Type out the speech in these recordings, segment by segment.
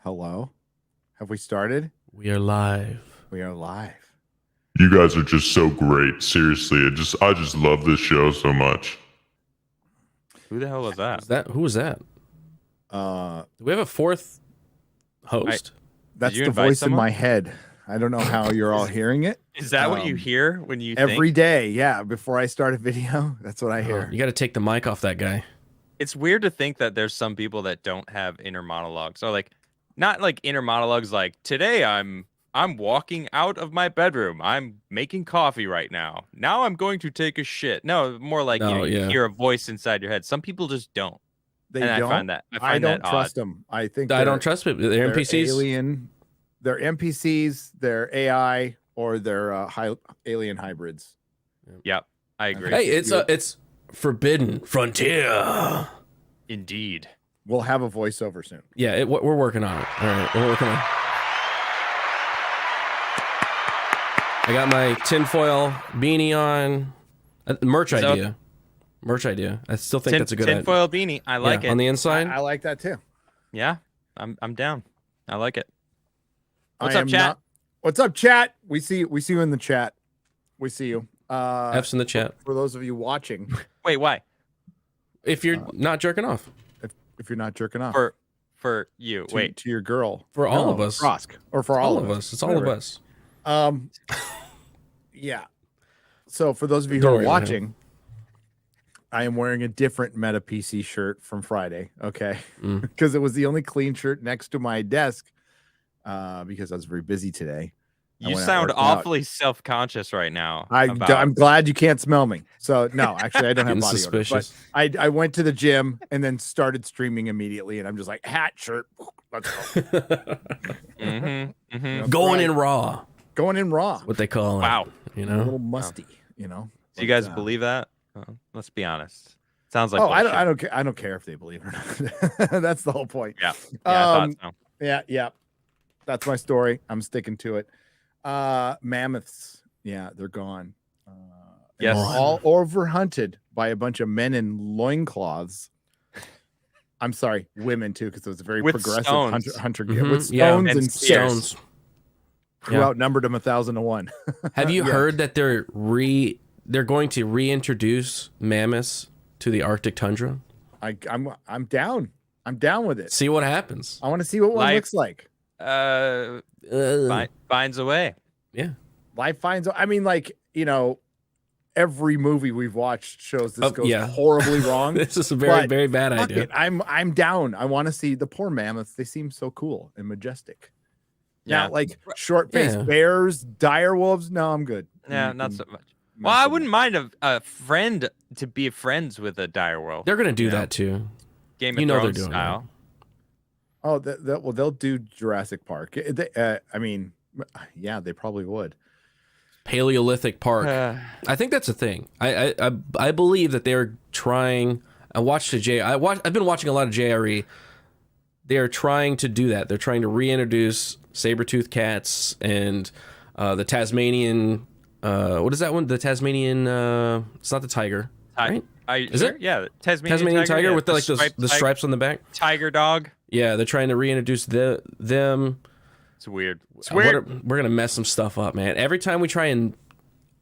Hello? Have we started? We are live. We are live. You guys are just so great. Seriously, I just love this show so much. Who the hell was that? Who was that? Do we have a fourth host? That's the voice in my head. I don't know how you're all hearing it. Is that what you hear when you every think? day? Yeah, before I start a video, that's what I hear. You got to take the mic off that guy. It's weird to think that there's some people that don't have inner monologues, or like not like inner monologues like today I'm walking out of my bedroom. I'm making coffee right now. Now I'm going to take a shit. No, more like you hear a voice inside your head. Some people just don't. They don't. I find that I don't trust them. I think I don't trust people. They're NPCs. Alien. They're NPCs. They're AI or they're alien hybrids. Yep, I agree. Hey, it's Forbidden Frontier. Indeed. We'll have a voiceover soon. Yeah, we're working on it. All right, we're working on it. I got my tinfoil beanie on. Merch idea. Merch idea. I still think that's a good idea. Tinfoil beanie. I like it. On the inside? I like that too. Yeah, I'm down. I like it. What's up, chat? What's up, chat? We see you in the chat. We see you. F's in the chat. For those of you watching. Wait, why? If you're not jerking off. If you're not jerking off. For you. To your girl. For all of us. Frosk. Or for all of us. It's all of us. Yeah. So for those of you who are watching, I am wearing a different Meta PC shirt from Friday. Okay. Because it was the only clean shirt next to my desk. Because I was very busy today. You sound awfully self-conscious right now. I'm glad you can't smell me. So no, actually I don't have body odor. But I went to the gym and then started streaming immediately, and I'm just like, hat, shirt, let's go. Going in raw. Going in raw. What they call it. Wow. A little musty, Do you guys believe that? Let's be honest. Sounds like I don't care if they believe it or not. That's the whole point. Yeah. I thought so. Yeah. That's my story. I'm sticking to it. Mammoths. Yeah, they're gone. Yes. All overhunted by a bunch of men in loincloths. I'm sorry, women too, because it was a very progressive hunter with stones and stones. Who outnumbered them 1,000 to 1. Have you heard that they're going to reintroduce mammoths to the Arctic tundra? I'm down. I'm down with it. See what happens. I want to see what one looks like. Finds a way. Yeah. Life finds. I mean, every movie we've watched shows this goes horribly wrong. This is a very, very bad idea. I'm down. I want to see the poor mammoths. They seem so cool and majestic. Yeah, short-faced bears, dire wolves. No, I'm good. Yeah, not so much. Well, I wouldn't mind a friend to be friends with a dire wolf. They're gonna do that too. Game of Thrones they're doing style. That. Oh, they'll do Jurassic Park. They probably would. Paleolithic Park. I think that's a thing. I believe that they're trying. I've been watching a lot of JRE. They are trying to do that. They're trying to reintroduce saber-toothed cats and the Tasmanian. What is that one? The Tasmanian. It's not the tiger, right? Is it? Yeah, Tasmanian tiger with the stripes on the back. Tiger dog. Yeah, they're trying to reintroduce them. It's weird. We're gonna mess some stuff up, man. Every time we try and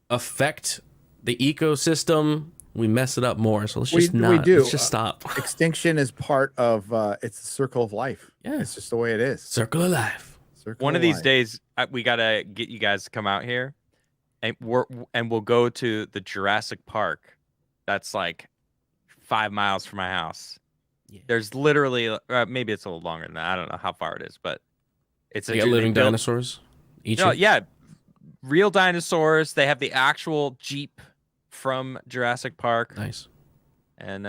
affect the ecosystem, we mess it up more. So let's just Let's just stop. Extinction is part of. It's the circle of life. Yeah, it's just the way it is. Circle of life. One of these days, we gotta get you guys to come out here, and we'll go to the Jurassic Park. That's like 5 miles from my house. Yeah. There's literally maybe it's a little longer than that. I don't know how far it is, but it's living dinosaurs. Real dinosaurs. They have the actual Jeep from Jurassic Park. Nice. And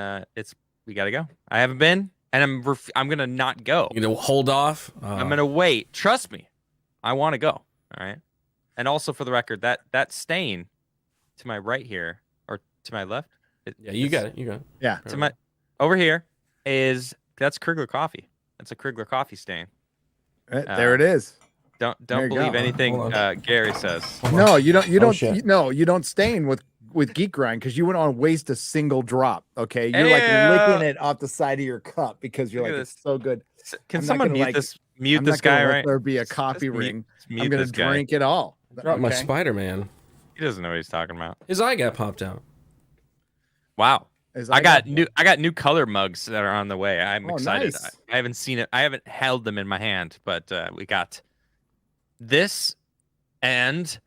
we gotta go. I haven't been, and I'm gonna not go. You know, hold off. I'm gonna wait. Trust me, I want to go. All right. And also for the record, that stain to my right here or to my left. You got it. Yeah. To my over here that's Crigler Coffee. That's a Crigler Coffee stain. There it is. Don't believe anything Gary says. No, you don't stain with Geek Grind because you wouldn't want to waste a single drop. Okay, you're like licking it off the side of your cup because you're like, it's so good. Can someone mute Mute I'm this not gonna guy, let right? there be a Just coffee mute- ring. mute I'm gonna this guy. drink it all. Dropped my Okay? Spider-Man. He doesn't know what he's talking about. His eye got popped out. Wow. Is I that got new color mugs that are on the way. I'm Oh, excited. nice. I haven't seen it. I haven't held them in my hand, but we got this and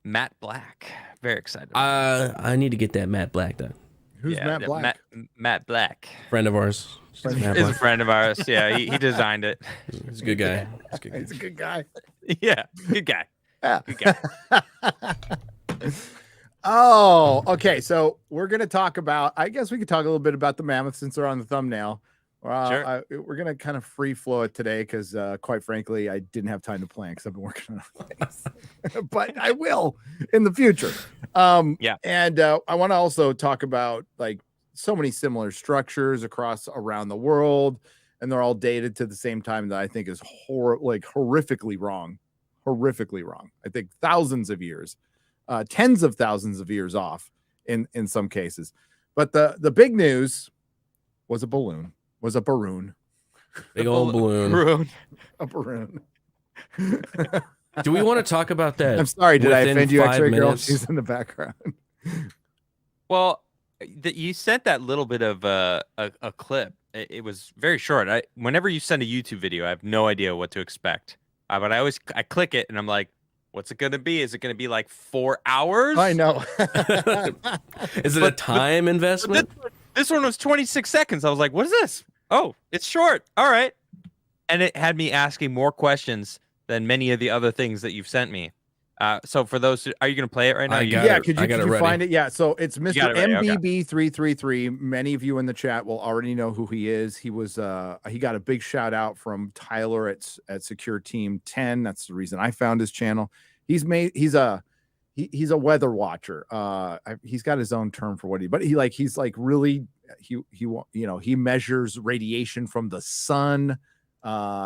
Matte Black. Very excited. I need to get that Matte Black done. Who's Matt Black? Matt Black. Friend of ours. Matte Is a Black. friend of ours. Yeah, he designed it. He's a good guy. He's a good guy. Yeah, good guy. Yeah. Good guy. Oh, okay. So we're gonna talk about. I guess we could talk a little bit about the Mammoths since they're on the thumbnail. Sure. We're gonna kind of free flow it today because, quite frankly, I didn't have time to plan because I've been working on other things. But I will in the future. Yeah. And I want to also talk about like so many similar structures around the world, and they're all dated to the same time that I think is horrifically wrong. Horrifically wrong. I think thousands of years. Tens of thousands of years off in some cases. But the big news was a balloon. Big old balloon. A balloon. Do we want to talk about that? I'm sorry, did I within offend you, 5 X-Ray Girl? minutes? She's in the background. Well, you sent that little bit of a clip. It was very short. Whenever you send a YouTube video, I have no idea what to expect. But I click it and I'm like, what's it going to be? Is it going to be like 4 hours? I know. Is it a time investment? This one was 26 seconds. I was like, what is this? Oh, it's short. All right. And it had me asking more questions than many of the other things that you've sent me. So for those, are you going to play it right now? Could you find it? Yeah, so it's Mr. ready, MBB333. Many of you in the chat will already know who he is. He was he got a big shout out from Tyler at Secure Team 10. That's the reason I found his channel. He's a weather watcher. He's got his own term for what he measures radiation from the sun.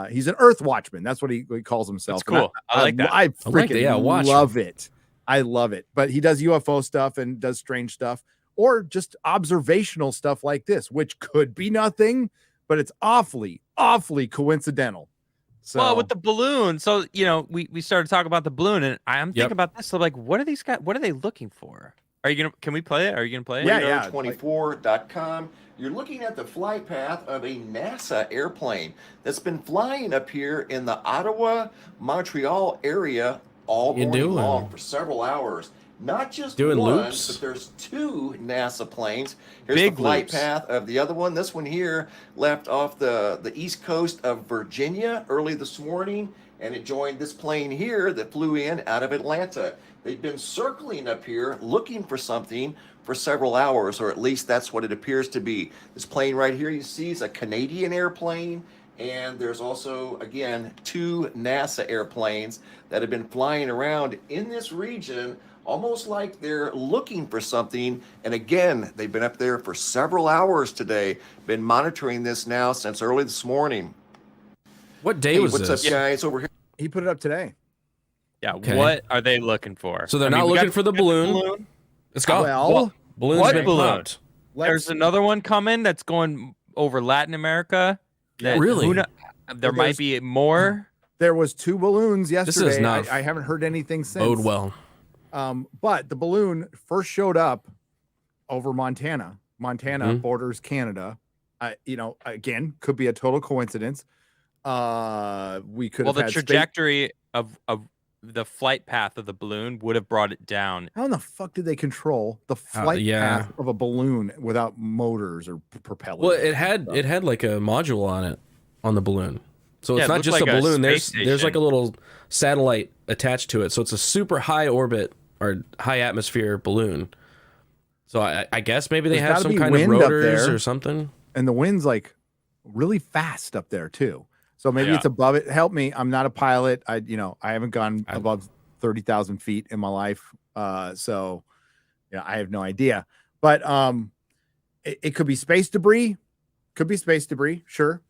He's an Earth Watchman. That's what he calls himself. That's cool. I like that. I freaking love him. it. I love it. But he does UFO stuff and does strange stuff, or just observational stuff like this, which could be nothing, but it's awfully coincidental. So, well, with the balloon, so we started talking about the balloon, and I'm thinking about this. So, like, what are these guys? What are they looking for? Can we play it? Are you gonna play it? Yeah. 24.com. You're looking at the flight path of a NASA airplane that's been flying up here in the Ottawa, Montreal area all morning long for several hours. Not just doing one, loops, but there's two NASA planes. Here's Big the flight loops. path of the other one. This one here left off the east coast of Virginia early this morning, and it joined this plane here that flew in out of Atlanta. They've been circling up here looking for something for several hours, or at least that's what it appears to be. This plane right here you see is a Canadian airplane, and there's also, again, two NASA airplanes that have been flying around in this region almost like they're looking for something. And again, they've been up there for several hours today, been monitoring this now since early this morning. What day was what's this? up, guys, over here? he put it up today. Yeah. Okay. What are they looking for? So they're not looking for the balloon. It's gone. Well, Balloon's what been balloon? popped. There's another one coming that's going over Latin America. that- Really? There might be more. There was two balloons yesterday. is not I haven't heard anything since. Bode well. But the balloon first showed up over Montana. Montana Mhm. borders Canada. Again, could be a total coincidence. We could Well, have the had trajectory of the flight path of the balloon would have brought it down. How in the fuck did they control the flight path of a balloon without motors or propellers? Well, it had like a module on it on the balloon. So Yeah, it's it not looked just like a a balloon. space There's like a station. little satellite attached to it. So it's a super high orbit or high atmosphere balloon. So I guess maybe they There's have gotta some be kind of wind up rotors there. or something. And the wind's like really fast up there too. So maybe Yeah. it's above it. Help me. I'm not a pilot. I haven't gone above 30,000 feet in my life. So I have no idea. But it could be space debris. Could be space debris. Sure.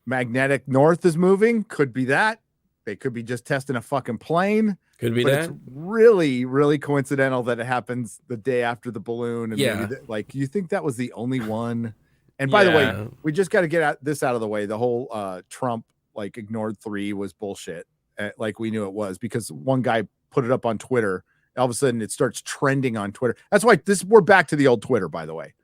Magnetic north is moving. Could be that. They could be just testing a fucking plane. Could be But that. it's really, really coincidental that it happens the day after the balloon. And Yeah. maybe you think that was the only one? And by the way, Yeah. we just got to get this out of the way. The whole Trump like ignored 3 was bullshit. Like we knew it was, because one guy put it up on Twitter. All of a sudden it starts trending on Twitter. That's why we're back to the old Twitter, by the way.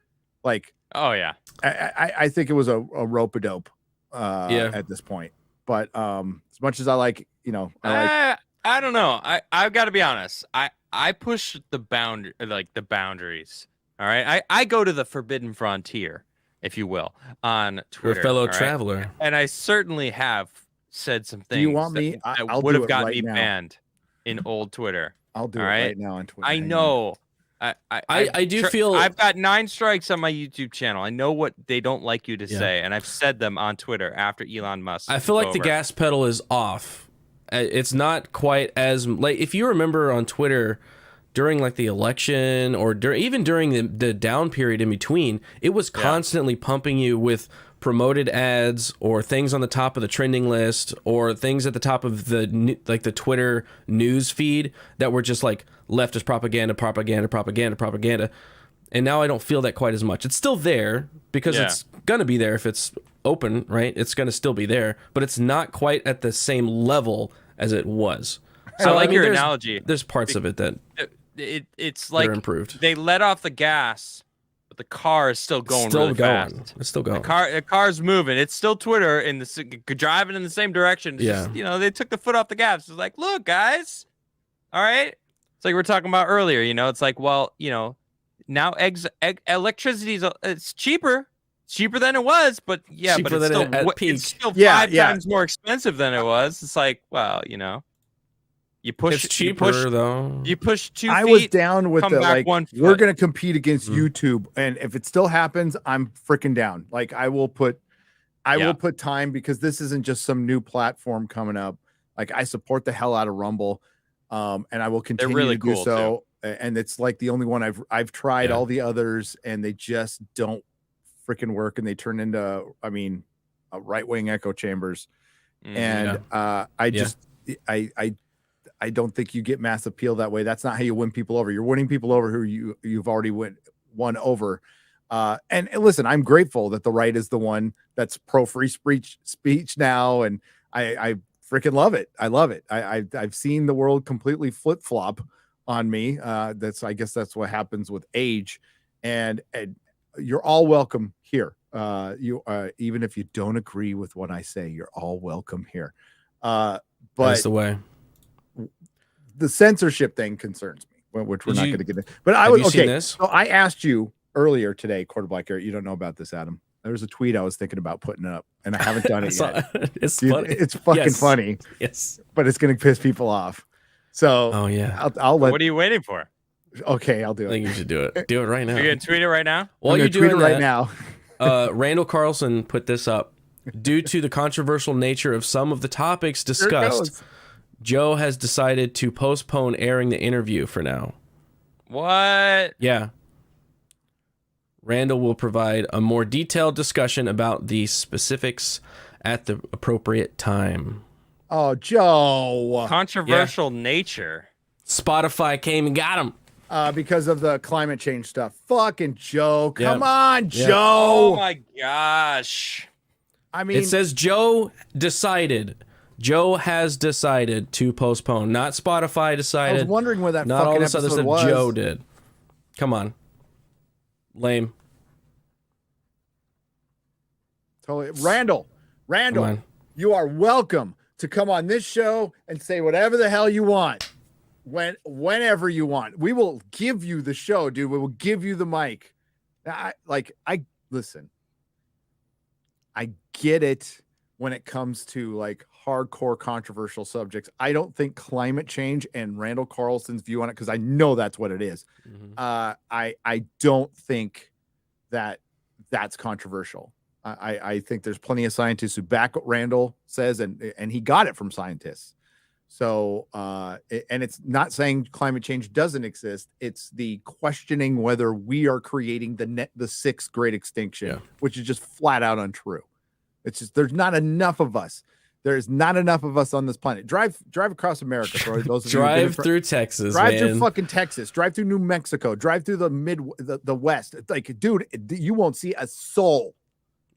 Like, Oh yeah. I think it was a rope-a-dope at this point. But as much as I like, I don't know. I've got to be honest. I push the boundaries. All right. I go to the forbidden frontier, if you will, on You're Twitter. a fellow all right? traveler. And I certainly have said some things you want me? that I'll would do have it gotten right me now. banned in old Twitter. I'll do it all right? right now on Twitter. I Hang on. know. I do feel I've got 9 strikes on my YouTube channel. I know what they don't like you to say, and I've said them on Twitter after Elon Musk. I feel like took the over. gas pedal is off. It's not quite as like, if you remember on Twitter during like the election or even during the down period in between, it was constantly pumping you with promoted ads or things on the top of the trending list or things at the top of the Twitter news feed that were just like leftist propaganda. And now I don't feel that quite as much. It's still there because it's gonna be there if it's open, right? It's gonna still be there, but it's not quite at the same level as it was. I like your there's- analogy. There's parts of it that It's like they're improved. they let off the gas, but the car is still going Still really going. fast. It's still going. The car's moving. It's still Twitter in driving in the same direction. It's just, they took the foot off the gas. It's like, look, guys. All right. It's like we were talking about earlier. It's like, well, now electricity it's cheaper. It's cheaper than it was, but Cheaper but than at peak. it's still Yeah, 5 times more expensive than it was. It's like, well, you push. It's cheaper you push, though. You push 2 feet. I was down with come the back like 1 we're foot. gonna compete against YouTube, and if it still happens, I'm freaking down. Like I will put time, because this isn't just some new platform coming up. Like I support the hell out of Rumble, and I will continue really to do cool, so. And it's like the only one I've tried all the others, and they just don't freaking work, and they turn into right-wing echo chambers. And I don't think you get mass appeal that way. That's not how you win people over. You're winning people over who you've already won over. And listen, I'm grateful that the right is the one that's pro free speech now, and I freaking love it. I love it. I've seen the world completely flip flop on me. I guess that's what happens with age, and you're all welcome here. Even if you don't agree with what I say, you're all welcome here. But That's the way. The censorship thing concerns me, which we're not going to get into. But seen this? So I asked you earlier today, Quarter Black Garrett. You don't know about this, Adam. There was a tweet I was thinking about putting up, and I haven't done it yet. It's Dude, funny. it's fucking funny. Yes. But it's going to piss people off. So Oh yeah. I'll let. What are you waiting for? Okay, I'll do I it. think you should do it. Do it right now. You're gonna tweet it right now? While I'm you're gonna tweet doing it right that, now. Randall Carlson put this up. Due to the controversial nature of some of the topics Here it discussed, goes. Joe has decided to postpone airing the interview for now. What? Yeah. Randall will provide a more detailed discussion about the specifics at the appropriate time. Oh, Joe. Controversial nature. Spotify came and got him. Because of the climate change stuff. Fucking Joe. Yeah. Come on, Yeah. Joe. Oh my gosh. I mean, It says Joe decided. Joe has decided to postpone. Not Spotify I decided. was wondering where that Not all fucking this other episode stuff was. Joe did. Come on. Lame. Totally. Randall, Come on. you are welcome to come on this show and say whatever the hell you want. Whenever you want. We will give you the show, dude. We will give you the mic. Listen. I get it when it comes to like hardcore controversial subjects. I don't think climate change and Randall Carlson's view on it, because I know that's what it is. Mhm. I don't think that that's controversial. I think there's plenty of scientists who back what Randall says, and he got it from scientists. So, and it's not saying climate change doesn't exist. It's the questioning whether we are creating the sixth great extinction, which is just flat out untrue. It's just, there's not enough of us. There's not enough of us on this planet. Drive across America, for those of you who've been Drive through Texas, drive man. through fucking Texas. Drive through New Mexico. Drive through the West. Like, dude, you won't see a soul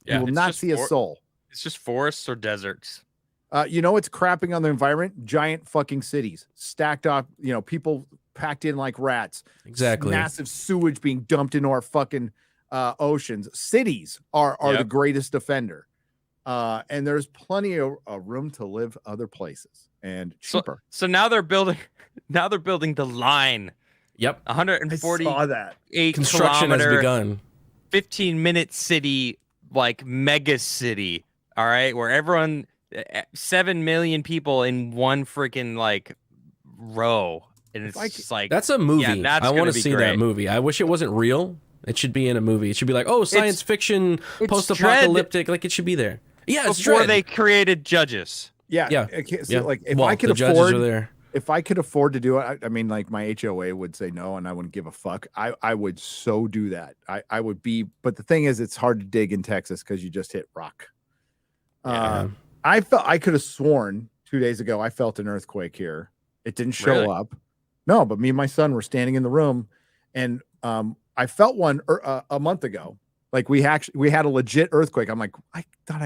Yeah, You will it's not just see a soul. It's just forests or deserts. You know what's crapping on the environment? Giant fucking cities stacked up. You know, people packed in like rats. Exactly. Massive sewage being dumped into our fucking oceans. Cities are the greatest offender. And there's plenty of room to live other places and cheaper. So now they're building the line. Yep. 140 I saw that. Construction has begun. 15-minute city, like mega city. All right, where everyone 7 million people in one freaking like row. And it's just like that's a movie. Yeah, that's I want to be see great. that movie. I wish it wasn't real. It should be in a movie. It should be like, oh, science fiction, post-apocalyptic. Like it should be there. Yeah, it's before Dread. they created Judges. Yeah. Yeah. Like if Well, I could the judges afford are there. if I could afford to do it, I mean, like my HOA would say no, and I wouldn't give a fuck. I would so do that. I would be, but the thing is, it's hard to dig in Texas because you just hit rock. Yeah. I could have sworn 2 days ago I felt an earthquake here. It didn't show Really? up. No, but me and my son were standing in the room, and I felt one a month ago. Like we had a legit earthquake. I'm like, I thought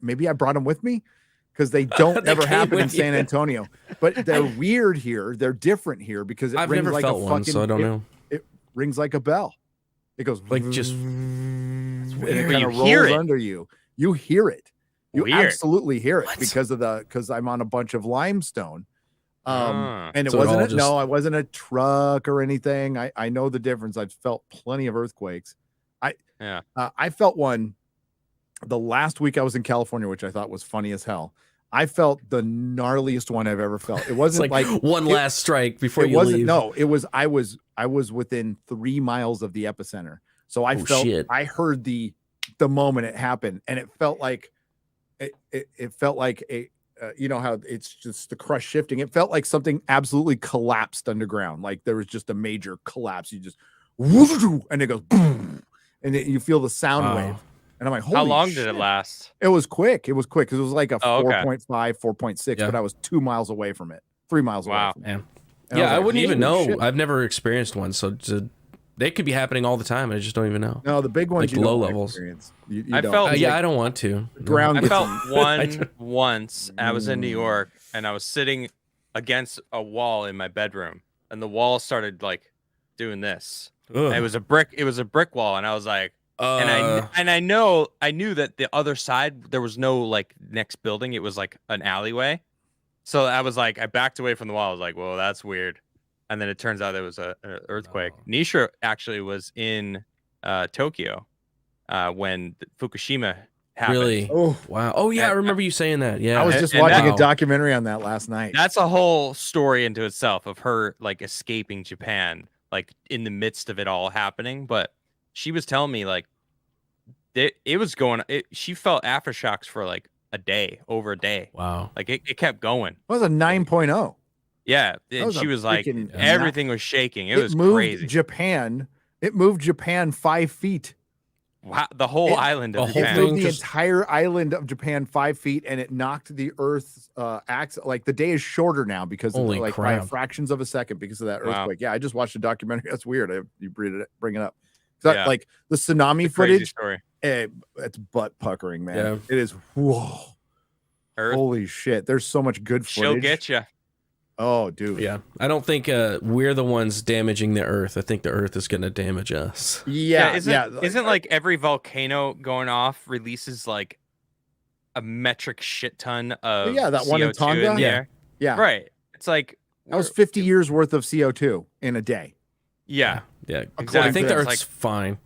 maybe I brought them with me. Because they don't They ever came happen in with San you. Antonio, but they're weird here. They're different here because it I've rings never like felt a one, fucking. so I don't know. It rings like a bell. It goes Like just and it weird. kind You of hear rolls it. under you. You hear it. You Weird. absolutely hear it What? because I'm on a bunch of limestone. Ah. And it So it all wasn't I wasn't a truck or anything. I know the difference. I've felt plenty of earthquakes. I felt one the last week I was in California, which I thought was funny as hell. I felt the gnarliest one I've ever felt. It it's wasn't like one last strike before it you wasn't leave. no, it was I was within 3 miles of the epicenter. So I shit. I heard the moment it happened, and it felt like it felt like a you know how it's just the crust shifting. It felt like something absolutely collapsed underground. Like there was just a major collapse. You just and it goes boom, and you feel the sound wave. And I'm like, holy How long shit. did it last? It was quick. It was quick because it was like a Oh, okay. 4.5, 4.6, Yeah. but I was 2 miles away from it, 3 miles away Wow. from it. Yeah, And yeah. was I like, wouldn't even holy know. shit. I've never experienced one, so they could be happening all the time. I just don't even know. No, the big ones Like you low don't levels. experience. You I don't. felt- Yeah, I don't want to. No. ground I gets- felt one don't- once. I was in New York and I was sitting against a wall in my bedroom, and the wall started like doing this. Ugh. And it was a brick wall, and I was like, and I knew that the other side there was no like next building. It was like an alleyway. So I was like, I backed away from the wall. I was like, whoa, that's weird. And then it turns out there was an earthquake. Oh. Nisha actually was in Tokyo when Fukushima happened. Really? Oh, Wow. Oh yeah, I And- remember you saying that. Yeah. I was just and watching that- a documentary on that last night. That's a whole story into itself of her like escaping Japan, like in the midst of it all happening. But she was telling me like it was going. She felt aftershocks for like over a day. Wow. Like it kept going. It was a 9.0. Yeah, That and was she a was like freaking- everything was shaking. It was moved crazy. Japan. It moved Japan 5 feet. Wow, the whole island the of whole It Japan. thing. moved the just- entire island of Japan 5 feet, and it knocked the Earth's axis. Like the day is shorter now because of Holy like by crap. fractions of a second because of that Wow. earthquake. Yeah, I just watched a documentary. That's weird. You bring it up. So, Yeah. like the tsunami It's a crazy footage, story. it's butt puckering, man. Yeah. It is. Whoa, Earth, holy shit! There's so much good footage. she'll get you. Oh, dude. Yeah. I don't think we're the ones damaging the Earth. I think the Earth is going to damage us. Yeah. Isn't like every volcano going off releases like a metric shit ton of Yeah, that one in CO2 Tonga? the Yeah. air? yeah. Right. It's like That was 50 years worth of CO2 in a day. yeah. Yeah. According I think to the this. Earth's fine.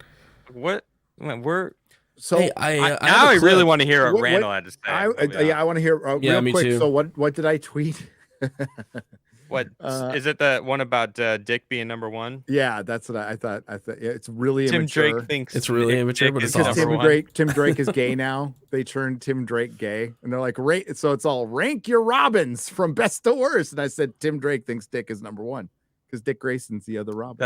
What we're So Hey, I, have now a I really clip. want to hear what What- Randall had to say. I I'll be honest. want to hear Yeah, real me quick. too. So what did I tweet? What Uh, is it? The one about Dick being number one? Yeah, that's what I thought. Yeah, it's really Tim immature. Drake thinks It's really immature, Dick but is it's because awesome. number one. Tim Drake is gay now. They turned Tim Drake gay, and they're like, rate. So it's all rank your Robins from best to worst. And I said Tim Drake thinks Dick is number one because Dick Grayson's the other Robin.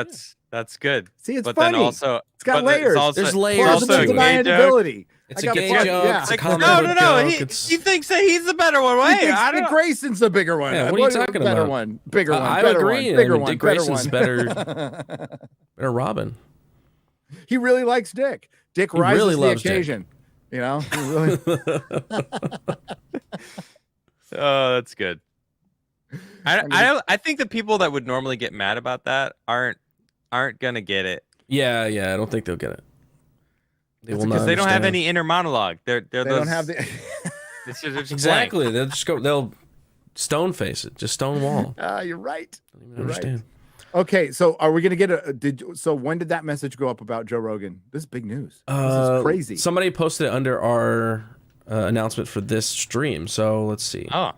That's good. See, it's But funny. then also It's got but it's layers. also- There's it's layers also to a it. gay joke. undeniability. It's I a got gay fucked- joke. yeah. It's a Like, comic No, book no, joke. he It's- thinks that he's the better one. He Wait, thinks I Dick don't. Grayson's the bigger one. Yeah, what are you talking better about? one, bigger one. I better agree. One, bigger I mean, one. Dick better Grayson's one. better Robin. He really likes Dick. Dick He rises really to loves the Dick. occasion. You know, really. Oh, that's good. I think the people that would normally get mad about that aren't gonna get it. Yeah, I don't think they'll get it. They will not because they don't have understand. any inner monologue. They don't have the. It's just Exactly. They'll just go. They'll stone face it. Just stone wall. You're right. Don't even understand. Okay, so are we gonna get so when did that message go up about Joe Rogan? This is big news. This is crazy. Somebody posted it under our announcement for this stream. So let's see. Oh,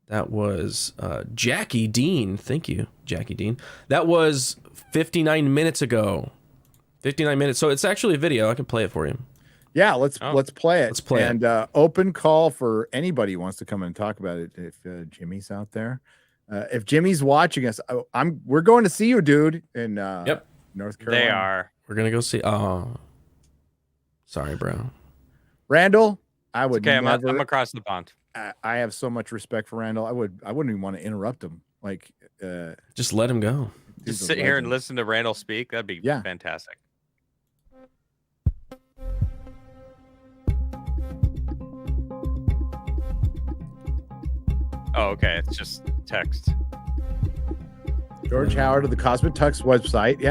that was Jackie Dean. Thank you, Jackie Dean. That was 59 minutes ago. 59 minutes. So it's actually a video. I can play it for you. Yeah, let's play it. Let's play it. And open call for anybody who wants to come and talk about it. If Jimmy's out there. If Jimmy's watching us, we're going to see you, dude, in North Carolina. they are. We're gonna go see. Oh, sorry, bro. Randall, I would Okay, never. I'm across the pond. I have so much respect for Randall. I wouldn't even want to interrupt him. Like, Just let him go. he's Just a sit here and legend. listen to Randall speak. That'd be fantastic. Oh, okay. It's just text. George Howard of the Cosmic Tux website,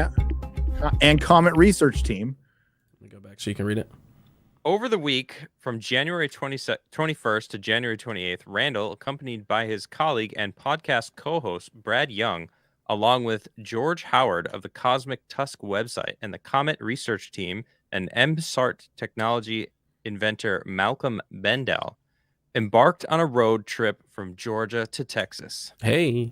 and Comet Research Team. Let me go back so you can read it. Over the week, from January 21st to January 28th, Randall, accompanied by his colleague and podcast co-host Brad Young, along with George Howard of the Cosmic Tusk website and the Comet Research Team and MSART technology inventor Malcolm Bendell, embarked on a road trip from Georgia to Texas. Hey.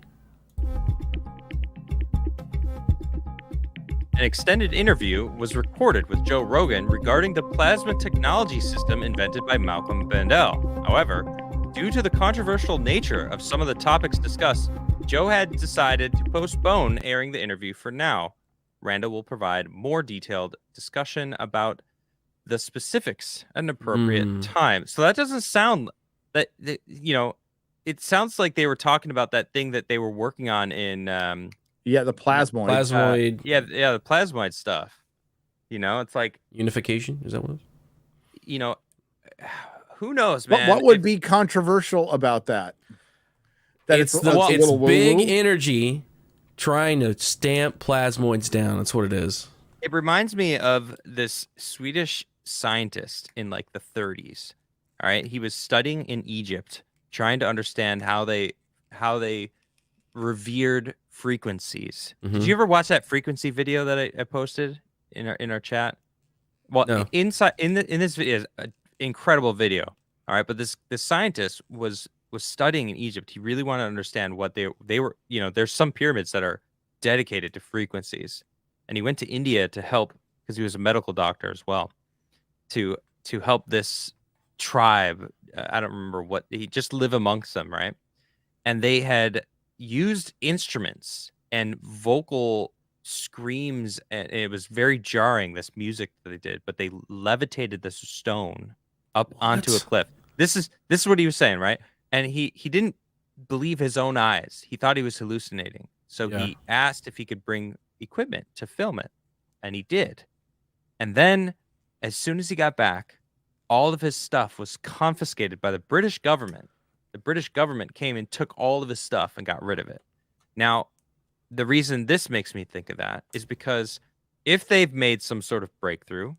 An extended interview was recorded with Joe Rogan regarding the plasma technology system invented by Malcolm Bendell. However, due to the controversial nature of some of the topics discussed, Joe had decided to postpone airing the interview for now. Randall will provide more detailed discussion about the specifics at an appropriate time. So that doesn't sound that it sounds like they were talking about that thing that they were working on in the Plasmoid. Plasmoid. The Plasmoid stuff. It's like Unification. Is that what it was? Who knows, man? What would be controversial about that? That It's a little big woo-woo? energy trying to stamp plasmoids down. That's what it is. It reminds me of this Swedish scientist in like the 30s. All right, he was studying in Egypt, trying to understand how they revered frequencies. Did you ever watch that frequency video that I posted in our chat? Well, No. inside in this video is an incredible video. All right, but this scientist was studying in Egypt. He really wanted to understand what they were. There's some pyramids that are dedicated to frequencies, and he went to India to help because he was a medical doctor as well, to help this tribe. I don't remember what he just live amongst them, right? And they had used instruments and vocal screams, and it was very jarring, this music that they did, but they levitated this stone up onto a cliff. This is what he was saying, right? And he didn't believe his own eyes. He thought he was hallucinating. So he asked if he could bring equipment to film it, and he did. And then as soon as he got back, all of his stuff was confiscated by the British government. The British government came and took all of his stuff and got rid of it. Now, the reason this makes me think of that is because if they've made some sort of breakthrough,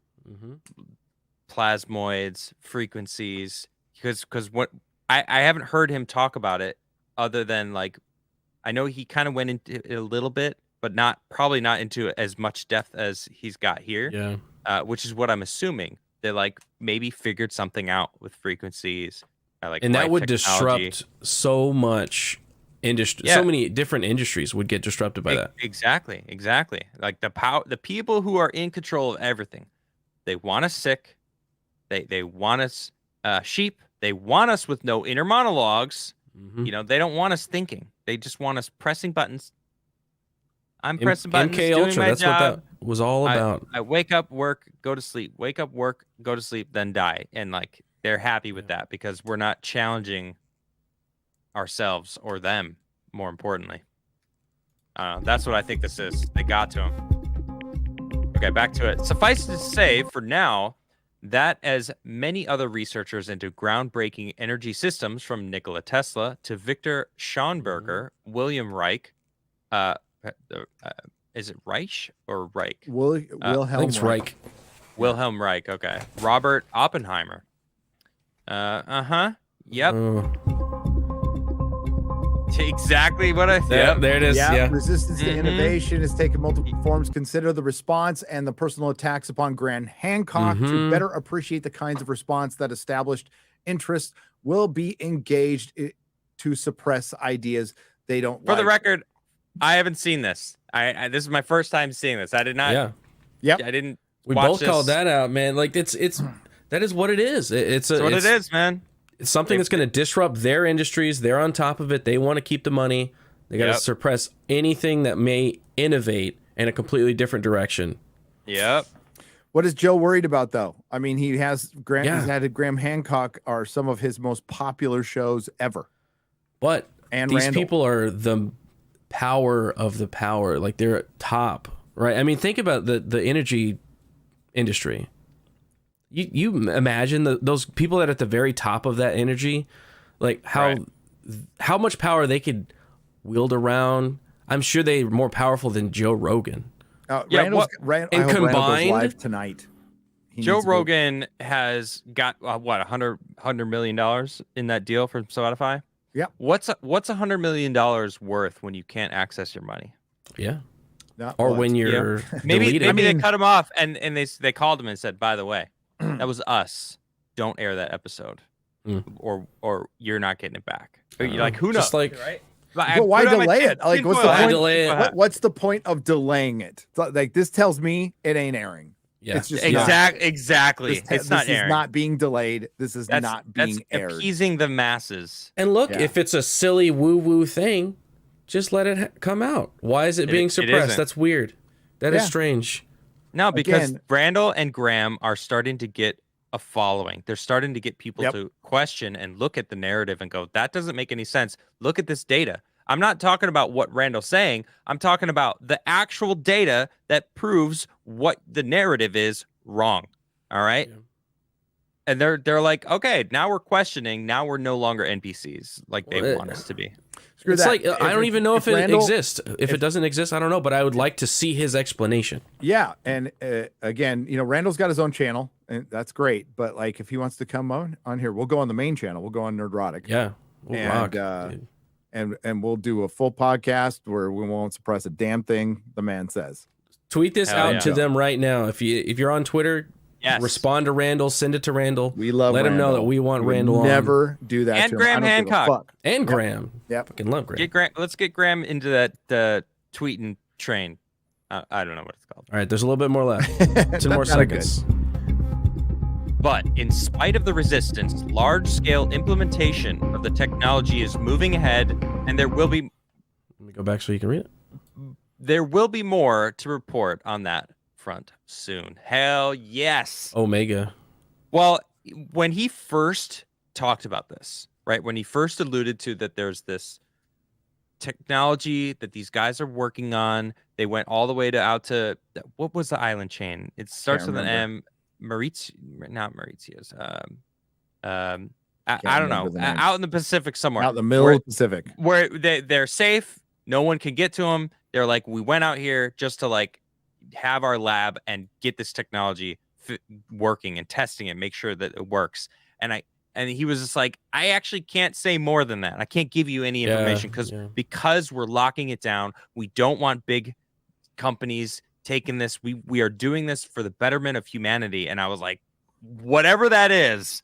plasmoids, frequencies, because what I haven't heard him talk about it other than like, I know he kind of went into it a little bit, but probably not into as much depth as he's got here. Yeah. Which is what I'm assuming. They like maybe figured something out with frequencies. And that would disrupt so much industry. So many different industries would get disrupted by that. Exactly. Like the people who are in control of everything, they want us sick. They want us sheep. They want us with no inner monologues. They don't want us thinking. They just want us pressing buttons. I'm pressing buttons, MK doing Ultra, my that's job. what that was all about. I wake up, work, go to sleep. Wake up, work, go to sleep, then die. And like they're happy with that because we're not challenging ourselves or them, more importantly. That's what I think this is. They got to him. Okay, back to it. Suffice it to say, for now, That, as many other researchers into groundbreaking energy systems, from Nikola Tesla to Victor Schonberger, William Reich, is it Reich or Reich? Wilhelm I think it's Reich. Wilhelm Reich. Okay. Robert Oppenheimer. Yep. Exactly what I Yeah, thought. there it is. Yeah. Resistance to innovation has taken multiple forms. Consider the response and the personal attacks upon Graham Hancock to better appreciate the kinds of response that established interests will be engaged to suppress ideas they don't For like. the record, I haven't seen this. I this is my first time seeing this. I did not. Yeah. Yep. I didn't. We watch both this. called that out, man. Like it's that is what it is. It's That's what it is, man. It's something that's going to disrupt their industries. They're on top of it. They want to keep the money. They got to suppress anything that may innovate in a completely different direction. Yep. What is Joe worried about, though? I mean, he has Graham. Yeah. He's had Graham Hancock are some of his most popular shows ever. But And these Randall. people are the power of the power. Like they're top, right? I mean, think about the energy industry. You imagine those people that are at the very top of that energy, like how much power they could wield around. I'm sure they're more powerful than Joe Rogan. Randall's, and I hope Randall goes combined- live tonight. He Joe needs to go- Rogan has got what $100 million in that deal from Spotify. Yep. What's $100 million worth when you can't access your money? Yeah. Not Or what? when you're Maybe deleted. they cut him off and they called him and said, by the way, that was us. Don't air that episode, or you're not getting it back. You're like, who knows? Just like right? But why delay it? Like, what's the Why point? delay it? What's the point of delaying it? Like, this tells me it ain't airing. Yeah. It's just not. Exactly. It's not this airing. is not being delayed. This is not being that's aired. appeasing the masses. And look, Yeah. if it's a silly woo-woo thing, just let it come out. Why is it being suppressed? isn't. That's weird. That is Yeah. strange. No, because Again- Randall and Graham are starting to get a following. They're starting to get people Yep. to question and look at the narrative and go, that doesn't make any sense. Look at this data. I'm not talking about what Randall's saying. I'm talking about the actual data that proves what the narrative is wrong. All right. Yeah. And they're like, okay, now we're questioning. Now we're no longer NPCs like they Well, want us to be. Screw It's that. like I don't even know if it Randall- exists. If it doesn't exist, I don't know. But I would like to see his explanation. Yeah, and again, Randall's got his own channel, and that's great. But like, if he wants to come on here, we'll go on the main channel. We'll go on Nerdrotic. Yeah. We'll And, rock, dude. and we'll do a full podcast where we won't suppress a damn thing the man says. Tweet this Hell out yeah. to them right now. If you're on Twitter, Yes. respond to Randall. Send it to Randall. We love. Let him know Randall. that we want would Randall on. Never do that. And to him. Graham I don't give a Hancock. fuck. And Graham. Yep. Fucking love Graham. Let's get Graham into that tweeting train. I don't know what it's called. All right. There's a little bit more left. 10 more Not good. seconds. But in spite of the resistance, large-scale implementation of the technology is moving ahead, and there will be Let me go back so you can read it. more to report on that front soon. Hell yes. Omega. Well, when he first talked about this, right? When he first alluded to that there's this technology that these guys are working on, they went all the way out to what was the island chain? It starts with an M. Not Mauritius. I don't know. remember the name. Out in the Pacific somewhere. Out in the middle of the Pacific. where they're safe. No one can get to them. They're like, we went out here just to like have our lab and get this technology working and testing it, make sure that it works. And he was just like, I actually can't say more than that. I can't give you any information because we're locking it down. We don't want big companies taking this. We are doing this for the betterment of humanity. And I was like, whatever that is,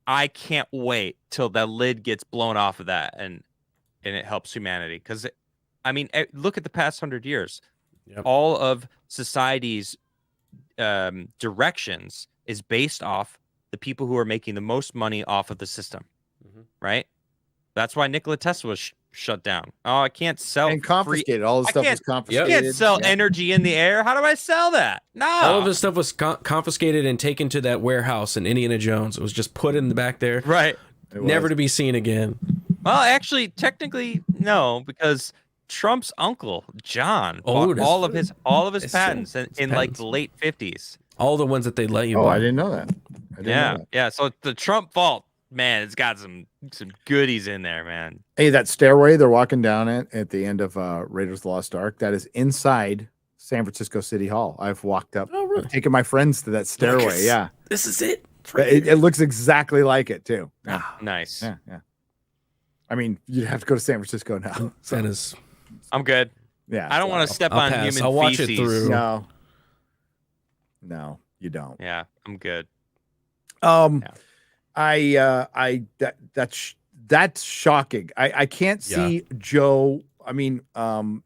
I can't wait till the lid gets blown off of that and it helps humanity. Because look at the past 100 years. Yep. All of society's directions is based off the people who are making the most money off of the system, right? That's why Nikola Tesla was shut down. Oh, I can't sell And confiscated. All the I stuff was can't- confiscated. You can't sell Yeah. energy in the air. How do I sell that? No. All of his stuff was confiscated and taken to that warehouse in Indiana Jones. It was just put in the back there, Right. It never was. to be seen again. Well, actually, technically, no, because Trump's uncle John Oh, bought that's all of true. his That's patents true. in His like patents. the late 50s. All the ones that they let you Oh, buy. I didn't know that. I didn't know that. Yeah. So the Trump vault, man, it's got some goodies in there, man. Hey, that stairway they're walking down at the end of Raiders of the Lost Ark, that is inside San Francisco City Hall. I've walked up. Oh, really? I've taken my friends to that stairway. Yeah. This is it. It looks exactly like it too. Yeah. Nice. Yeah. I mean, you'd have to go to San Francisco now. So, That is. I'm good. yeah. I don't want to step I'll on pass. human I'll watch it feces. through. No, you don't. Yeah, I'm good. That's shocking. I can't see Joe. I mean,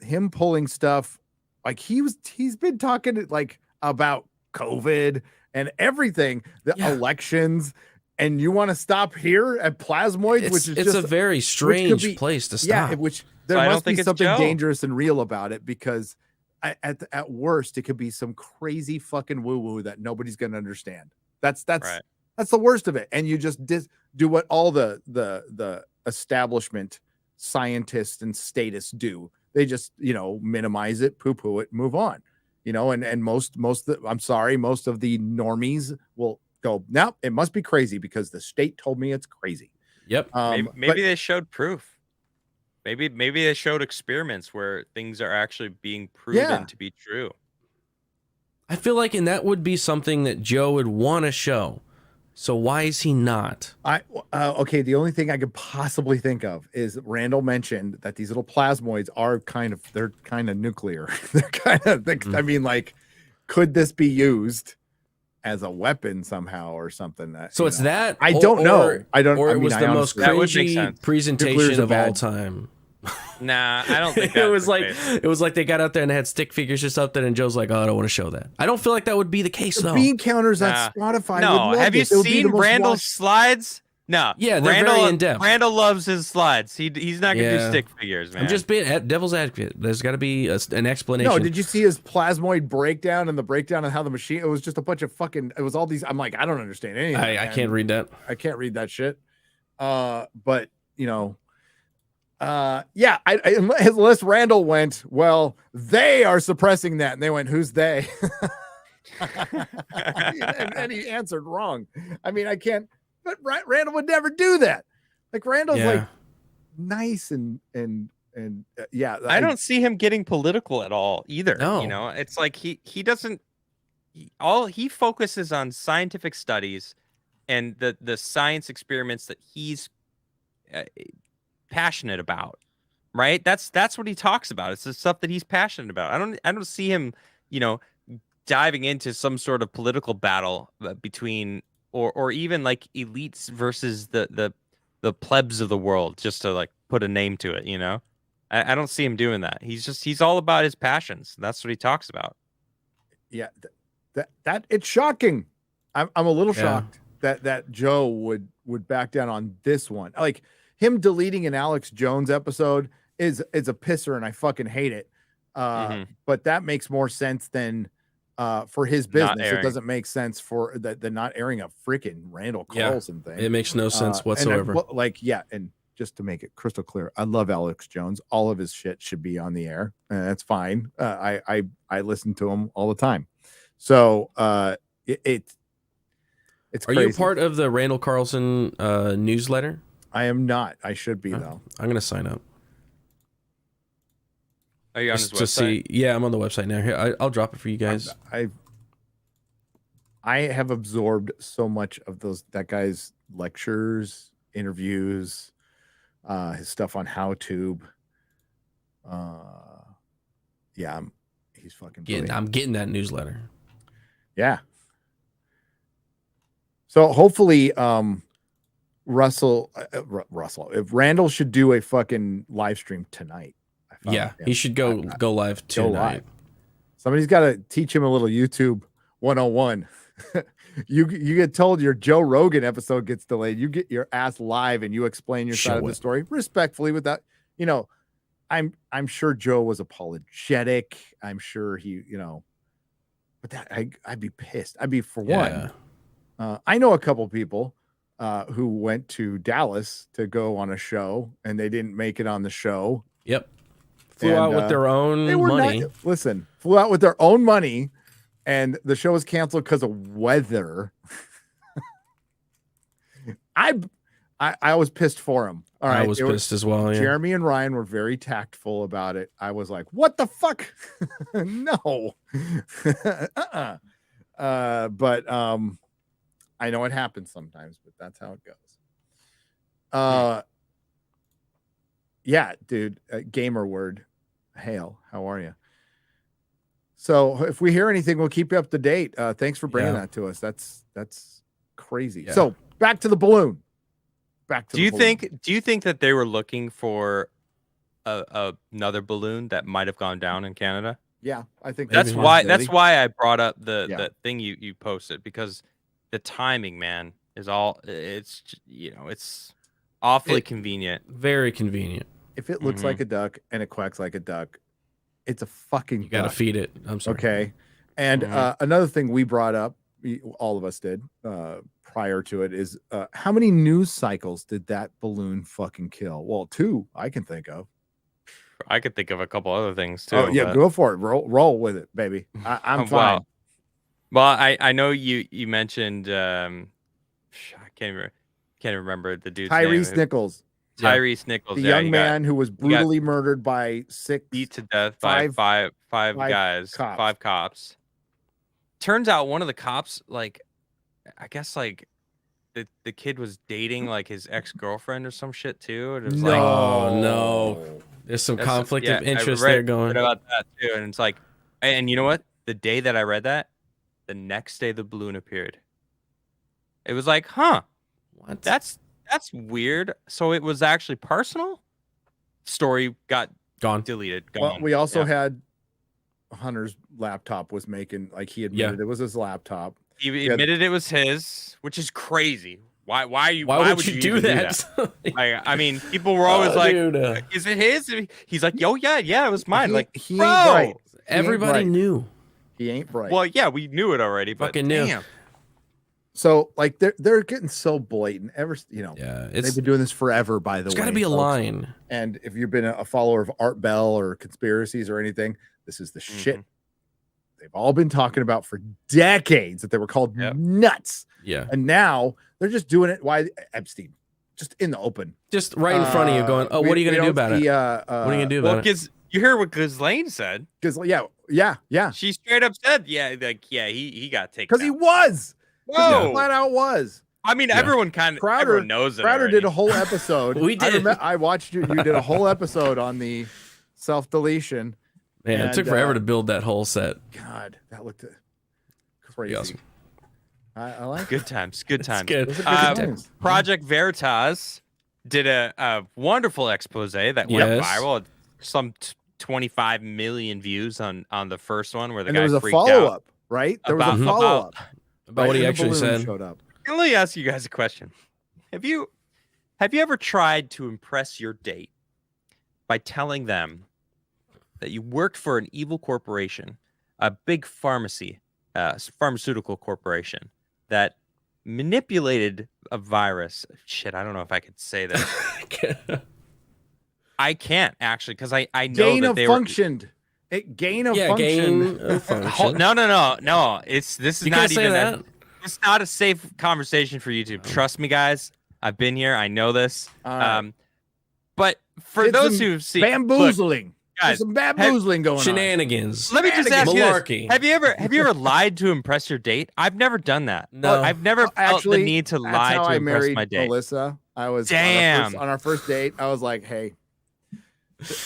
him pulling stuff like he's been talking like about COVID and everything, the elections, and you want to stop here at Plasmoid, which is it's a very strange place to stop. Yeah, which there So I don't must be think it's something Joe. dangerous and real about it, because at worst it could be some crazy fucking woo woo that nobody's gonna understand. That's Right. that's the worst of it. And you just do what all the establishment scientists and statists do. They just, minimize it, poo-poo it, move on. And most of the normies will go, no, it must be crazy because the state told me it's crazy. Yep. Maybe they showed proof. Maybe they showed experiments where things are actually being proven to be true. I feel like, and that would be something that Joe would want to show. So why is he not? Okay, the only thing I could possibly think of is Randall mentioned that these little plasmoids are kind of nuclear. They're kind of, I mean, like, could this be used as a weapon somehow or something? So it's that. I don't know. I don't. Or I it mean, was the most That would make cringy sense. Nuclear's presentation a of all bad- time. Nah, I don't think It that's was the like case. it was like they got out there and they had stick figures or something, and Joe's like, "Oh, I don't want to show that." I don't feel like that would be the case The though. bean counters Nah. on Spotify. No, would love have you this. It would be the seen most Randall's watched- slides? No. Yeah, they're Randall, very in-depth. Randall loves his slides. He's not gonna do Yeah. stick figures, man. I'm just being devil's advocate. There's got to be an explanation. No, did you see his plasmoid breakdown and the breakdown of how the machine? It was just a bunch of fucking. It was all these. I'm like, I don't understand anything. I can't read that. I can't read that shit. But yeah. Unless Randall went, well, they are suppressing that, and they went, who's they? and he answered wrong. I mean, I can't. But Randall would never do that. Like Randall's like nice and yeah. I don't see him getting political at all either. No. It's like he doesn't. He focuses on scientific studies and the science experiments that he's passionate about. Right? That's what he talks about. It's the stuff that he's passionate about. I don't see him, diving into some sort of political battle between or even like elites versus the plebs of the world, just to like put a name to it. I don't see him doing that. He's all about his passions. That's what he talks about. Yeah, that it's shocking. I'm a little shocked that Joe would back down on this one. Like him deleting an Alex Jones episode is a pisser, and I fucking hate it. But that makes more sense than for his business. It doesn't make sense for the not airing a freaking Randall Carlson thing. It makes no sense whatsoever. And just to make it crystal clear, I love Alex Jones. All of his shit should be on the air. That's fine. I listen to him all the time. So it's Are crazy. you a part of the Randall Carlson newsletter? I am not. I should be though. I'm gonna sign up. Are you on his Just to website? see. Yeah, I'm on the website now. Here, I'll drop it for you guys. I have absorbed so much of that guy's lectures, interviews, his stuff on HowTube. Yeah, he's fucking brilliant. I'm getting that newsletter. Yeah. So hopefully, Russell, if Randall should do a fucking live stream tonight. Yeah, he should go live tonight. Go live. Somebody's got to teach him a little YouTube 101. You get told your Joe Rogan episode gets delayed. You get your ass live and you explain your side of the story respectfully without, I'm sure Joe was apologetic. I'm sure he, but that I'd be pissed. I'd be for one. I know a couple people who went to Dallas to go on a show and they didn't make it on the show. Yep. Flew out with their own money. Flew out with their own money, and the show was canceled because of weather. I was pissed for him. All right, I was pissed as well. Yeah. Jeremy and Ryan were very tactful about it. I was like, "What the fuck? No." But I know it happens sometimes, but that's how it goes. Yeah, dude. Gamer word. Hail. How are you? So if we hear anything, we'll keep you up to date. Thanks for bringing that to us. That's crazy. Yeah. So back to the balloon. Do you think that they were looking for another balloon that might have gone down in Canada? Yeah, I think that's why I brought up the thing you posted, because the timing, man, is it's awfully convenient. Very convenient. If it looks like a duck and it quacks like a duck, it's a fucking You got to feed it. I'm sorry. Okay. And another thing we brought up, all of us did prior to it, is how many news cycles did that balloon fucking kill? Well, 2 I can think of. I could think of a couple other things too. Oh yeah, go for it. Roll with it, baby. I'm fine. Well, I know you mentioned I can't remember the dude's Tyrese name. Nichols. Tyrese Nichols, the young man who was brutally murdered by 6 beat to death by five guys, cops. 5 cops. Turns out one of the cops, like, I guess like the kid was dating like his ex-girlfriend or some shit too. And it was no. There's some conflict of interest there going. About that too, and it's like, and you know what? The day that I read that, the next day the balloon appeared. It was like, huh? What? That's weird. So it was actually personal. Story got deleted. Gone. Well, we also had Hunter's laptop was making, like, he admitted it was his laptop. He admitted it was his, which is crazy. Why would you do that? I mean, people were always like, "Is it his?" He's like, "Yo, yeah, it was mine." He ain't bright. Everybody knew. He ain't bright. Well, yeah, we knew it already, but fucking knew. Damn. So like they're getting so blatant. They've been doing this forever. By the way, there's got to be a line. And if you've been a follower of Art Bell or Conspiracies or anything, this is the shit they've all been talking about for decades, that they were called nuts. Yeah. And now they're just doing it. Why Epstein? Just in the open. Just right in front of you going, oh, what are you going to do about it? What are you going to do about it? Because you hear what Ghislaine said. Because, yeah. She straight up said, he got taken. Because he was. Whoa. He flat out was. I mean, everyone knows it. Crowder did a whole episode. We did. I watched you. You did a whole episode on the self-deletion. Man, it took forever to build that whole set. God, that looked crazy. Awesome. I like good times. Good times. Good. Project Veritas did a wonderful expose that went viral. Some 25 million views on the first one, where the guy freaked out. There was a follow-up, right? There was a follow-up about what he actually said. Showed up. Let me ask you guys a question. Have you ever tried to impress your date by telling them that you worked for an evil corporation, a big pharmaceutical corporation that manipulated a virus? Shit, I don't know if I could say that. I can't actually, because I know gain that of they functioned. Gain of function. Gain of function. No. This is you not even that. It's not a safe conversation for YouTube. Trust me, guys. I've been here. I know this. Right. But for those who've seen bamboozling, guys, there's some bamboozling going on. Shenanigans. Let me just ask you Malarkey. this. Have you ever lied to impress your date? I've never done that. No. I've never felt the need to lie to impress my date. Melissa, I was on our first date. I was like, hey,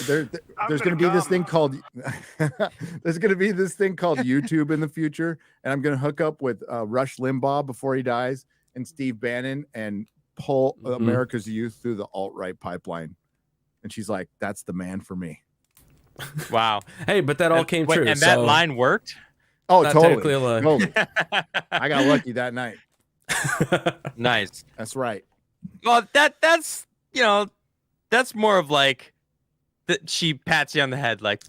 there's going to be this thing called YouTube in the future, and I'm going to hook up with Rush Limbaugh before he dies and Steve Bannon and pull America's youth through the alt-right pipeline. And she's like, that's the man for me. Wow. Hey, but that all came true. And that line worked? Oh, Not totally. Totally. I got lucky that night. Nice. That's right. Well, that's more of like that. She pats you on the head, like,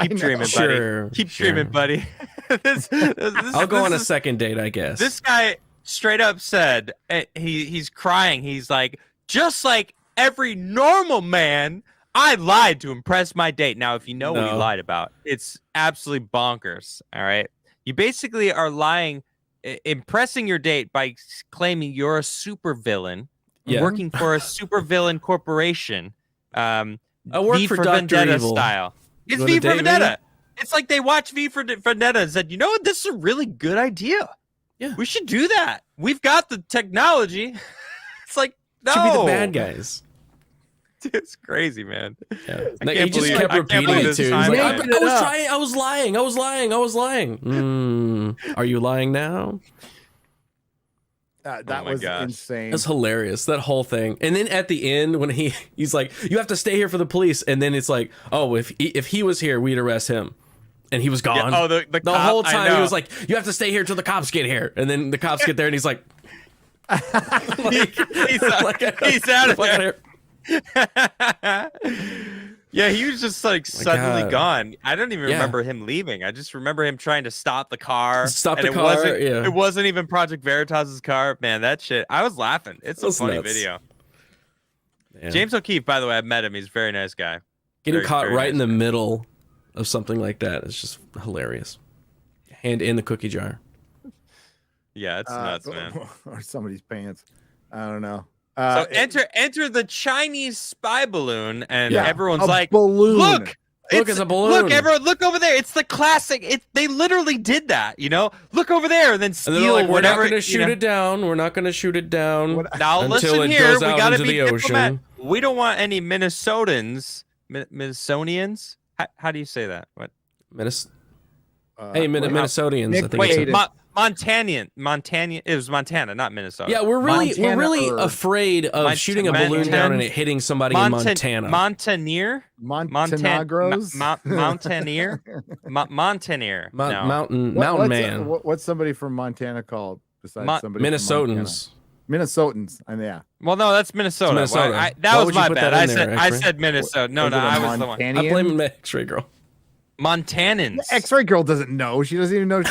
keep dreaming, buddy. Keep dreaming, buddy. I'll go on a second date, I guess. This guy straight up said, he's crying. He's like, just like every normal man, I lied to impress my date. Now, if you know what he lied about, it's absolutely bonkers. All right. You basically are lying impressing your date by claiming you're a supervillain, Yeah. working for a supervillain corporation. I work V for for Dr. Vendetta Evil. style. It's You wanna V for date me? Vendetta. It's like they watched V for Vendetta and said, you know what? This is a really good idea. Yeah. We should do that. We've got the technology. It's like, no. Should be the bad guys. It's crazy, man. Yeah. I Like, can't he just believe- kept I can't repeating believe it this too. He's like, timeline. Making it up. I was lying. Are you lying now? That Oh my was gosh. insane. That's hilarious. That whole thing. And then at the end, when he's like, "You have to stay here for the police," and then it's like, "Oh, if he was here, we'd arrest him," and he was gone. Yeah, oh, the the cop, whole I time he know. was like, "You have to stay here till the cops get here," and then the cops get there, and he's like, he's out of there. Yeah, he was just like suddenly God. gone. I don't even Yeah. remember him leaving. I just remember him trying to stop the car. Stop and the it car, Wasn't, yeah. It wasn't even Project Veritas's car. Man, that shit. I was laughing. It's a That's funny nuts. video. Yeah. James O'Keefe, by the way, I've met him. He's a very nice guy. Getting Very, caught very right in nice the guy. middle of something like that is just hilarious. Hand in the cookie jar. Yeah, it's nuts, man. Or somebody's pants. I don't know. So enter the Chinese spy balloon, and Yeah. everyone's A like, balloon. Look, Look, it's a balloon. Look, everyone, look over there. It's the classic. They literally did that, you know. Look over there, and then And steal they're like, "We're not whatever. going to shoot it down. We're not going to shoot it down." What- Now until listen it here, goes we out gotta into be the diplomat. ocean. We don't want any Minnesotans. Minnesonians? How do you say that? What? Hey, Minnesotians. Nick I think Wade. it's Montanian. It was Montana, not Minnesota. yeah, we're really Montana or- afraid of shooting a balloon down and it hitting somebody in Montana. Montaneer. Montenegros. Mountaineer. Mountaineer. No. Mountain What's man. what's somebody from Montana called besides somebody from Minnesotans. Montana? Minnesotans. I mean, yeah. Well, no, that's Minnesota. It's Minnesota. That Why was would you my put bad. that in there, I X-Ray? said Minnesota. No, Was it a I was the one. I Montanian? blame the X-ray girl. Montanans. X-ray girl doesn't know. She doesn't even know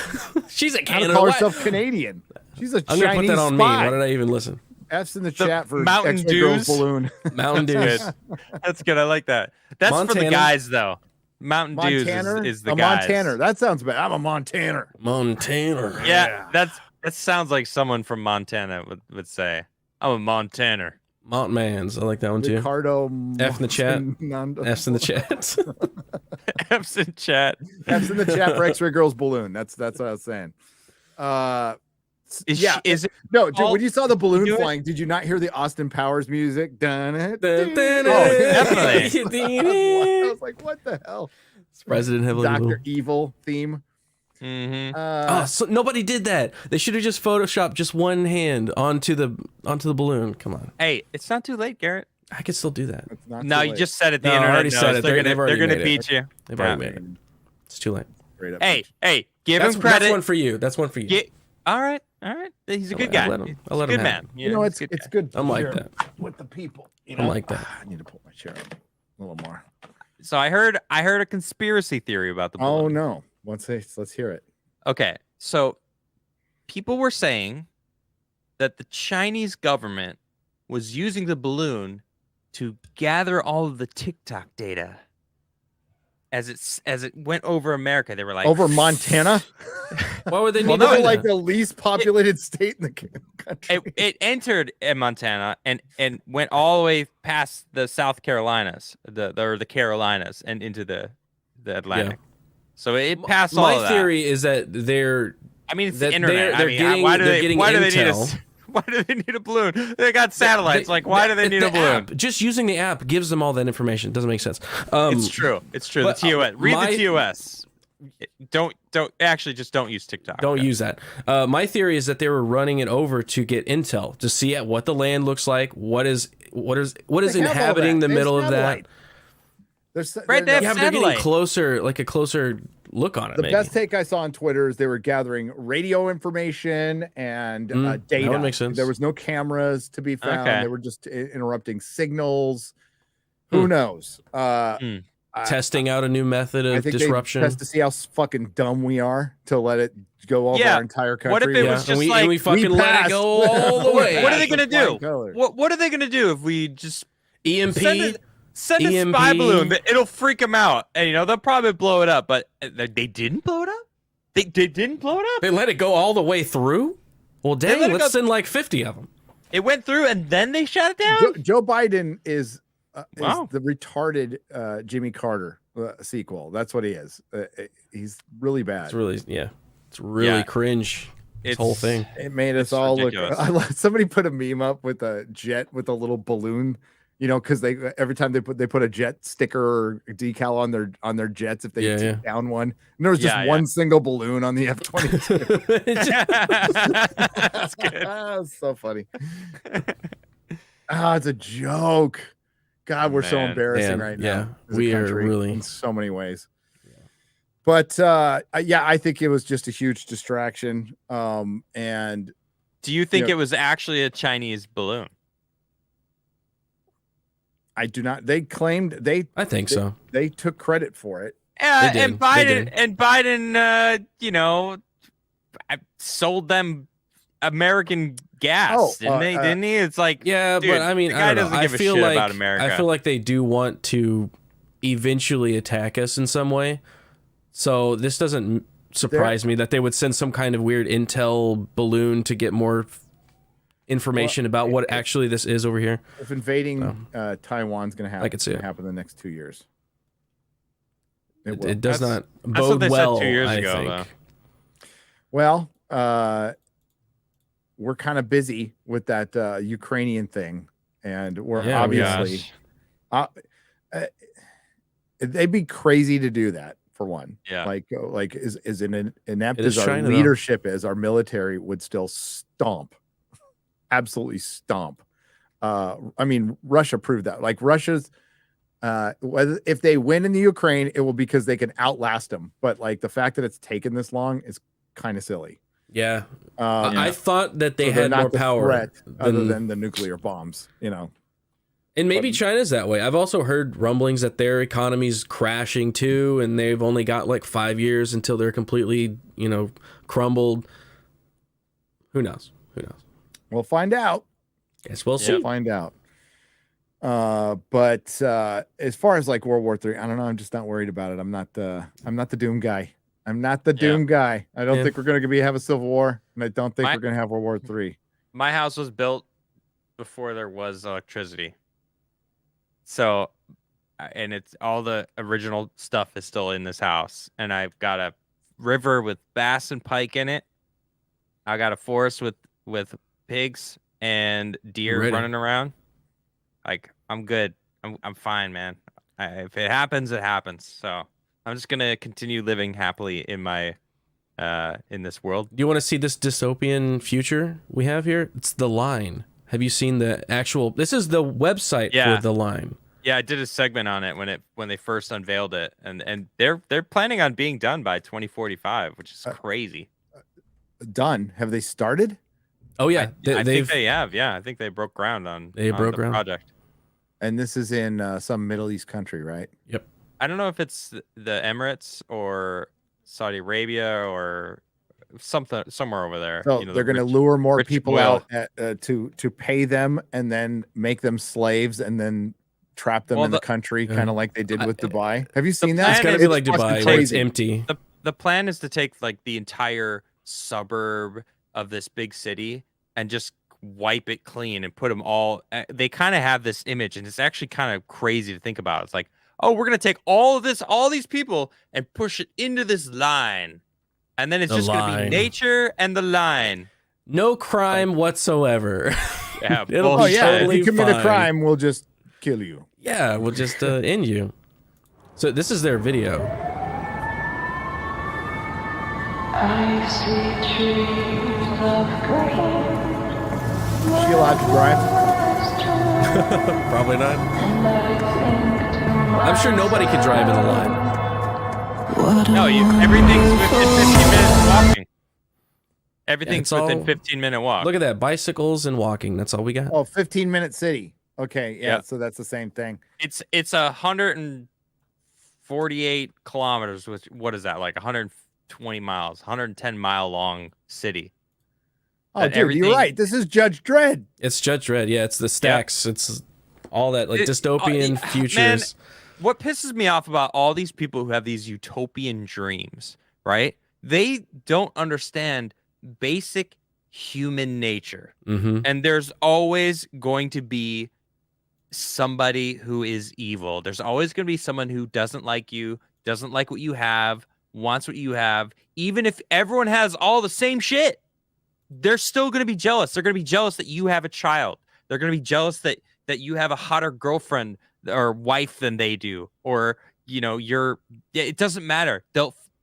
She's a how to Canada. call What? herself Canadian. She's a I'm gonna Chinese put that on me. spy. Why did I even listen? F's in the chat for Mountain X-ray girl's Dews. balloon. Mountain That's Dews. good. That's good. I like that. That's for the Montana. guys, though. Mountain Dews Montaner? is the a guys. Montaner. That sounds bad. I'm a Montaner. Montana. Yeah, that sounds like someone from Montana would say. I'm a Montaner. Mountain Mans. I like that one too. Ricardo. F in the chat. Montanando. F's in the chat. F's in chat. F's in the chat for X-ray girl's balloon. That's what I was saying. Is Yeah. is it? No, dude, all- when you saw the balloon do it? flying, did you not hear the Austin Powers music? definitely. I was like, what the hell? President heavily. Dr. Evil theme. Mm-hmm. Oh, so nobody did that. They should have just photoshopped just one hand onto the balloon. Come on, Hey, it's not too late, Garrett. I could still do that. It's not No, too you late. just said it. The No, I internet already knows. said it. They're They've gonna already they're gonna made it. beat you. They've Yeah. already made it. It's too late. Straight up. Hey, give That's him credit. one for you. That's one for you. All right. He's a good I'll guy. let him- I'll let He's him a good have man. You know, he's it's a good it's guy. good. I'm like share that. with the people. You I'm know? like that. I need to pull my chair up a little more. So I heard a conspiracy theory about the balloon. Oh no! Let's hear it. Okay, so people were saying that the Chinese government was using the balloon to gather all of the TikTok data as it went over America. They were like Over Montana. Why would they Well, need to they're do like that? the least populated state in the country. it entered in Montana and went all the way past the South Carolinas, the Carolinas, and into the Atlantic. So it passed all of My that. theory is that they're I mean, it's that the internet. they're I mean, getting- why do they're they? getting Why do they need a? intel. Why do they need a balloon? They got satellites. Like, why do they need a the balloon? app, just using the app gives them all that information. Doesn't make sense. It's true. It's true. The but, TOS. Read my- the TOS. Don't actually just don't use TikTok. Don't use that. My theory is that they were running it over to get intel to see at what the land looks like. What is They have all inhabiting that. the They have middle of that? satellite. There's Right, they have Yeah, but they're getting satellite. closer, like a closer look on it. The maybe. best take I saw on Twitter is they were gathering radio information and that data. would make sense. There was no cameras to be found. Okay. They were just interrupting signals. Who knows? testing out a new method I of think disruption. they test to see how fucking dumb we are to let it go over Yeah. our entire country. What if it yeah, was and just we, like, and we fucking let it passed. go all the way. What are they gonna Flying do? colors. What are they gonna do if we just EMP? send a EMP. spy balloon? It'll freak them out, and they'll probably blow it up. But they didn't blow it up. They didn't blow it up. They let it go all the way through? Well, dang, let it let's go- send like 50 of them. It went through and then they shut it down. Joe Biden is Wow. the retarded Jimmy Carter sequel. That's what he is. He's really bad. It's really cringe. This whole thing. It made us It's all ridiculous. look. Somebody put a meme up with a jet with a little balloon. Because they every time they put a jet sticker or decal on their jets if they take down one. And there was just one single balloon on the F-22. That's good. It's so funny. It's a joke. God, we're so embarrassing right now. We are really in so many ways. But I think it was just a huge distraction. And do you think it was actually a Chinese balloon? I do not. They claimed I think so. They took credit for it. And Biden, sold them American gas, didn't he? It's like, dude, but I mean, the guy I don't know. doesn't give a shit about America. I feel like they do want to eventually attack us in some way. So this doesn't surprise me that they would send some kind of weird intel balloon to get more information about what actually this is over here. If invading Taiwan's going to happen, I could see it happen in the next 2 years. It does not that's what bode they well. said 2 years I ago, think. though. Well, we're kind of busy with that Ukrainian thing, and we're obviously they'd be crazy to do that. For one, like is an inept as our China, leadership is, our military would still stomp, absolutely stomp. I mean, Russia proved that. Like Russia's, whether if they win in the Ukraine, it will because they can outlast them. But like the fact that it's taken this long is kind of silly. Yeah, I thought that they had more power other than the nuclear bombs. And maybe China's that way. I've also heard rumblings that their economy's crashing too, and they've only got like 5 years until they're completely, crumbled. Who knows? We'll find out. Guess we'll see. We'll find out. But as far as like World War III, I don't know. I'm just not worried about it. I'm not the doom guy. I'm not the doom guy. I don't think we're going to have a civil war, and I don't think we're going to have World War III. My house was built before there was electricity. So, and it's all the original stuff is still in this house. And I've got a river with bass and pike in it. I got a forest with pigs and deer running around. Like, I'm good. I'm fine, man. If it happens, it happens. So I'm just going to continue living happily in my, in this world. Do you want to see this dystopian future we have here? It's The Line. Have you seen the actual? This is the website for The Line. Yeah, I did a segment on it when they first unveiled it, and they're planning on being done by 2045, which is crazy. Done? Have they started? Oh yeah, I think they have. Yeah, I think they broke ground on the project. And this is in some Middle East country, right? Yep. I don't know if it's the Emirates or Saudi Arabia or somewhere over there. So they're going to lure more people out to pay them and then make them slaves and then trap them in the country, kind of like they did with Dubai. Have you seen that? It's got to be like Dubai, where it's empty. The plan is to take like the entire suburb of this big city and just wipe it clean and put them all. They kind of have this image, and it's actually kind of crazy to think about. It's like, oh, we're going to take all these people and push it into this line. And then it's just going to be nature and the line. No crime whatsoever. Yeah. If you commit a crime, we'll just kill you. Yeah, we'll just end you. So this is their video. I see trees of green. Is she allowed to drive? Probably not. I'm sure nobody can drive in the line. No, everything's within 15 minutes walking. Everything's within 15-minute walk. Look at that. Bicycles and walking. That's all we got. Oh, 15-minute city. Okay, yeah, so that's the same thing. It's 148 kilometers, which what is that, like 120 miles, 110-mile long city. Oh, dude, you're right. This is Judge Dredd. It's Judge Dredd. Yeah, it's the stacks. Yep. It's all that like dystopian futures. Man, what pisses me off about all these people who have these utopian dreams, right? they don't understand basic human nature. Mm-hmm. And there's always going to be somebody who is evil. There's always going to be someone who doesn't like you, doesn't like what you have, wants what you have. Even if everyone has all the same shit, they're still going to be jealous. They're going to be jealous that you have a child. They're going to be jealous that you have a hotter girlfriend or wife than they do, or it doesn't matter.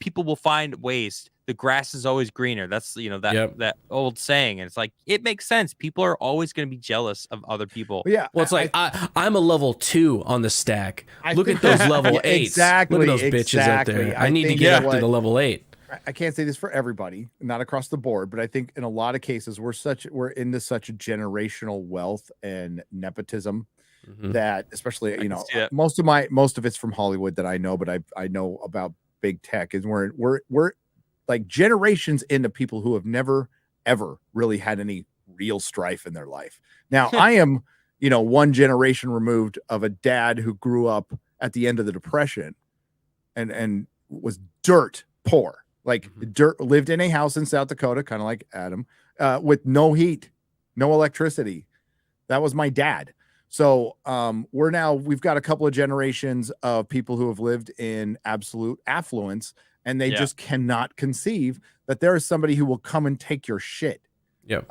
People will find ways. The grass is always greener. That's that old saying, and it's like it makes sense. People are always going to be jealous of other people. Yeah, well, it's I'm a level 2 on the stack. Look at think- those level Yeah, 8s. exactly, Look at those bitches out exactly. there. I I need to think get up what- to the level 8. I can't say this for everybody, not across the board, but I think in a lot of cases we're into such a generational wealth and nepotism Mhm. that, especially see it. most of it's from Hollywood that I know, but I know about big tech is we're like generations into people who have never ever really had any real strife in their life. Now I am one generation removed of a dad who grew up at the end of the Depression and was dirt poor. Like lived in a house in South Dakota, kind of like Adam, with no heat, no electricity. That was my dad. So we've got a couple of generations of people who have lived in absolute affluence, and they just cannot conceive that there is somebody who will come and take your shit. Yep.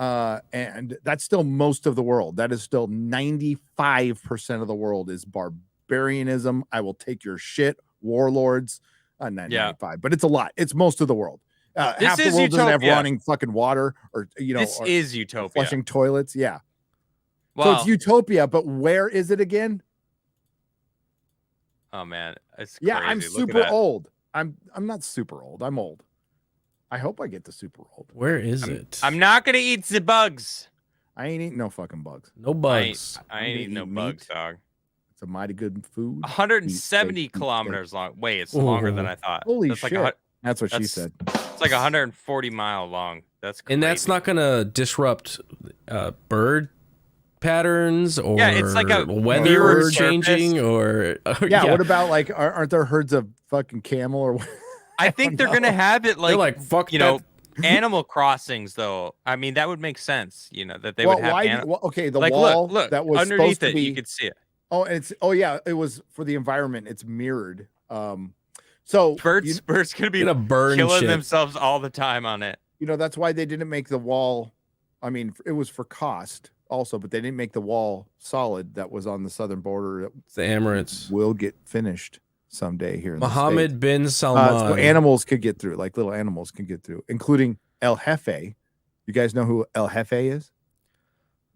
And that's still most of the world. That is still 95% of the world is barbarianism. I will take your shit. Warlords. Not 95, but it's a lot. It's most of the world. Half the world doesn't have running fucking water, or this is utopia. Flushing toilets. Yeah. Wow. So it's utopia, but where is it again? Oh man, it's yeah. crazy. I'm super old. I'm not super old. I'm old. I hope I get to super old. Where is it? I'm not gonna eat the bugs. I ain't eating no fucking bugs. No bugs. I ain't eating no bugs, dog. It's a mighty good food. 170 kilometers long. Wait, it's longer than I thought. Holy that's shit! Like that's what she said. It's like 140 mile long. That's crazy. And that's not gonna disrupt bird patterns or it's like a weather mirror changing surface. or yeah. What about like aren't there herds of fucking camel or? I think they're gonna have it like fuck Animal Crossings though. I mean that would make sense. That they would have. Okay, the like, wall look, that was underneath supposed to it, be. you could see it. Oh yeah, it was for the environment. It's mirrored. So birds gonna be burn killing shit. themselves all the time on it. That's why they didn't make the wall. I mean, it was for cost also, but they didn't make the wall solid that was on the southern border. The Emirates will get finished someday here in Mohammed the bin Salman. so animals could get through, like little animals can get through, including El Jefe. You guys know who El Jefe is?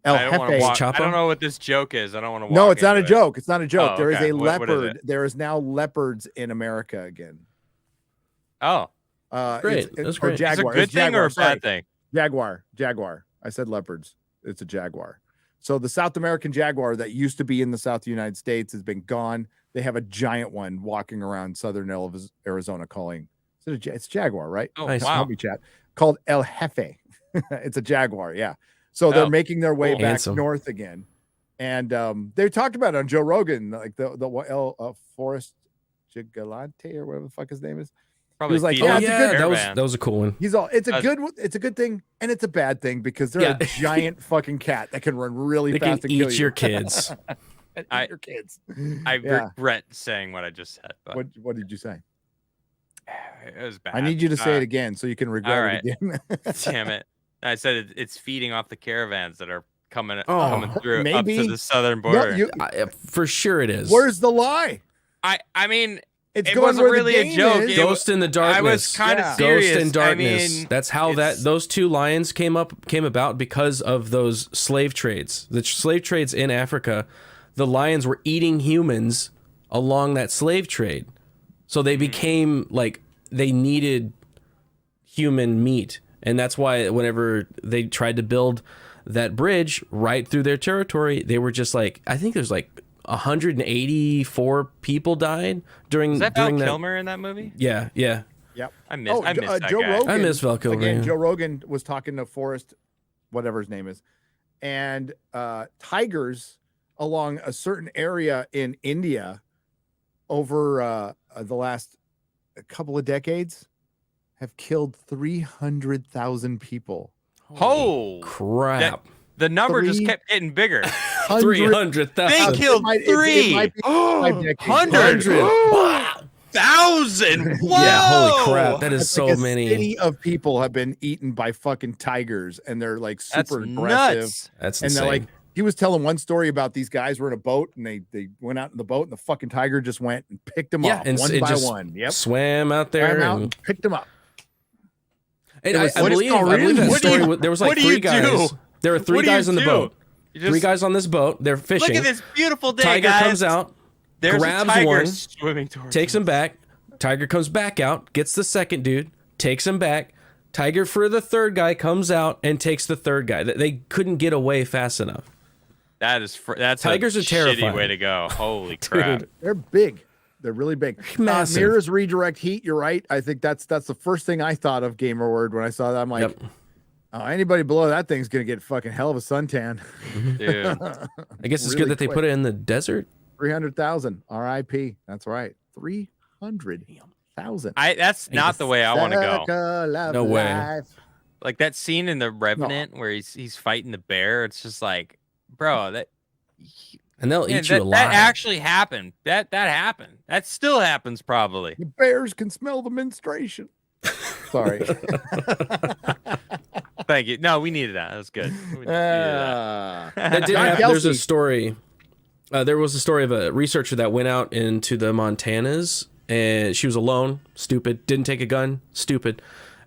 I don't know what this joke is. I don't want to. No, it's not a joke. It's not a joke. Oh, there okay. is a leopard. What is it? There is now leopards in America again. Oh, great. That's great. Or jaguar. Is it a good thing or a bad thing? Jaguar. I said leopards. It's a jaguar. So the South American jaguar that used to be in the South United States has been gone. They have a giant one walking around southern Arizona calling. It's jaguar, right? Oh, nice. wow. Help me, chat. Called El Jefe. It's a jaguar. Yeah. So they're making their way back north again. And they talked about it on Joe Rogan, like the Forrest Gigante or whatever the fuck his name is. Probably he was like, that was a cool one. He's all, it's a good thing and it's a bad thing because they're a giant fucking cat that can run really fast and kill eat your kids. Your kids. I regret saying what I just said. But what did you say? It was bad. I need you to say it again so you can regret it again. Damn it! I said it's feeding off the caravans that are coming through maybe. up to the southern border. For sure it is. Where's the lie? I mean, it wasn't really a joke. Ghost in the Darkness. I was kind of serious. Ghost in Darkness. I mean, that's how those two lions came about because of those slave trades. The slave trades in Africa, the lions were eating humans along that slave trade. So they became like they needed human meat. And that's why whenever they tried to build that bridge right through their territory, they were just like, I think there's like 184 people died during Is that during Val that. Kilmer in that movie? Yeah. Yep. I miss that Joe guy. Rogan, I miss Val Kilmer. Again, yeah. Joe Rogan was talking to Forrest, whatever his name is, and tigers along a certain area in India over the last couple of decades have killed 300,000 people. Oh Crap. the number just kept getting bigger. 300,000. They killed It might be 100,000. Whoa! Yeah, holy crap. That is That's so like a many. city of people have been eaten by fucking tigers, and they're like That's super aggressive. nuts. That's And insane. they're like, he was telling one story about these guys were in a boat, and they went out in the boat, and the fucking tiger just went and picked them off and one it by just one. Yep, swam out there. swam out and, and picked them up. and It was- I what is believe called that What do you- story. There was like what do 3 you guys. do? There were 3 What do you guys on the do? boat. You 3 guys on this boat. They're fishing. Look at this beautiful day, Tiger guys. comes out, There's grabs a tiger one, swimming towards takes us. him back. Tiger comes back out, gets the second dude, takes him back. Tiger for the third guy comes out and takes the third guy. They couldn't get away fast enough. That's Tigers a are terrifying. shitty way to go. Holy crap. They're big. They're really big. Massive. Mirrors redirect heat. You're right. I think that's the first thing I thought of Gamer Word when I saw that. I'm like, Yep. oh, anybody below that thing's gonna get fucking hell of a suntan. Dude. I guess it's Really good that they quick. put it in the desert. 300,000. R.I.P. That's right. 300,000. That's not the way I want to go. Circle of No way. life. Like that scene in The Revenant where he's fighting the bear. It's just like, bro, And they'll eat you that alive. actually happened. That happened. That still happens probably. The bears can smell the menstruation. Sorry. Thank you. No, we needed that. That was good. We needed that. That did John happen. There's a Kelsey. story. There was a story of a researcher that went out into the Montanas, and she was alone, stupid, didn't take a gun, stupid.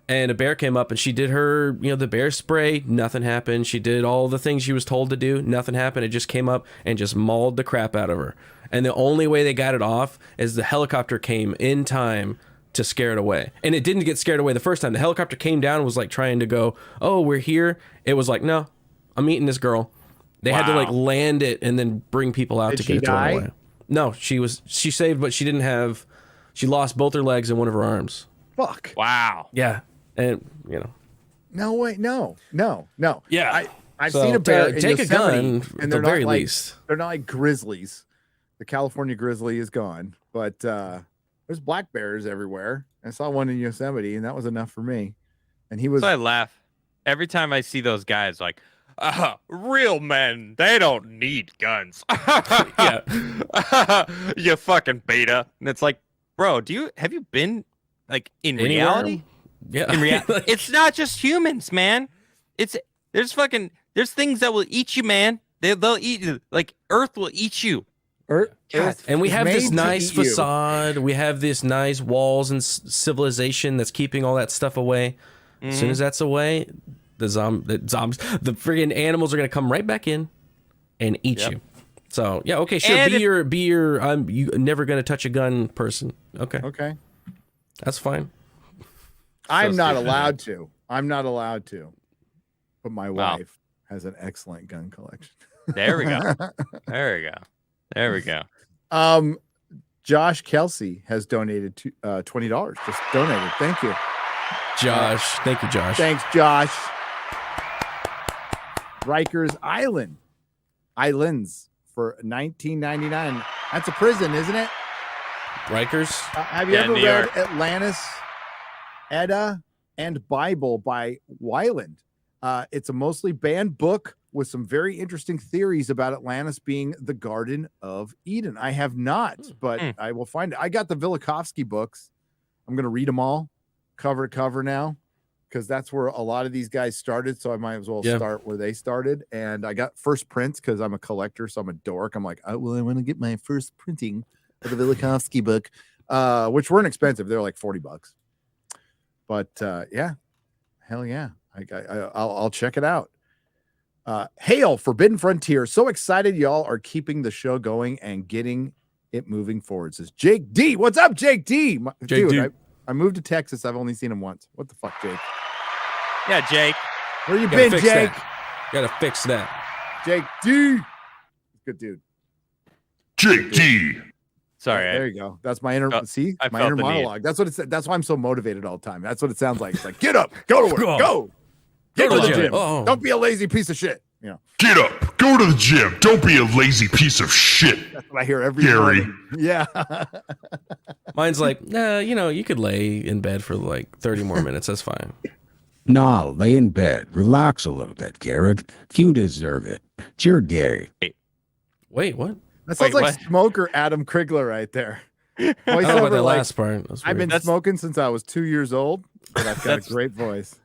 And a bear came up, and she did her, the bear spray, nothing happened. She did all the things she was told to do, nothing happened. It just came up and just mauled the crap out of her. And the only way they got it off is the helicopter came in time to scare it away. And it didn't get scared away the first time. The helicopter came down and was like trying to go, oh, we're here. It was like, no, I'm eating this girl. They had to like land it and then bring people out Did to she get it to run die? away. No, she saved, but she lost both her legs and one of her arms. Fuck. Wow. Yeah. And, No way. No. Yeah. I've So, seen a bear in take a Yosemite, gun, and at they're the very not like, least. They're not like grizzlies. The California grizzly is gone, but there's black bears everywhere. I saw one in Yosemite, and that was enough for me. And he was So I laugh every time I see those guys like, real men, they don't need guns. Yeah. You fucking beta. And it's like, bro, have you been like in Anywhere? reality? Yeah. In reality, it's not just humans, man. There's things that will eat you, man. They'll eat you. Like Earth will eat you. Earth And we is have this made to nice eat you. facade. We have this nice walls and civilization that's keeping all that stuff away. As soon as that's away, the friggin' animals are gonna come right back in and eat you. So yeah, okay, sure. And Be your you never gonna touch a gun person. Okay, Okay. that's fine. I'm not stupid. allowed to. I'm not allowed to. But my Wow. wife has an excellent gun collection. There we go. There we go. Josh Kelsey has donated to $20. Just donated. Thank you. Josh, thank you, Josh. Thanks, Josh. Rikers Islands for $19.99. That's a prison, isn't it? Rikers. Have you Yeah, ever New read York. Atlantis, Edda, and Bible by Weiland? It's a mostly banned book with some very interesting theories about Atlantis being the Garden of Eden. I have not, but I will find it. I got the Velikovsky books. I'm going to read them all cover to cover now because that's where a lot of these guys started. So I might as well start where they started. And I got first prints because I'm a collector. So I'm a dork. I'm like, I want to get my first printing of the Velikovsky book, which weren't expensive. They're like $40. But yeah, hell yeah. I'll check it out. Hail Forbidden Frontier. So excited y'all are keeping the show going and getting it moving forward. Says Jake D. What's up, Jake D? Jake D. I moved to Texas. I've only seen him once. What the fuck, Jake? Yeah, Jake. Where you Gotta been, fix Jake? that. Gotta fix that. Jake D. Good dude. Jake D. Sorry. There you go. That's my inner I my felt inner the need. monologue. That's what it said. That's why I'm so motivated all the time. That's what it sounds like. It's like, get up, go to work, Go. go. Get Go to to the the gym. gym. Oh. Don't be a lazy piece of shit. Get up. Go to the gym. Don't be a lazy piece of shit. That's what I hear every Gary. morning. Yeah. Mine's like, nah, you could lay in bed for like 30 more minutes. That's fine. Nah, lay in bed. Relax a little bit, Garrett. You deserve it. You're gay. Wait, what? That sounds Wait, like what? Smoker Adam Crigler right there. I don't know about Voiceover, that like, last part. That's I've weird. been smoking since I was 2 years old, but I've got a That's- great voice.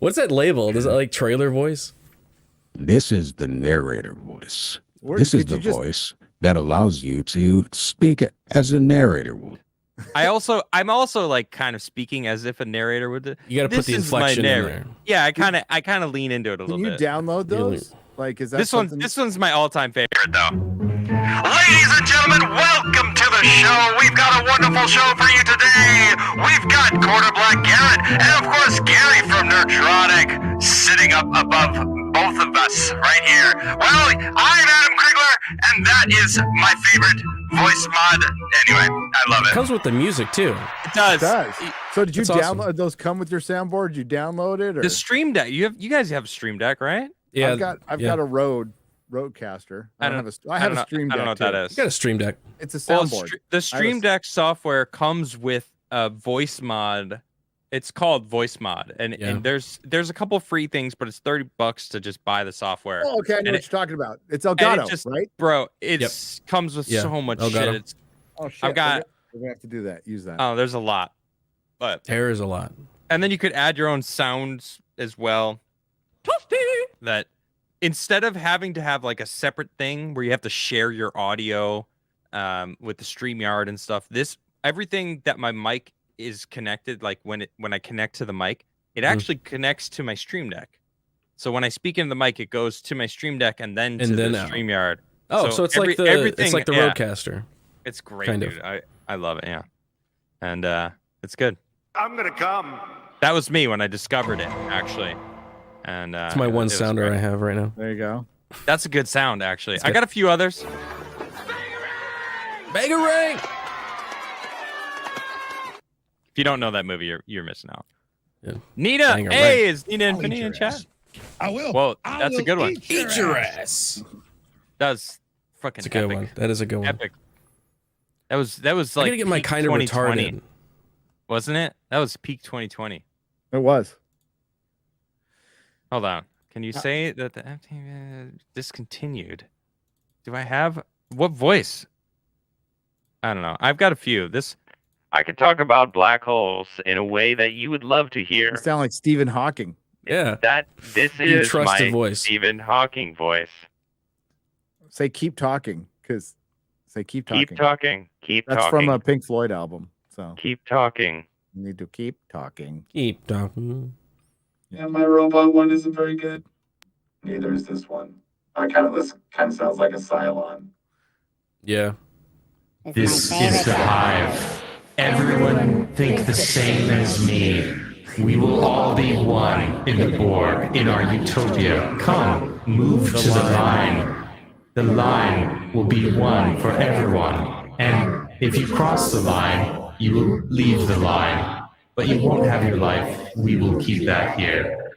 What's that labeled? Is it like trailer voice? This is the narrator voice. Where- This is could you the just- voice that allows you to speak as a narrator would. I'm also like kind of speaking as if a narrator would. You got to put This the is my inflection in narrator. there. Yeah, I kind of lean into it a Can little you bit. download Really? those? Like, is that This one's my all-time favorite though. Ladies and gentlemen, welcome to the show. We've got a wonderful show for you today. We've got Quarter Black Garrett and, of course, Gary from Nerdrotic sitting up above both of us right here. Well, I'm Adam Crigler, and that is my favorite voice mod. Anyway, I love It it. comes with the music too. It does. It does. So did you That's awesome. download those? Come with your soundboard? Did you download it? Or? The Stream Deck. You guys have Stream Deck, right? Yeah, I've yeah. got a Rodecaster. I have a I have don't a Stream know, Deck. I don't know what too. that is. You got a Stream Deck. It's a Well, soundboard. the Stream Deck software comes with a voice mod. It's called voice mod, and Yeah. there's a couple free things, but it's $30 to just buy the software. Oh, okay, I know and what it- you're talking about. It's and Elgato, it just- right? Bro, it's comes with Yeah, so much Elgato. shit. It's Oh shit! I've got- We're gonna have to do that. Use that. oh, there's a lot, but There is a lot. and then you could add your own sounds as well. That instead of having to have like a separate thing where you have to share your audio with the StreamYard and stuff, everything that my mic is connected, like when I connect to the mic, it actually connects to my Stream Deck. So when I speak into the mic, it goes to my Stream Deck and then to the out. StreamYard. Oh, so it's like the yeah, Rodecaster. it's great, kind of. dude. I love it, yeah. And it's good. I'm gonna come. That was me when I discovered it, actually. And It's my it one was sounder great. I have right now. There you go. That's a good sound, actually. I good. got a few others. Bangarang! If you don't know that movie, you're missing out. Yeah. Nina, Bangarang. hey, is Nina Infinity in chat? I will. Well, that's a good one. Eat your ass. That's fucking It's a good epic. one. That is a good one. Epic. That was I like gotta get my peak kind of 2020, retarded. wasn't it? That was peak 2020. It was. Hold on. Can you say that the FTV discontinued? Do I have what voice? I don't know. I've got a few. I can talk about black holes in a way that you would love to hear. You sound like Stephen Hawking. Yeah. This Your is trusted my voice. Stephen Hawking voice. Say keep talking, because keep talking. Keep talking. Keep That's talking. from a Pink Floyd album. So Keep talking. you need to keep talking. Keep talking. Yeah, my robot one isn't very good. Neither is this one. This kind of sounds like a Cylon. Yeah. This is the hive. Everyone think the same as me. We will all be one in the Borg, in our utopia. Come, move to the line. The line will be one for everyone. And if you cross the line, you will leave the line. But you won't have your life. We will keep that here.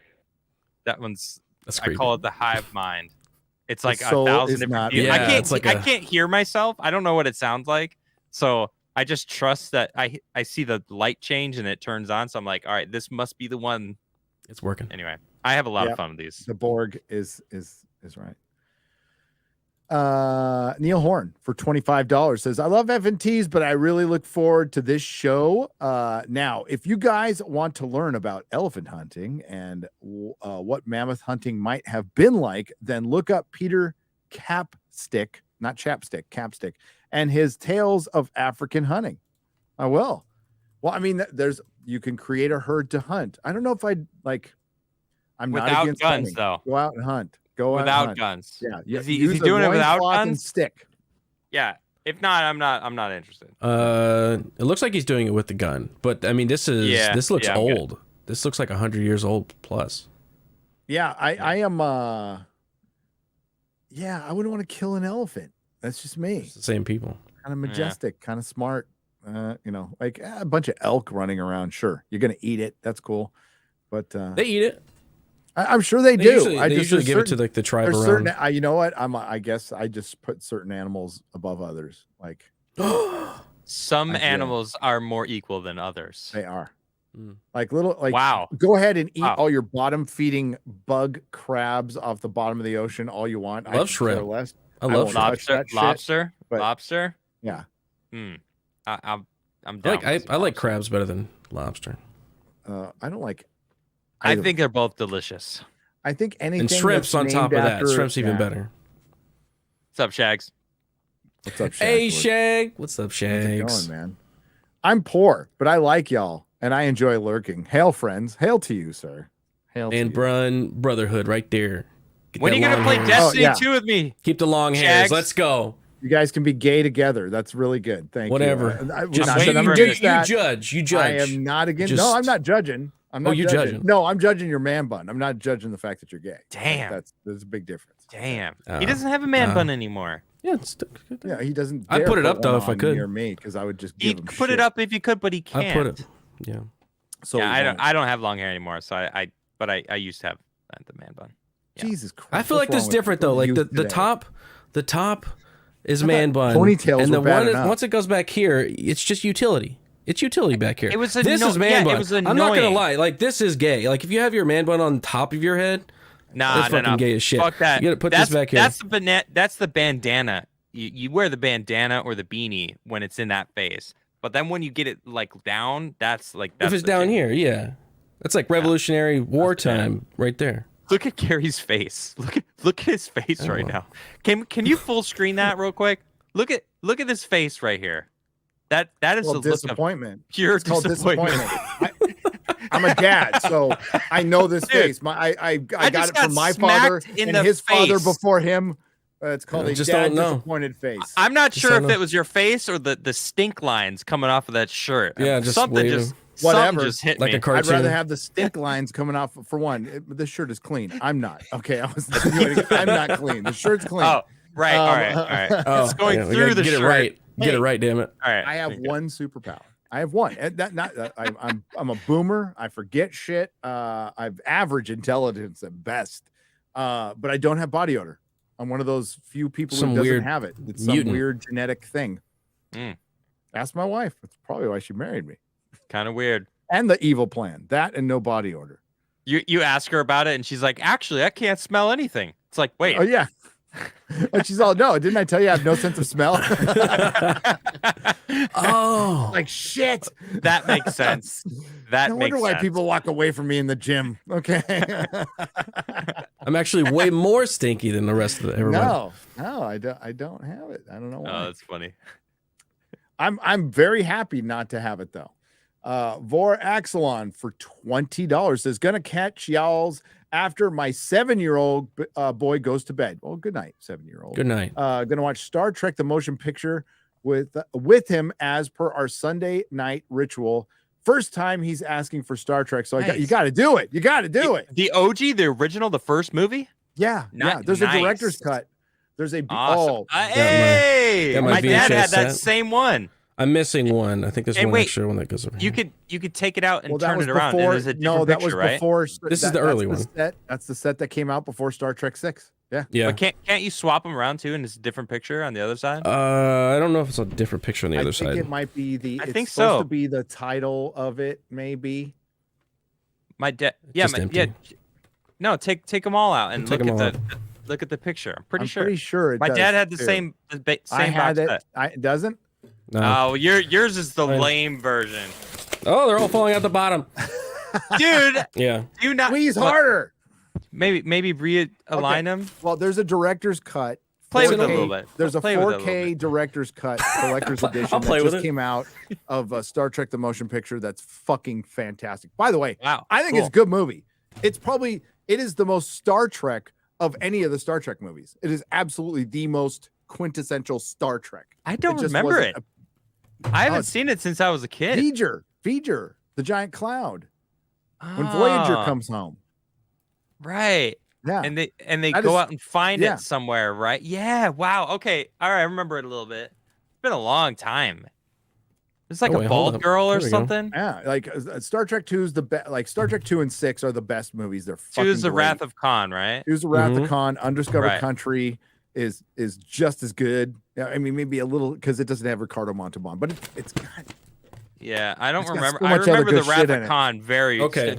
That one's. That's I creepy. call it the hive mind. It's The like soul 1,000 is different. not- views. Yeah, I can't. it's like I a- can't hear myself. I don't know what it sounds like. So I just trust that I see the light change and it turns on. So I'm like, all right, this must be the one. It's working. Anyway, I have a lot Yep. of fun with these. The Borg is right. Neil Horn for $25 says, I love FNTs, but I really look forward to this show. Now, if you guys want to learn about elephant hunting and what mammoth hunting might have been like, then look up Peter Capstick, not Chapstick, Capstick, and his Tales of African Hunting. I will. Well, I mean, you can create a herd to hunt. I don't know if I'd like, I'm not Without against guns, hunting. though. Go out and hunt. Go out and Without hunt. guns. Yeah. Is he Use a doing it without loincloth and guns? stick. Yeah. If not, I'm not interested. It looks like he's doing it with the gun, but I mean, this looks I'm good. old. This looks like 100 years old plus. Yeah, I am. Yeah, I wouldn't want to kill an elephant. That's just me. It's the same people. Kind of majestic, kind of smart. Like a bunch of elk running around. Sure, you're gonna eat it. That's cool. But They eat it. I'm sure they do. They usually give it to like the tribe there's around. certain, you know what? I guess I just put certain animals above others. Like Some animals are more equal than others. they are. Like little, like Wow. Go ahead and eat Wow. all your bottom feeding bug crabs off the bottom of the ocean all you want. Love shrimp. Less. I love won't touch Lobster, that shit, lobster, but- lobster. Yeah. I'm down. I like crabs better than lobster. I don't like. I either. think they're both delicious. I think anything And shrimps that's on top named of that. after- Shrimps even yeah. better. What's up, Shags? What's up, Shaq? Hey, Shag. What's up, How's it Shags? going, man? I'm poor, but I like y'all, and I enjoy lurking. Hail, friends. Hail to you, sir. Hail to And you. brotherhood right there. Get When are that you gonna long play hair. Destiny yeah. 2 with me? Keep the long hairs. Shags? Let's go. You guys can be gay together. That's really good. Thank Whatever. you. Just Not waiting that I'm for against me. that. You judge. You I judge. am not against. Just- No, I'm not judging. I'm not. you judging. No, I'm judging your man bun. I'm not judging the fact that you're gay. Damn. There's a big difference. Damn. Uh, He doesn't have a man bun anymore. Yeah, it's Yeah, he doesn't. I'd dare put it up, though, one if I on could. near me, because I would just give He'd him put shit. it up if you could, but he can't. I put it. Yeah. So Yeah, he I won't. don't have long hair anymore, so I used to have the man bun. Yeah. Jesus Christ. I feel what's like this wrong with different though. Like youth the today? top is I thought man bun. ponytails and were the bad one enough. once it goes back here, it's just utility. It's utility back here. It was this is man yeah, bun. it was I'm not gonna annoying. lie. Like this is gay. Like if you have your man bun on top of your head, Nah, that's fucking gay as shit. Fuck that. You gotta put that's, this back here. That's the bandana. You wear the bandana or the beanie when it's in that phase. But then when you get it like down, that's like that's if it's the down shit. here, yeah, that's like Revolutionary wartime right there. Look at Gary's face. Look at his face right now. Can you full screen that real quick? Look at this face right here. That is Well, the look of disappointment. pure It's called disappointment. I'm a dad, so I know this Dude, face. I got just it from got my father smacked in and the his father face. before him. It's called I a just dad don't know. disappointed face. I'm not Just sure don't if know. it was your face or the stink lines coming off of that shirt. Yeah, just something waving. just Whatever. something just hit Like me. a cartoon. I'd rather have the stink lines coming off. For one, this shirt is clean. I'm not. Okay, I'm not clean. The shirt's clean. Oh, right. All right. Oh, It's going yeah, we through gotta the get shirt. it right. Get Hey. it right, damn it. All right. I have one superpower. I have one. And I'm a boomer. I forget shit. I've average intelligence at best. But I don't have body odor. I'm one of those few people Some who doesn't weird have it. It's some mutant. weird genetic thing. Mm. Ask my wife. That's probably why she married me. Kind of weird. And the evil plan. That and no body odor. You ask her about it, and she's like, "Actually, I can't smell anything." It's like, wait. Oh yeah. And she's all, no, didn't I tell you I have no sense of smell? Oh, Like shit. That makes sense. That No makes wonder why sense. people walk away from me in the gym. Okay. I'm actually way more stinky than the rest of everybody. No, I don't have it. I don't know why. Oh, that's funny. I'm very happy not to have it though. Vor Axelon for $20 says gonna catch y'all's after my 7-year-old boy goes to bed. Well, good night, 7-year-old. Good night. Gonna watch Star Trek the motion picture with him as per our Sunday night ritual. First time he's asking for Star Trek, so you got to do it. You got to do it. The OG, the original, the first movie. Yeah, yeah. There's a director's cut. There's a Awesome. oh, Hey, got my my dad VHS had that set. same one. I'm missing one. I think there's Hey, one wait. extra one that goes over You here. could take it out and well, that turn was it around. before. And there's a different That picture, was right? before. This is the early one. That's the set that came out before Star Trek 6. Yeah. Yeah. But can't you swap them around too, and it's a different picture on the other side? I don't know if it's a different picture on the other I think side. it might be the. I it's think supposed so. to be the title of it, maybe. My dad. Yeah, Just empty. yeah. No, take them all out and Take look 'em at all look at the picture. I'm pretty I'm sure. pretty sure. My does, dad had the too. same I had box it. set. It doesn't. No. Oh, yours is the Fine. lame version, Oh, they're all falling out the bottom. dude. Yeah. Do not Squeeze what- harder. Maybe realign them. Well, there's a director's cut. Play with it a 4K little bit. There's a Play with it a little 4K director's cut collector's edition I'll that play with just it. came out of Star Trek the motion picture. That's fucking fantastic. By the way, Wow, I think cool. it's a good movie. It is the most Star Trek of any of the Star Trek movies. It is absolutely the most quintessential Star Trek. I don't just remember wasn't it. I haven't Oh, seen it since I was a kid. V'ger, the giant cloud. When Voyager Ah, comes home. right, Yeah. and they That go is- out and find yeah. it somewhere, right? Yeah. Wow. Okay. All right. I remember it a little bit. It's been a long time. It's like Oh, a wait, hold bald up. girl or There we go. something. Yeah, like Star Trek 2 is the best. Like Star Trek 2 and 6 are the best movies. They're fucking Choose the great. Wrath of Khan, right? Choose the Wrath of Mhm. Khan. Undiscovered Right. Country is just as good. Yeah, I mean, maybe a little because it doesn't have Ricardo Montalban, but it's God. Yeah, I don't It's got remember. so I much other remember the good shit Wrath in of it. Khan very. Okay,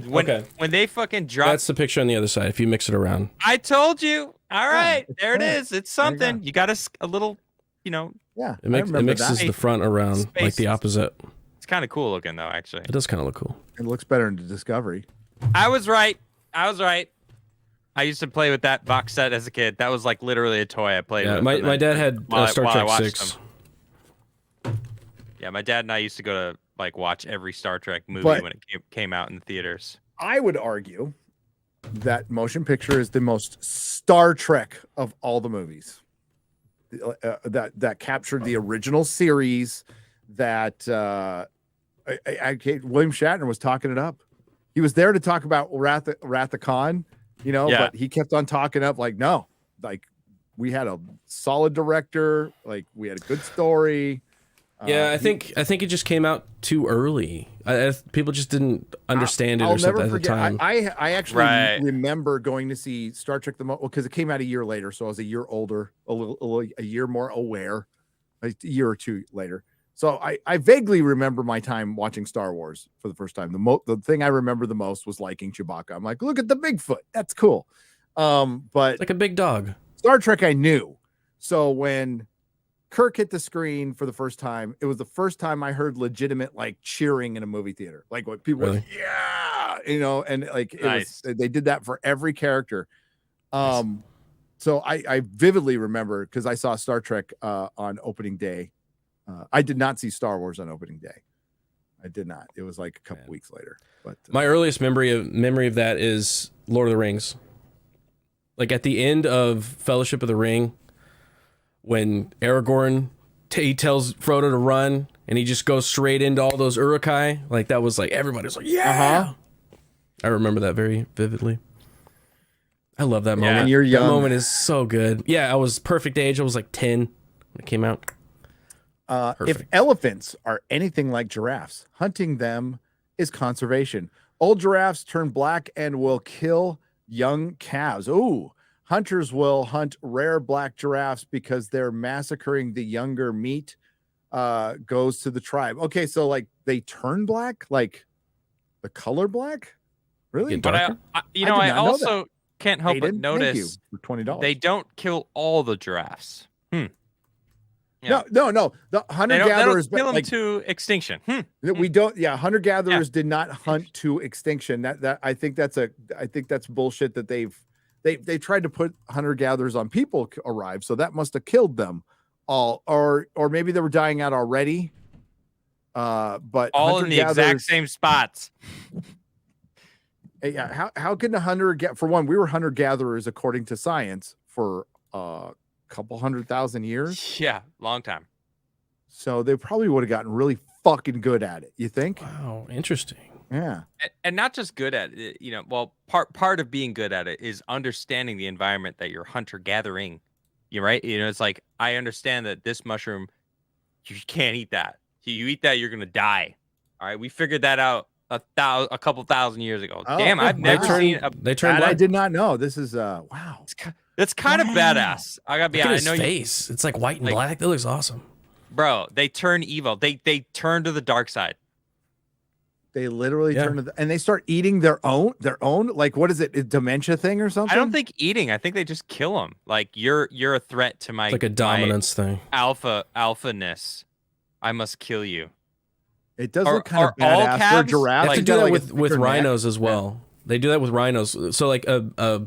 When they fucking dropped. That's the picture on the other side. If you mix it around. I told you. All right, it's there it fun. is. It's There you go. something. You got a little, Yeah, It mixes that. the front around like Spaces. the opposite. It's kind of cool looking though. Actually, It does kind of look cool. It looks better in Discovery. I was right. I used to play with that box set as a kid. That was like literally a toy I played Yeah, with. my dad had Star while I Trek watched 6. them. Yeah, my dad and I used to go to like watch every Star Trek movie But- when it came out in the theaters. I would argue that motion picture is the most Star Trek of all the movies. That captured the original series. That William Shatner was talking it up. He was there to talk about Wrath of Khan, Yeah. but he kept on talking up like, no, like we had a solid director, like we had a good story. Yeah, I think it just came out too early. People just didn't understand it or something at the time. I actually Right. remember going to see Star Trek because it came out a year later, so I was a year older, a year more aware, a year or two later. So I vaguely remember my time watching Star Wars for the first time. The thing I remember the most was liking Chewbacca. I'm like, look at the Bigfoot, that's cool. But like a big dog. Star Trek I knew. So when Kirk hit the screen for the first time, it was the first time I heard legitimate like cheering in a movie theater. Like what people were, yeah, and like it Nice. was, they did that for every character. So I vividly remember because I saw Star Trek on opening day. I did not see Star Wars on opening day. I did not. It was like a couple weeks later. But My earliest memory of that is Lord of the Rings. Like at the end of Fellowship of the Ring, when Aragorn he tells Frodo to run, and he just goes straight into all those Uruk-hai. Like that was like everybody's like, yeah. I remember that very vividly. I love that moment. And you're young. That moment is so good. Yeah, I was perfect age. I was like 10 when it came out. If Perfect. elephants are anything like giraffes, hunting them is conservation. Old giraffes turn black and will kill young calves. Ooh, hunters will hunt rare black giraffes because they're massacring the younger meat goes to the tribe. Okay, so like they turn black, like the color black? Really? Get But darker? I did I not know also can't help but Hayden, thank you notice for $20. they don't kill all the giraffes. No. The hunter They don't gatherers, kill them like, to extinction. we don't. Yeah, hunter gatherers did not hunt to extinction. That I think that's bullshit. That they tried to put hunter gatherers on people arrive, so that must have killed them all, or maybe they were dying out already. But All in the exact hunter-gatherers- same spots. Yeah, how can a hunter get? For one, we were hunter gatherers according to science for couple 100,000 years. Yeah, long time. So they probably would have gotten really fucking good at it. You think? Wow, interesting. Yeah. And not just good at it, well, part of being good at it is understanding the environment that you're hunter gathering. You're right. It's like I understand that this mushroom, you can't eat that. You eat that, you're gonna die. All right, we figured that out a couple thousand years ago. Oh, Damn, I've never seen a. They turned That I black. did not know. This is wow. That's kind of badass. I gotta be Look at honest. his I know face. It's like white and like- black. That looks awesome. bro. They turn evil. They turn to the dark side. They literally Yeah. turn to and they start eating their own. Like what is it? A dementia thing or something? I don't think eating. I think they just kill them. Like you're a threat to my It's like a dominance thing. alphaness. I must kill you. it does are- look kind of are all badass for a calves- giraffe. They have like, to It's do got, that like, a with thicker neck. rhinos as well. They do that with rhinos. So like a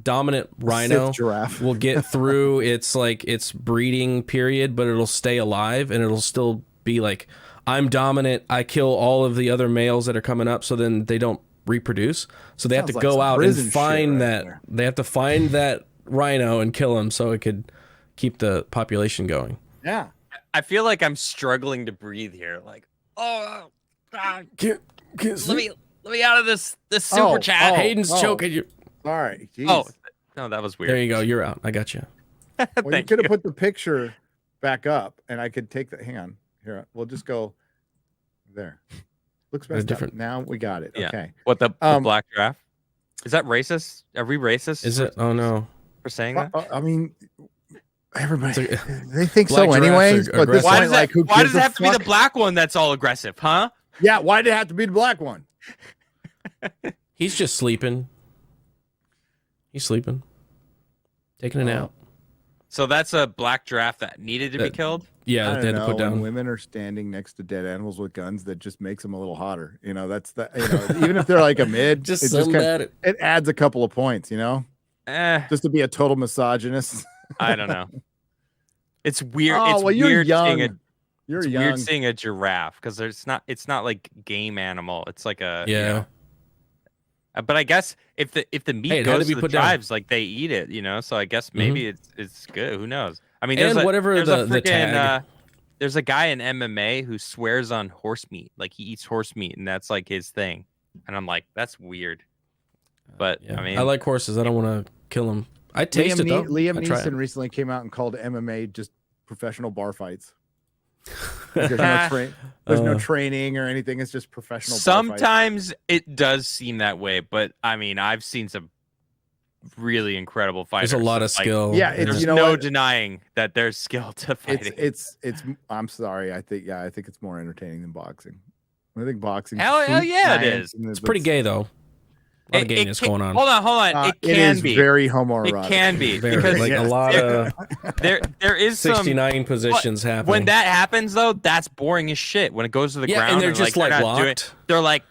dominant rhino Sith giraffe. will get through its breeding period, but it'll stay alive and it'll still be like, I'm dominant. I kill all of the other males that are coming up, so then they don't reproduce. So they have to Sounds like go some out prison and shit find right that. there. They have to find that rhino and kill him so it could keep the population going. Yeah. I feel like I'm struggling to breathe here. Like, oh, God, Can't let me out of this super chat. Hayden's choking you. All right. Jeez. Oh, no, that was weird. There you go. You're out. I got you. Well, you Thank could have you. put the picture back up, and I could take that. Hang on. Here, we'll just go. There. Looks messed up. Now we got it. Yeah. Okay. What the black giraffe? Is that racist? Are we racist? Is it? Oh no. For saying that? I mean, everybody they think Black so anyways. But this why point, why does it have to be the black one that's all aggressive, huh? Yeah. Why did it have to be the black one? He's just sleeping. He's sleeping. Taking a nap. So that's a black giraffe that needed to be killed? Yeah, I that they had don't to put know, down. when women are standing next to dead animals with guns, that just makes them a little hotter. You know, that's the even if they're like a mid, Just it so kinda, it adds a couple of points. You know, just to be a total misogynist. I don't know. It's weird. Oh, It's well, you're weird young. seeing You're it's young. weird seeing a giraffe because it's not like game animal. It's like a Yeah. You know, but I guess if the meat Hey, it had goes to be to the put down. tribes, like they eat it, you know. So I guess maybe it's good. Who knows? I mean, And there's whatever there's the tag. There's a guy in MMA who swears on horse meat, like he eats horse meat, and that's like his thing. And I'm like, that's weird. But Yeah. I mean, I like horses. I don't want to kill them. I taste it though. Liam I try it. Neeson recently came out and called MMA just professional bar fights. There's no training or anything. It's just professional. Sometimes it does seem that way, but I mean, I've seen some really incredible fighters. There's a lot of skill. Yeah, it's, there's you know no what? denying that there's skill to fighting. It's. I'm sorry. I think it's more entertaining than boxing. I think boxing. Hell yeah, it is. It's pretty gay though. A lot of gayness going on. Hold on. It can be very homoerotic. It can be Very, because like a lot of there is 69 positions happening. When that happens though, that's boring as shit. When it goes to the ground, and they're just like not locked. They're like.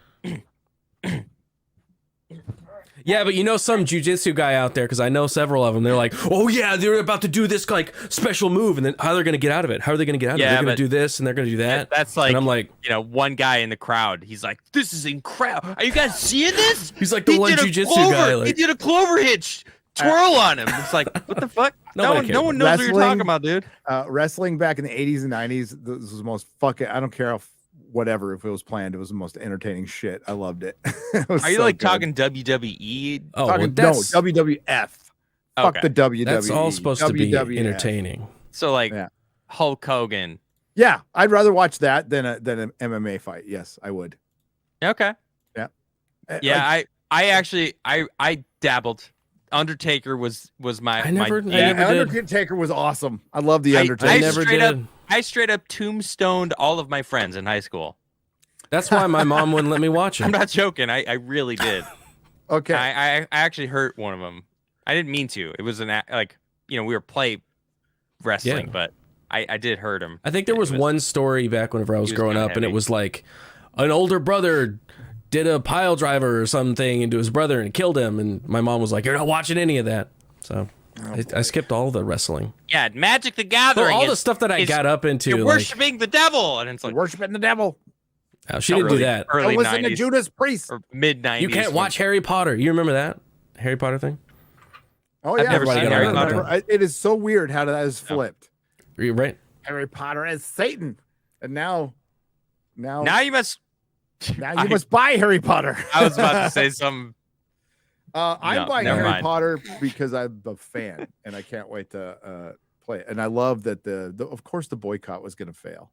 Yeah, but you know some jujitsu guy out there, because I know several of them. They're like, oh yeah, they're about to do this like special move, and then how they're gonna get out of it? How are they gonna get out of it? They're gonna do this and they're gonna do that. That's like, and I'm like, you know, one guy in the crowd. He's like, "This is incredible. Are you guys seeing this?" He's like the one jujitsu guy. Like, he did a clover hitch twirl on him. It's like, what the fuck? No one knows what you're talking about, dude. Wrestling back in the 80s and 90s, this was the most fucking. I don't care if whatever if it was planned, it was the most entertaining shit. I loved it. Are you like talking WWE? Oh, talking, no, WWF. Fuck the WWE. That's all supposed to be entertaining. So like Hulk Hogan. Yeah, I'd rather watch that than an MMA fight. Yes, I would. Okay. Yeah. Yeah, I actually dabbled. Undertaker was my. I never did. Undertaker was awesome. I love the Undertaker. I straight up tombstoned all of my friends in high school. That's why my mom wouldn't let me watch it. I'm not joking. I really did. Okay. I actually hurt one of them. I didn't mean to. It was we were play wrestling, but I did hurt him. I think there was one story back whenever I was growing up, and it was like an older brother did a pile driver or something into his brother and killed him, and my mom was like, "You're not watching any of that." So I skipped all the wrestling. Yeah, Magic the Gathering. Well, all the stuff that I got up into. You're worshiping the devil, and it's like worshiping the devil. Oh, she didn't do that. Early listen 90s to Judas Priest or mid 90s. You can't watch Harry Potter. You remember that Harry Potter thing? Oh yeah, I've never seen Harry Potter. It is so weird how that is flipped. You're right. Harry Potter as Satan, and now you must. Now you must buy Harry Potter. I was about to say something. I'm buying never Harry mind. Potter because I'm a fan, and I can't wait to play it. And I love that of course the boycott was going to fail.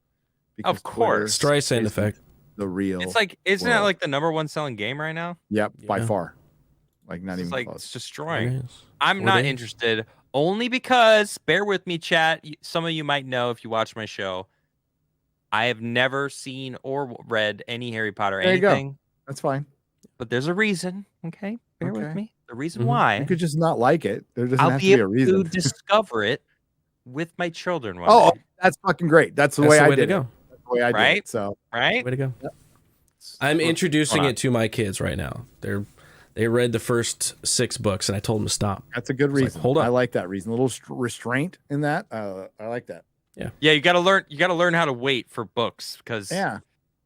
Because Of course. Twitter Streisand is effect. The real. It's like, isn't that world. like the #1 selling game right now? Yep, by Yeah. far. Like not It's even like close. it's destroying. It is. I'm Or not it is. interested only because, bear with me, chat. Some of you might know if you watch my show. I have never seen or read any Harry Potter There you go. anything, That's fine. but there's a reason. Okay, bear with Okay. me. The reason Mhm. why You could just not like it. There doesn't I'll have to be be a able reason. to discover it with my children one Oh, day. that's fucking great. That's the That's way the I way to did it. go. That's the way I did Right? it. So Right? Way to go. I'm introducing hold on. it to my kids right now. They read the first 6 books, and I told them to stop. that's a good It's like, reason. hold up. I like that reason. A little restraint in that. I like that. Yeah, you got to learn. You got to learn how to wait for books because Yeah.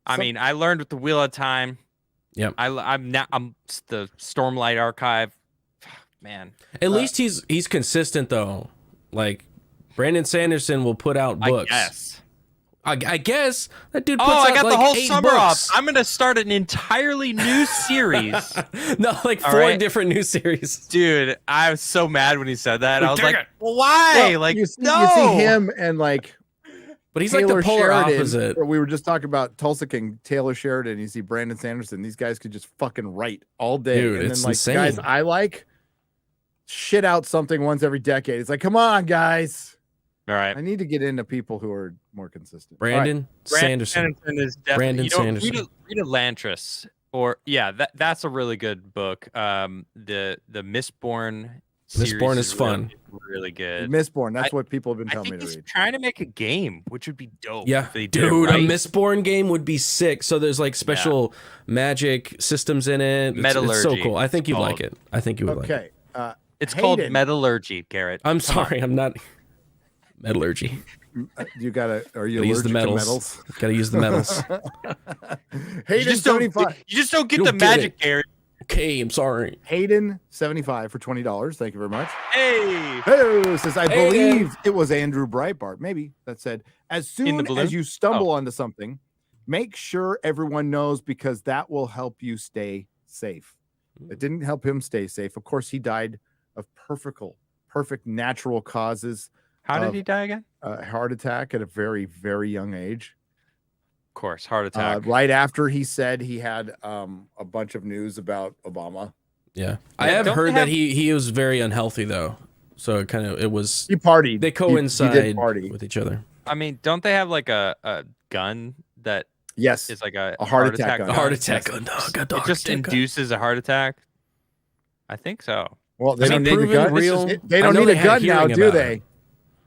I mean, I learned with the Wheel of Time. Yep. I'm the Stormlight Archive. Man, At least he's consistent though. Like Brandon Sanderson will put out books. I guess that dude puts I out got like the whole 8 summer books. off. I'm gonna start an entirely new series. No, like All 4 right. different new series. Dude, I was so mad when he said that. I was Dang like, it. well, why? Well, like, you see, no. you see him and like But he's like the polar opposite. We were just talking about Tulsa King, Taylor Sheridan. You see Brandon Sanderson. These guys could just fucking write all day. Dude, and it's then, like, insane. guys I like shit out something once every decade. It's like, come on, guys. All right. I need to get into people who are more consistent. Brandon Sanderson. Is definitely, Brandon Sanderson. Read Elantris, or that's a really good book. The Mistborn. Mistborn is fun. Really good. Mistborn. That's what people have been telling me to read. Trying to make a game, which would be dope. Yeah, if they did dude, it right. a Mistborn game would be sick. So there's like special magic systems in it. It's so cool. I think you'd like it. I think you would like it. Okay. It's called Metallurgy, Garrett. I'm sorry, I'm not. Metallurgy. You gotta. Are you gotta use the allergic metals? to metals? Gotta use the metals. Hayden, 75. You just don't get You the don't get magic, it. Garrett. Okay, I'm sorry. Hayden, 75 for $20. Thank you very much. Hey. Hey, says, I Hayden. believe it was Andrew Breitbart. Maybe that said, as soon balloon? as you stumble onto something, make sure everyone knows because that will help you stay safe. It didn't help him stay safe. Of course, he died of perfect natural causes. How did he die again? Heart attack at a very, very young age. Of course, heart attack. Right after he said he had a bunch of news about Obama. Yeah, I have heard that he was very unhealthy though. So it was he partied. They coincide he did party with each other. I mean, don't they have like a gun that yes is like a heart attack gun? A heart attack gun. It just induces a heart attack. I think so. Well, they don't need a gun. They don't need a gun now, do they?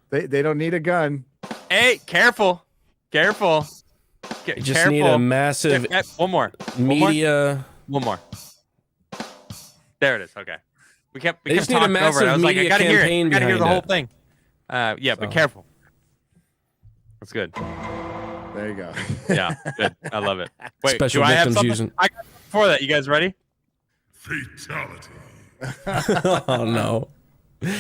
They don't need a gun. Hey, careful. You just need a massive one more media. One more. There it is. Okay. We kept just need a talking over it. I was like, I massive gotta hear campaign it. I gotta hear the behind whole it. thing. But careful. That's good. There you go. Yeah, good. I love it. Wait, Special do I have victims something? using. I got before that. You guys ready? Fatality. Oh no.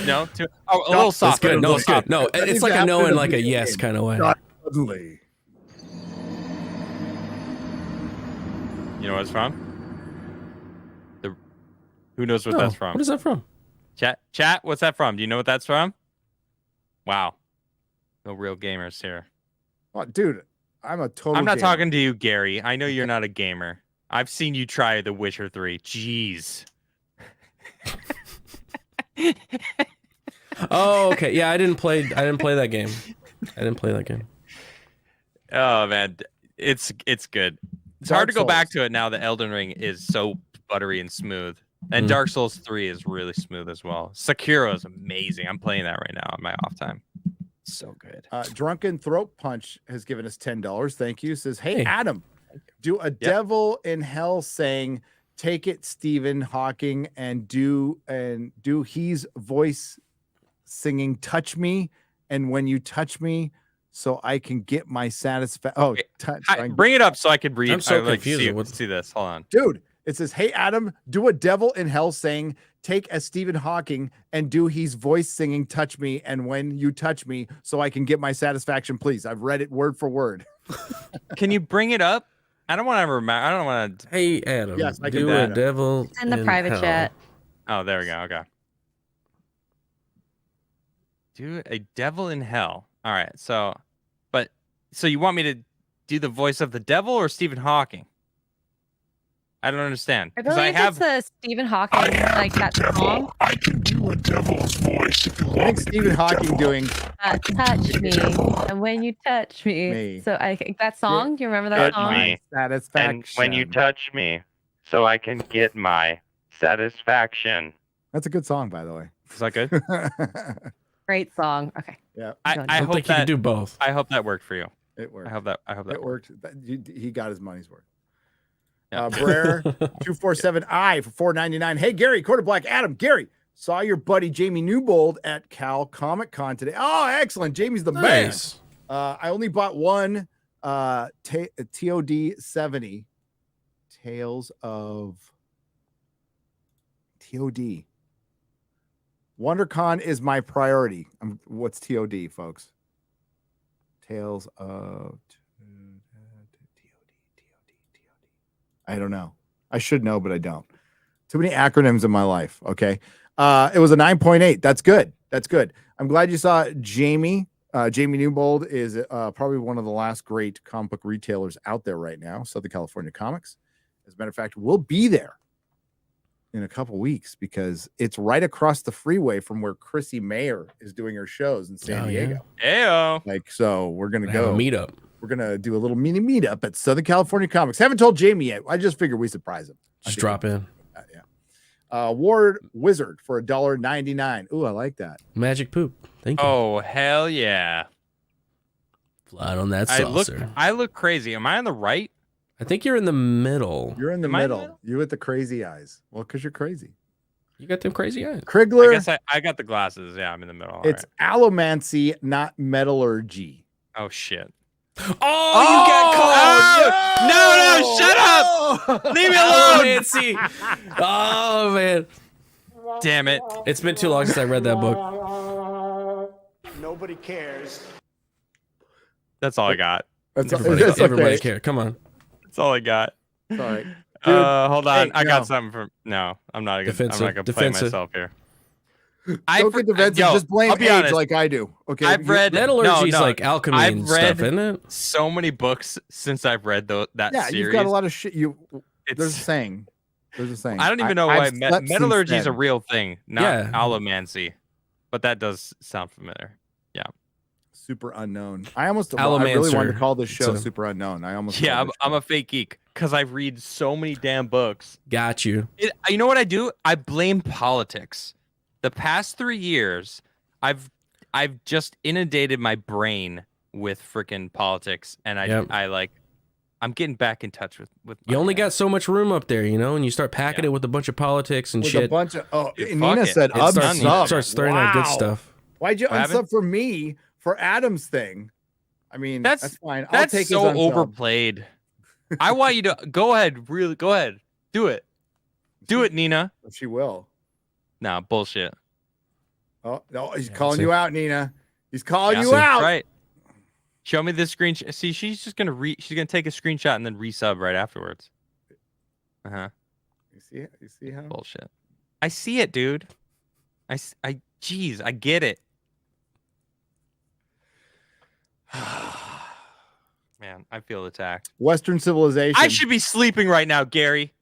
No, a little soft. It's good. No, it's good. No, That it's needs like to a no happen in in like the a yes beginning. kind of way. Not suddenly. You know what it's from? Who knows what No, that's from? What is that from? Chat, what's that from? Do you know what that's from? Wow. No real gamers here. Oh, dude, I'm a total. I'm not gamer. talking to you, Gary. I know you're not a gamer. I've seen you try The Witcher 3. Jeez. Oh, okay. Yeah, I didn't play that game. Oh man, it's good. It's hard to go back to it now that Elden Ring is so buttery and smooth. And Dark Souls 3 is really smooth as well. Sekiro is amazing. I'm playing that right now on my off time. So good. Drunken Throat Punch has given us $10. Thank you. Says, hey Adam, do a devil in hell saying, take it, Stephen Hawking, and do he's voice singing touch me, and when you touch me, so I can get my satisfaction. Oh, touch. Bring it up so I could read. I'm so like, confused. see this. Hold on. Dude, it says, hey Adam, do a devil in hell saying, take a Stephen Hawking and do he's voice singing touch me, and when you touch me, so I can get my satisfaction, please. I've read it word for word. Can you bring it up? I don't want to remember. I don't want to. Hey Adam, Yes, I can do do a that. devil It's in the private hell. chat. Oh, there we go. Okay. Do a devil in hell. All right. So you want me to do the voice of the devil or Stephen Hawking? I don't understand. I 'Cause believe it's a Stephen Hawking, like that song. I can do a devil's voice if you I want. think Stephen Hawking doing Touch me, and when you touch me. So I think that song. Do you remember that Touch song? me. satisfaction. And when you touch me, so I can get my satisfaction. That's a good song, by the way. Is that good? Great song. Okay. Yeah, I hope think you can do both. I hope that worked for you. it worked. I hope that It worked. worked. He got his money's worth. Yeah. Brer 247I for $4.99. Hey Gary, Quarter Black Adam. Gary, saw your buddy Jamie Newbold at Cal Comic Con today. Oh, excellent. Jamie's the Nice. man. I only bought one TOD 70 Tales of TOD. WonderCon is my priority. What's TOD, folks? Tales of I don't know. I should know, but I don't. Too many acronyms in my life. Okay. It was a 9.8. That's good. I'm glad you saw Jamie Jamie Newbold is probably one of the last great comic book retailers out there right now, Southern California Comics. As a matter of fact, we'll be there in a couple weeks because it's right across the freeway from where Chrissy Mayer is doing her shows in San Diego. Ayo. Like, so we're going to Have go a meetup. We're going to do a little mini meetup at Southern California Comics. Haven't told Jamie yet. I just figured we surprise him. Just drop in. Ward Wizard for $1.99. Ooh, I like that. Magic poop. Thank you. Oh, hell yeah. Flat on that saucer. I look crazy. Am I on the right? I think you're in the middle. You're in the middle. You with the crazy eyes. Well, because you're crazy. You got them crazy eyes. Crigler. I guess I got the glasses. Yeah, I'm in the middle. It's allomancy, not metallurgy. Oh, shit. Oh, you got caught. No, shut up. Leave me alone. Allomancy. Oh, man. Damn it. It's been too long since I read that book. Nobody cares. That's all I got. Everybody cares. Come on. That's all I got. Sorry. Hold on. Hey, I got something from. No, I'm not gonna play myself here. Don't get defensive. Just blame I'll be age honest. like I do. Okay. I've read metallurgy's like alchemy I've and read stuff, isn't it? so many books since I've read that Yeah, series. you've got a lot of shit. There's a saying. There's a saying. I don't even know why I've slept since metallurgy is a then. real thing, not Yeah. allomancy. But that does sound familiar. Yeah. Super unknown. I really wanted to call this show It's a- Super Unknown. Yeah, I'm a fake geek because I read so many damn books. Got you. You know what I do? I blame politics. The past 3 years, I've just inundated my brain with freaking politics, and I'm getting back in touch with. You only got so much room up there, and you start packing it with a bunch of politics and With shit. a bunch of Dude, Nina fuck it. said It unsub. starts throwing out good stuff. Why'd you What happened? unsub for me for Adam's thing? I mean, that's fine. I'll That's take so his unsub. overplayed. I want you to go ahead. Really, go ahead. Do it. Do it, Nina. She will. Nah, bullshit. Oh no, he's calling you out, Nina. He's calling you See? out. Right. Show me this screenshot. See, she's just gonna she's gonna take a screenshot and then resub right afterwards. You see it? You see how? Bullshit. I see it, dude. Jeez, I get it. Man, I feel attacked. Western civilization. I should be sleeping right now, Gary.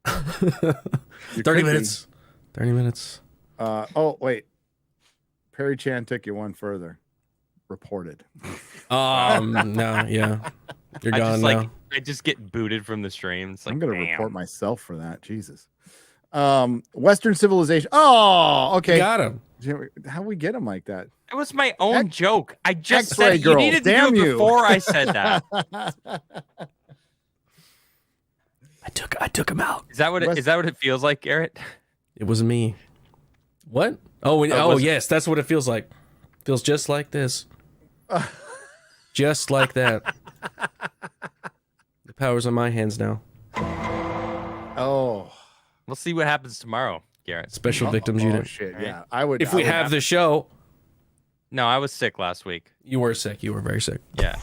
30 minutes. 30 minutes. Oh wait. Perry Chan took you one further. Reported. No, yeah. You're gone now. I just get booted from the stream. It's like, I'm gonna damn. report myself for that. Jesus. Western civilization. Oh, okay. Got him. How we get him like that? It was my own joke. I just X-ray said it. You girl. needed to Damn do it you. before I said that. I took him out. Is that what it feels like, Garrett? It was me. What? Yes, that's what it feels like. Feels just like this. Just like that. The power's in my hands now. Oh. We'll see what happens tomorrow, Garrett. Special victims unit. Oh shit! Yeah, I would. If we have the show. No, I was sick last week. You were sick. You were very sick. Yeah.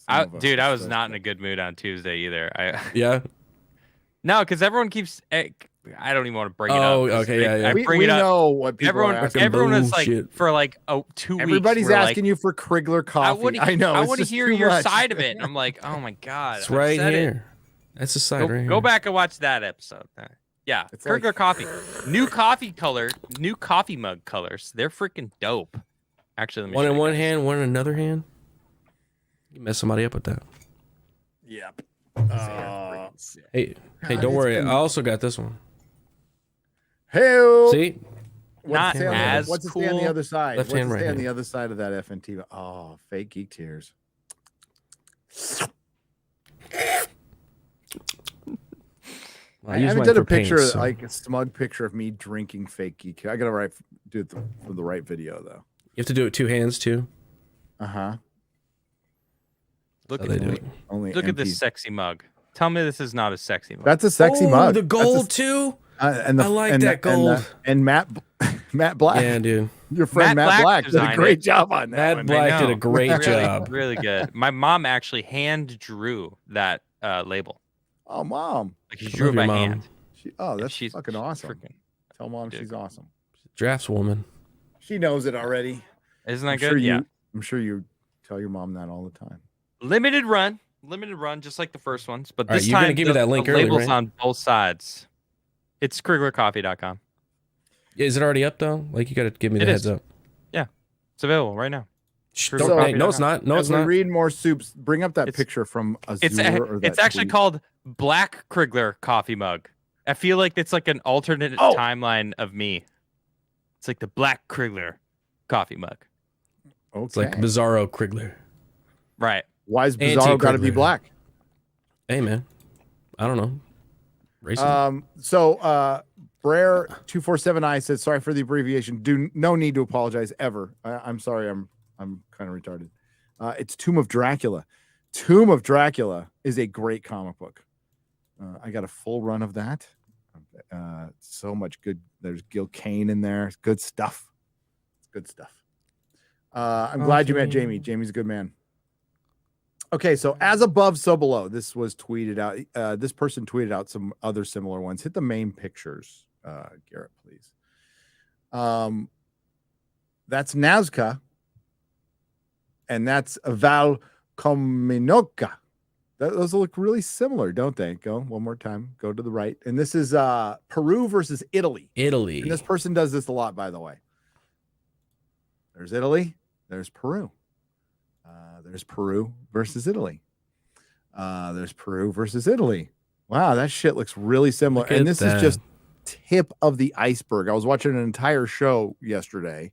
I was not in a good mood on Tuesday either. Yeah. No, because everyone keeps. I don't even want to bring it up. Oh, okay, yeah. We bring it up. know what people are asking. Everyone is like Bullshit. for like 2 weeks. Everybody's we're asking like, you for Crigler coffee. I know. I it's want to just hear too your much. side of it. And I'm like, oh my god, It's I've right said it. here. That's the side right here. Go back and watch that episode. Yeah, It's Crigler like- coffee, new coffee color, new coffee mug colors. They're freaking dope. Actually, let me One show in you one guys. hand, one in another hand. You mess somebody up with that. Yep. Hey, God, don't worry. it's been- I also got this one. Hey. See? Not as What's it say on cool. the other side? Left What's hand, it right say on hand. the other side of that FNT? Oh, fake geek tears. I use haven't mine done a for paint, picture, so- like a smug picture of me drinking fake geek. I gotta do it for the right video though. You have to do it with 2 hands too. Look How they do it. Only at MP. this sexy mug. Tell me this is not a sexy mug. That's a sexy Oh, mug. the That's gold too. and I like that gold. And Matt Black. Yeah, dude. Your friend Matt Black did a designed great it. job on that. Matt one. Black I did a know. great Really, job. really good. My mom actually hand drew that label. Oh, mom. Like she I drew love it by your mom. hand. That's She's fucking awesome. freaking Tell mom Dude. she's awesome. Draftswoman. She knows it already. Isn't that I'm good? sure Yeah. I'm sure you tell your mom that all the time. Limited run, just like the first ones. But All right, this you're time, gonna give me that link the early, labels right? on both sides. It's CriglerCoffee.com. Is it already up though? Like you got to give me the heads up. Yeah, it's available right now. No, it's not. No, it's not. Read more soups. Bring up that picture from Azure. Or that It's actually tweet. called Black Crigler Coffee Mug. I feel like it's like an alternate timeline of me. It's like the Black Crigler Coffee Mug. Okay. It's like Bizarro Crigler. Right. Why is Bizarro got to be black? Hey man, I don't know. Racism. So Brer 247I says sorry for the abbreviation. No need to apologize ever. I'm sorry. I'm kind of retarded. It's Tomb of Dracula. Tomb of Dracula is a great comic book. I got a full run of that. So much good. There's Gil Kane in there. It's good stuff. It's good stuff. I'm glad you met Jamie. Jamie's a good man. Okay, so as above, so below. This was tweeted out. This person tweeted out some other similar ones. Hit the main pictures, Garrett, please. That's Nazca, and that's Val Kominoka. Those look really similar, don't they? Go one more time. Go to the right. And this is Peru versus Italy. Italy. And this person does this a lot, by the way. There's Italy. There's Peru. There's Peru versus Italy. There's Peru versus Italy. Wow, that shit looks really similar. And this is just tip of the iceberg. I was watching an entire show yesterday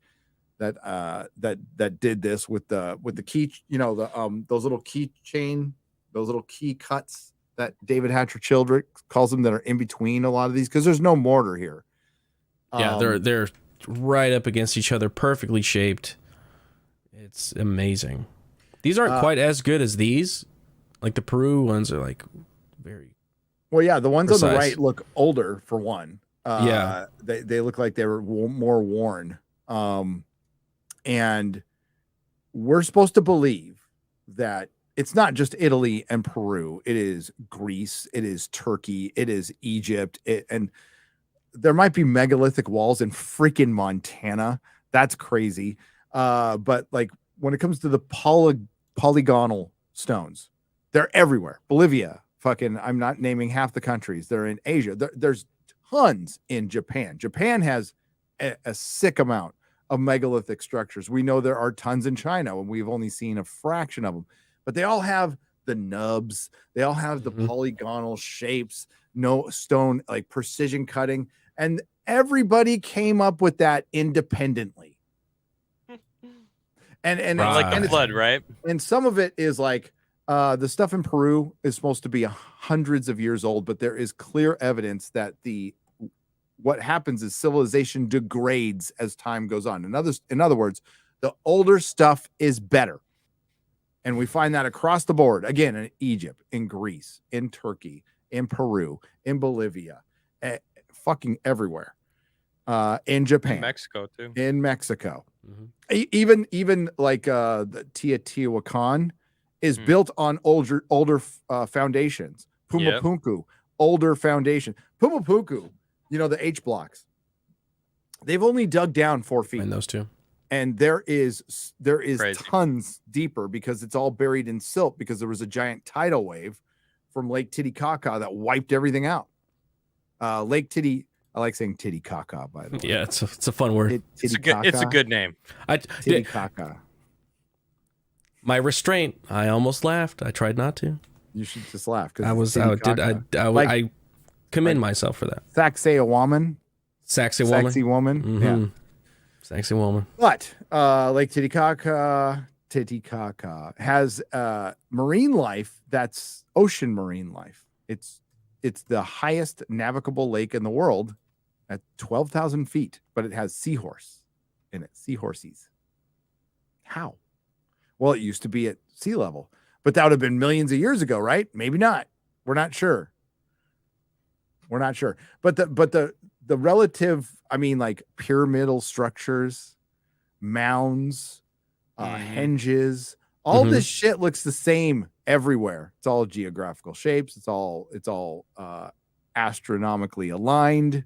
that did this with the key, those little keychain, those little key cuts that David Hatcher Childrick calls them that are in between a lot of these because there's no mortar here. Yeah, they're right up against each other, perfectly shaped. It's amazing. These aren't quite as good as these. Like the Peru ones are like very well, yeah. The ones precise. on the right look older for one. Yeah, they look like they were more worn. And we're supposed to believe that it's not just Italy and Peru. It is Greece. It is Turkey. It is Egypt. And there might be megalithic walls in freaking Montana. That's crazy. But like when it comes to the polygonal stones, they're everywhere. Bolivia, fucking, I'm not naming half the countries. They're in Asia. There's tons in Japan. Japan has a sick amount of megalithic structures. We know there are tons in China, and we've only seen a fraction of them. But they all have the nubs. They all have the polygonal shapes, no stone, like precision cutting. And everybody came up with that independently. And like the flood, right? And some of it is like the stuff in Peru is supposed to be hundreds of years old, but there is clear evidence that what happens is civilization degrades as time goes on. In other words, the older stuff is better. And we find that across the board, again, in Egypt, in Greece, in Turkey, in Peru, in Bolivia, fucking everywhere. In Japan, in Mexico too. In Mexico, even like the Teotihuacan is built on older foundations. Pumapunku, older foundation. Pumapunku, the H blocks. They've only dug down 4 feet. And those two. And there is Crazy. Tons deeper because it's all buried in silt because there was a giant tidal wave from Lake Titicaca that wiped everything out. Lake Titi. I like saying Titicaca, by the way. Yeah, it's a fun word. It's a good name. Titicaca. My restraint. I almost laughed. I tried not to. You should just laugh because I commend myself for that. Sacsayhuaman. Sexy woman. Sexy woman. Mm-hmm. Yeah. Sexy woman. But Lake Titicaca has marine life that's ocean marine life. It's the highest navigable lake in the world at 12,000 feet, but it has seahorse in it, seahorses. How? Well, it used to be at sea level, but that would have been millions of years ago, right? Maybe not. We're not sure. But the relative, like pyramidal structures, mounds, henges, all this shit looks the same everywhere. It's all geographical shapes. It's all astronomically aligned.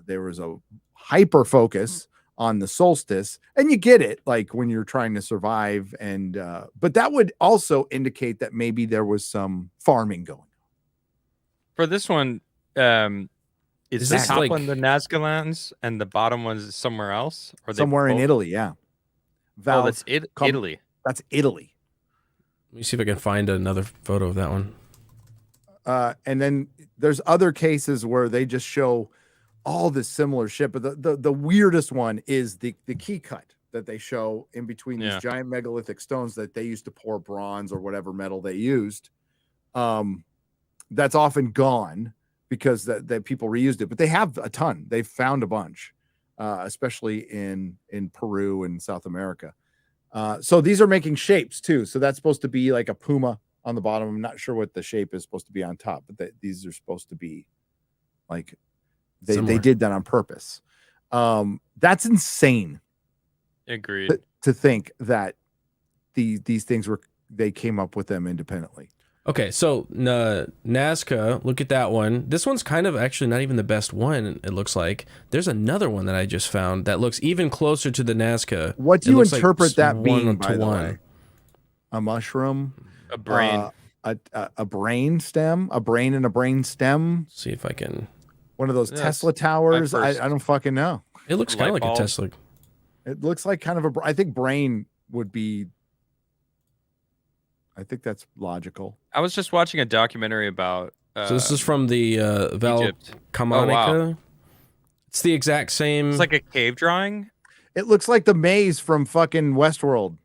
There was a hyper focus on the solstice, and you get it, like when you're trying to survive, and but that would also indicate that maybe there was some farming going on. For this one, is the top one the Nazca lands and the bottom one's somewhere else? Or Somewhere in Italy, yeah. Oh, that's Italy. That's Italy. Let me see if I can find another photo of that one. And then there's other cases where they just show all this similar shit, but the weirdest one is the key cut that they show in between these giant megalithic stones that they used to pour bronze or whatever metal they used. That's often gone because that people reused it, but they have a ton. They've found a bunch, especially in Peru and South America. So these are making shapes too. So that's supposed to be like a puma on the bottom. I'm not sure what the shape is supposed to be on top, but these are supposed to be like they did that on purpose. That's insane. Agreed. To think that these things they came up with them independently. Okay, so Nazca, look at that one. This one's kind of actually not even the best one, it looks like. There's another one that I just found that looks even closer to the Nazca. What do you interpret that being, by the way? A mushroom? A brain? A brain stem? A brain and a brain stem? See if I can... One of those Tesla towers? I don't fucking know. It looks kind of like a Tesla. It looks like kind of I think brain would be... I think that's logical. I was just watching a documentary about... so this is from the Valcamonica. Oh, wow. It's the exact same... It's like a cave drawing? It looks like the maze from fucking Westworld.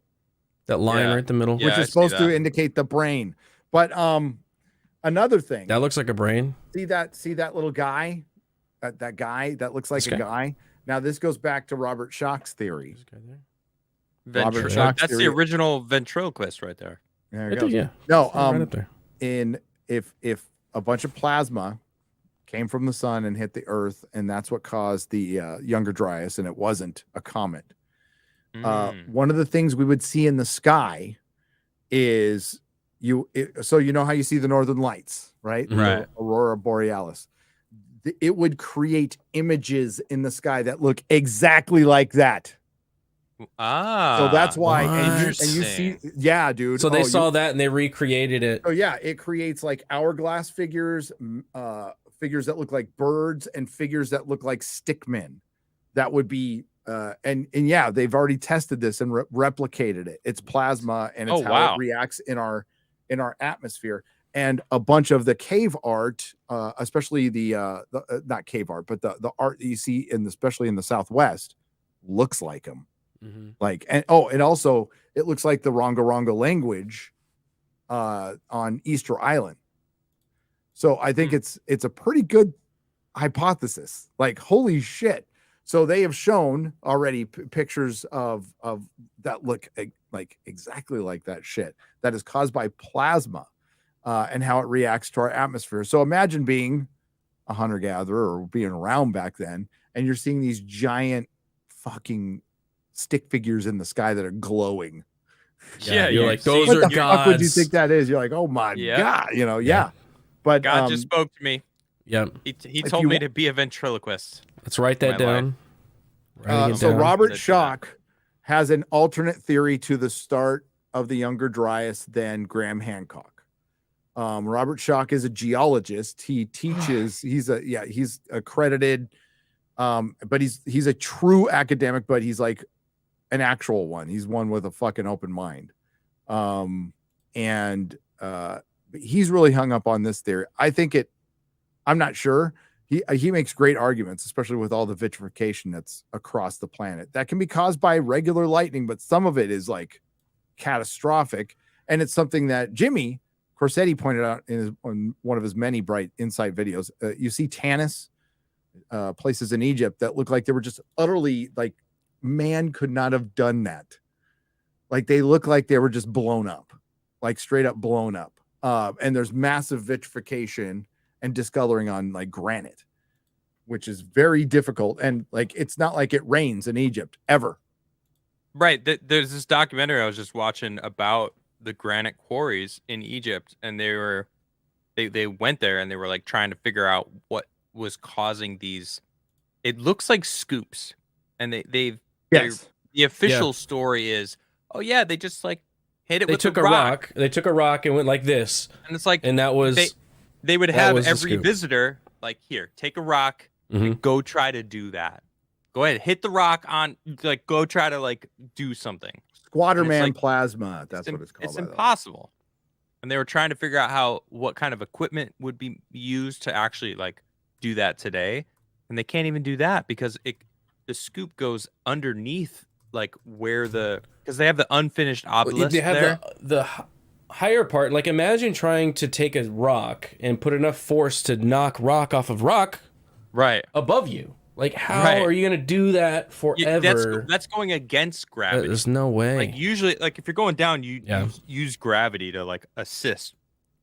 That line right in the middle? Which is supposed to indicate the brain. But another thing. That looks like a brain? See that little guy? That guy? That looks like a guy? Now, this goes back to Robert Schoch's theory. Robert Schoch. That's the original ventriloquist right there. There you go. Yeah. No, right up there. If a bunch of plasma came from the sun and hit the earth, and that's what caused the Younger Dryas, and it wasn't a comet. One of the things we would see in the sky is so you know how you see the northern lights, right? Right. Aurora Borealis. It would create images in the sky that look exactly like that. So that's why, and you see, dude. So they saw that and they recreated it. Oh yeah, it creates like hourglass figures, figures that look like birds, and figures that look like stickmen. That would be, and yeah, they've already tested this and replicated it. It's plasma, and it's how it reacts in our atmosphere. And a bunch of the cave art, especially the not cave art, but the art that you see especially in the Southwest, looks like them. Like, and also it looks like the Ronga language on Easter Island. So I think it's a pretty good hypothesis. Like, holy shit. So they have shown already pictures of that look like exactly like that shit that is caused by plasma and how it reacts to our atmosphere. So imagine being a hunter-gatherer or being around back then, and you're seeing these giant fucking stick figures in the sky that are glowing. Yeah, you're like, those what are the gods. fuck would you think that is? You're like, oh my god, yeah. But God just spoke to me. Yeah, he told me to be a ventriloquist. Let's write that down. So Robert Schoch has an alternate theory to the start of the Younger Dryas than Graham Hancock. Robert Schoch is a geologist. He teaches. He's accredited, but he's a true academic. But he's like an actual one. He's one with a fucking open mind. And he's really hung up on this theory. I think I'm not sure. He makes great arguments, especially with all the vitrification that's across the planet. That can be caused by regular lightning, but some of it is like catastrophic. And it's something that Jimmy Corsetti pointed out on one of his many Bright Insight videos. You see Tanis, places in Egypt that look like they were just utterly like, man could not have done that. Like they look like they were just blown up, like straight up blown up. And there's massive vitrification and discoloring on like granite, which is very difficult. And like, it's not like it rains in Egypt ever. Right. There's this documentary I was just watching about the granite quarries in Egypt, and they went there and they were like trying to figure out what was causing these. It looks like scoops. and yes. The official story is, oh yeah, they just like hit it They with took a rock. They took a rock and went like this. And it's like, and that was they would that have was the every scoop. visitor like, here, take a rock, and go try to do that. Go ahead, hit the rock on, like, go try to like do something. Squatterman like, plasma. That's what it's called. It's impossible. And they were trying to figure out what kind of equipment would be used to actually like do that today, and they can't even do that because the scoop goes underneath, like where because they have the unfinished obelisk They have there. the higher part. Like, imagine trying to take a rock and put enough force to knock rock off of rock right above you. Like, how are you going to do that forever? That's going against gravity. There's no way. Like, usually, like, if you're going down, you use gravity to like assist,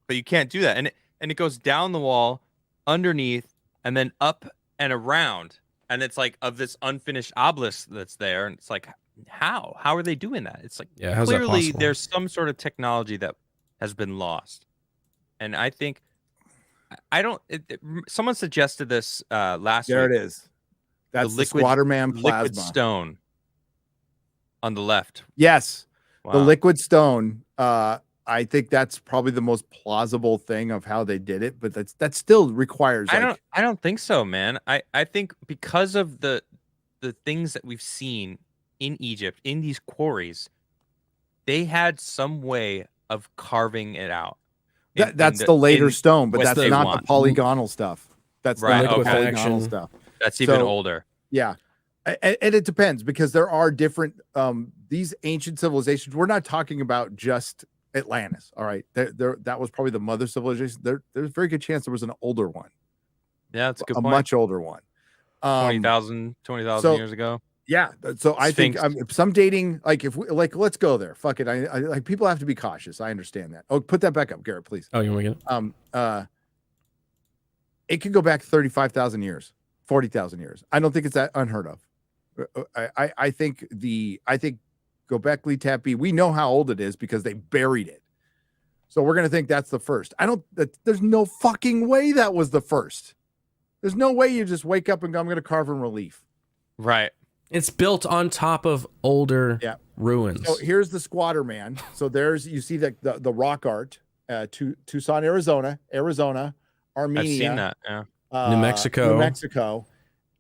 but you can't do that. And it goes down the wall, underneath, and then up and around. And it's like of this unfinished obelisk that's there. And it's like, how are they doing that? It's like, how's that clearly possible? there's some sort of technology that has been lost. And I think, someone suggested this last week. There it is. That's the Squatterman plasma. Liquid stone on the left. Yes. Wow. The liquid stone. I think that's probably the most plausible thing of how they did it, but that still requires. I don't think so, man. I think because of the things that we've seen in Egypt in these quarries, they had some way of carving it out. That's the later stone, but that's not the polygonal stuff. That's right. not the polygonal stuff. That's even older. Yeah. And it depends because there are different these ancient civilizations. We're not talking about just Atlantis. All right. That was probably the mother civilization. There's a very good chance there was an older one. Yeah, that's a good point. Much older one. 20,000 years ago. Yeah. So I think some dating, like if we like, let's go there. Fuck it. I like people have to be cautious. I understand that. Oh, put that back up, Garrett, please. Oh, you want to get it? It could go back 35,000 years, 40,000 years. I don't think it's that unheard of. I think Göbekli Tepe, we know how old it is because they buried it. So we're going to think that's the first. There's no fucking way that was the first. There's no way you just wake up and go, I'm going to carve in relief. Right. It's built on top of older ruins. So here's the Squatterman. So you see the rock art, Tucson, Arizona, Armenia. I've seen that. Yeah. New Mexico.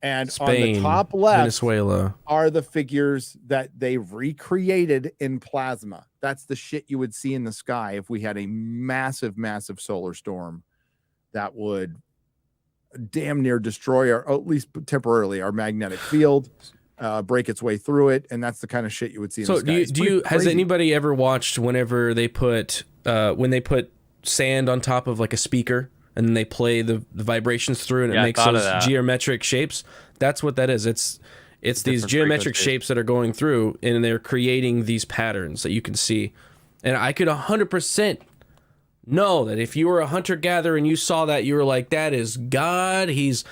And Spain, on the top left, Venezuela, are the figures that they recreated in plasma. That's the shit you would see in the sky if we had a massive, massive solar storm that would damn near destroy or at least temporarily our magnetic field, break its way through it, and that's the kind of shit you would see in the sky. Has anybody ever watched whenever they put sand on top of like a speaker? And then they play the vibrations through, and it makes those geometric shapes. That's what that is. It's these geometric shapes that are going through, and they're creating these patterns that you can see. And I could 100% know that if you were a hunter-gatherer and you saw that, you were like, that is God. He's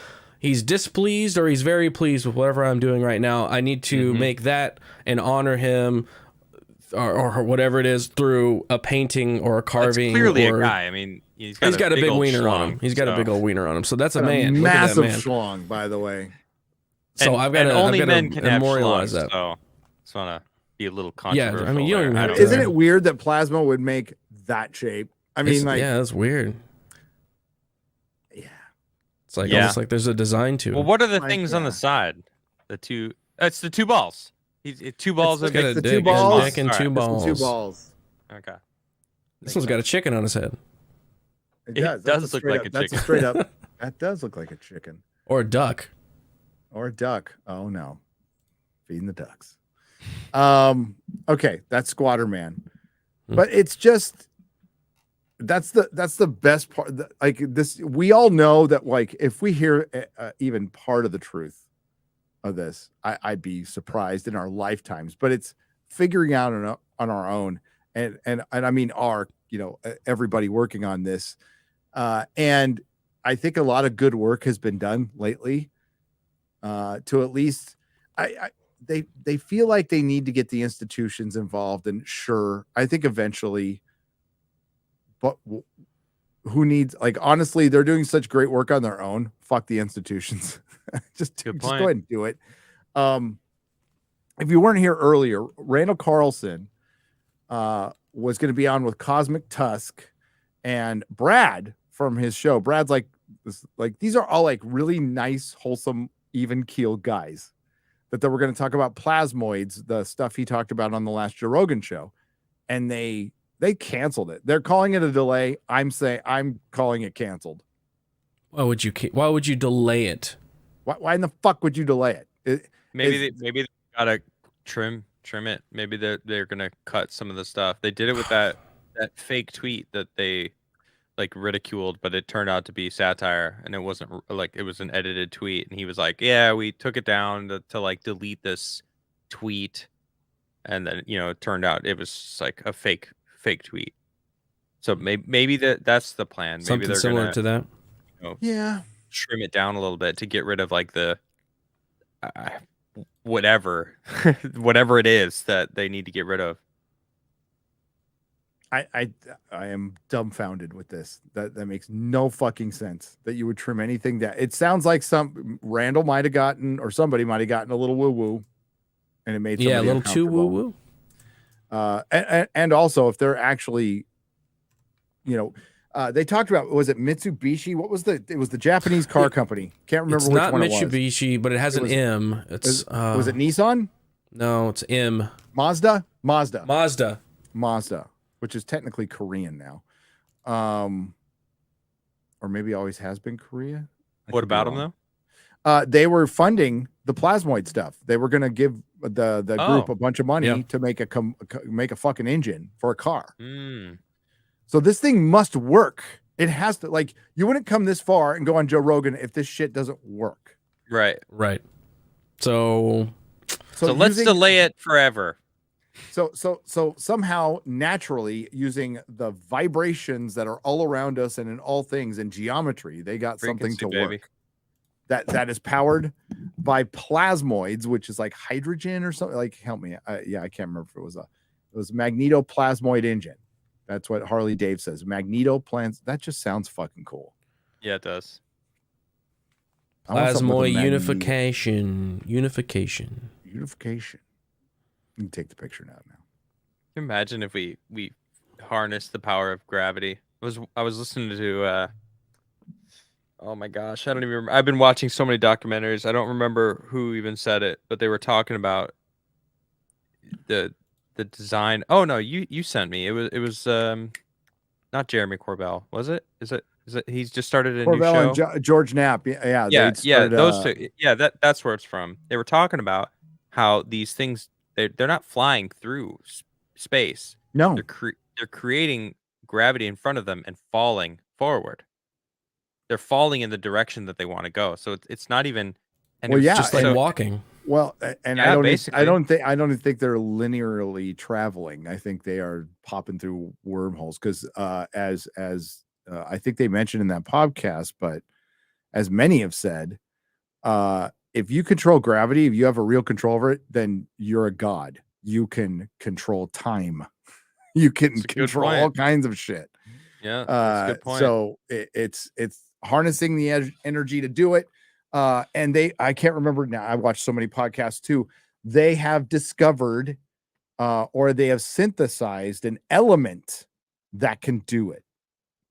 displeased or he's very pleased with whatever I'm doing right now. I need to make that and honor him or whatever it is through a painting or a carving. That's clearly a guy. I mean, he's got a big wiener on him. He's got a big old wiener on him. So that's a man. Massive schlong, by the way. So I've got to memorialize that. So I just want to be a little controversial. Yeah, I mean, you don't even have to. Isn't it weird that plasma would make that shape? I mean, that's weird. Yeah. It's like almost like there's a design to it. Well, what are the things on the side? It's the two balls. He's two balls. It's got the two balls. Dick and two balls. Two balls. Okay. This one's got a chicken on his head. It does. Does look like a chicken. That's a straight up. That does look like a chicken. Or a duck. Oh no. Feeding the ducks. Okay, that's Squatterman. But it's just that's the best part. Like this, we all know that like if we hear even part of the truth of this, I'd be surprised in our lifetimes, but it's figuring out on our own. And I mean, everybody working on this. And I think a lot of good work has been done lately to at least they feel like they need to get the institutions involved. And sure, I think eventually, but who needs, like, honestly, they're doing such great work on their own. Fuck the institutions. just go ahead and do it. if you weren't here earlier, Randall Carlson was going to be on with Cosmic Tusk and Brad from his show. Brad's like these are all like really nice, wholesome, even keel guys that they were going to talk about Plasmoids, the stuff he talked about on the last Joe Rogan show. And they canceled it. They're calling it a delay. I'm calling it canceled. Why would you delay it? Why in the fuck would you delay it? Maybe they gotta trim it. Maybe they're gonna cut some of the stuff. They did it with that fake tweet that they like ridiculed, but it turned out to be satire, and it wasn't like it was an edited tweet. And he was like, "Yeah, we took it down to like delete this tweet," and then it turned out it was just like a fake tweet. So maybe that's the plan. Maybe Something they're similar to that. Yeah, trim it down a little bit to get rid of like the whatever it is that they need to get rid of. I am dumbfounded with this. That makes no fucking sense that you would trim anything down. It sounds like Randall might have gotten, or somebody might have gotten a little woo woo, and it made a little too woo woo. And also if they're actually, they talked about, was it Mitsubishi? What was it was the Japanese car company. Can't remember it's which not one Mitsubishi, it was. but it has an M. Was it Nissan? No, it's M. Mazda, which is technically Korean now. Or maybe always has been Korea. What about them though? They were funding the Plasmoid stuff. They were going to give the group a bunch of money to make a fucking engine for a car. So this thing must work. It has to, like, you wouldn't come this far and go on Joe Rogan if this shit doesn't work. Right. So let's delay it forever. So somehow naturally using the vibrations that are all around us and in all things in geometry, they got something to work. That is powered by plasmoids, which is like hydrogen or something. Like, help me. I can't remember if it was magnetoplasmoid engine. That's what Harley Dave says. Magnetoplans. That just sounds fucking cool. Yeah, it does. Plasmoid unification. You can take the picture now. Imagine if we harness the power of gravity. I was listening to oh my gosh, I don't even remember. I've been watching so many documentaries. I don't remember who even said it, but they were talking about the design. Oh no, you sent me. It was not Jeremy Corbell, was it? Is it he's just started a Corbell new show? and George Knapp. Yeah, those two. Yeah, that's where it's from. They were talking about how these things they're not flying through space. No, they're creating gravity in front of them and falling forward. They're falling in the direction that they want to go. So it's not even. And well, just like walking. Well, and I don't think they're linearly traveling. I think they are popping through wormholes because as I think they mentioned in that podcast, but as many have said, if you control gravity, if you have a real control over it, then you're a god. You can control time. You can control all kinds of shit. Yeah, that's a good point. So it's harnessing the energy to do it. And I can't remember now. I watched so many podcasts too. They have discovered or they have synthesized an element that can do it,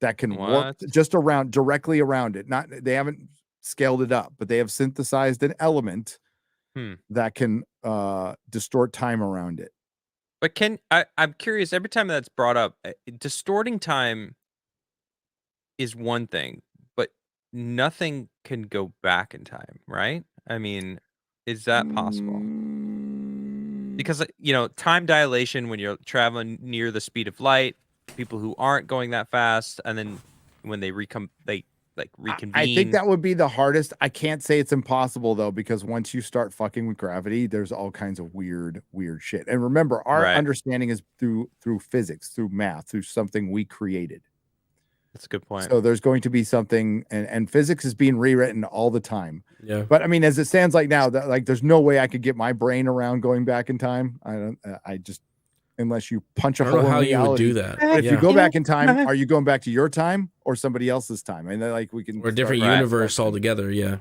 that can work just directly around it. They haven't scaled it up, but they have synthesized an element that can distort time around it. But I'm curious, every time that's brought up, distorting time is one thing, but nothing can go back in time, right? I mean, is that possible? Because, time dilation, when you're traveling near the speed of light, people who aren't going that fast, and then when they reconvene. I think that would be the hardest. I can't say it's impossible though, because once you start fucking with gravity, there's all kinds of weird shit. And remember, our understanding is through physics, through math, through something we created. That's a good point. So there's going to be something, and physics is being rewritten all the time. Yeah. But I mean, as it stands like now, that there's no way I could get my brain around going back in time. Unless you punch a hole in reality. You would do that. If you go back in time, are you going back to your time or somebody else's time? And we can or a different universe altogether. Yeah.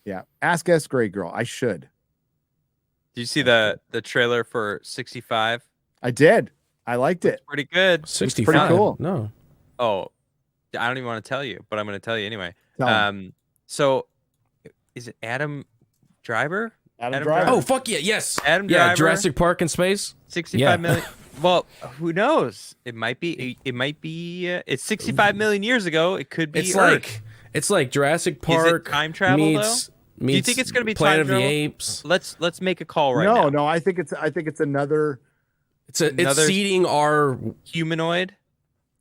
Yeah. Ask S Gray Girl. I should. Do you see the trailer for 65? I did. I liked it. Pretty good. 65. Pretty cool. No. Oh, I don't even want to tell you, but I'm going to tell you anyway. Tell me. So is it Adam Driver? Adam Driver. Oh, fuck yeah. Yes. Adam Yeah, Driver. Jurassic Park in space. 65 million. Well, who knows? It might be. It's 65 million years ago. It could be. It's like Jurassic Park. Is it time travel meets, though? Do you think it's going to be Planet time of the travel? Apes? Let's make a call right now. No, I think it's another. It's seeding our humanoid.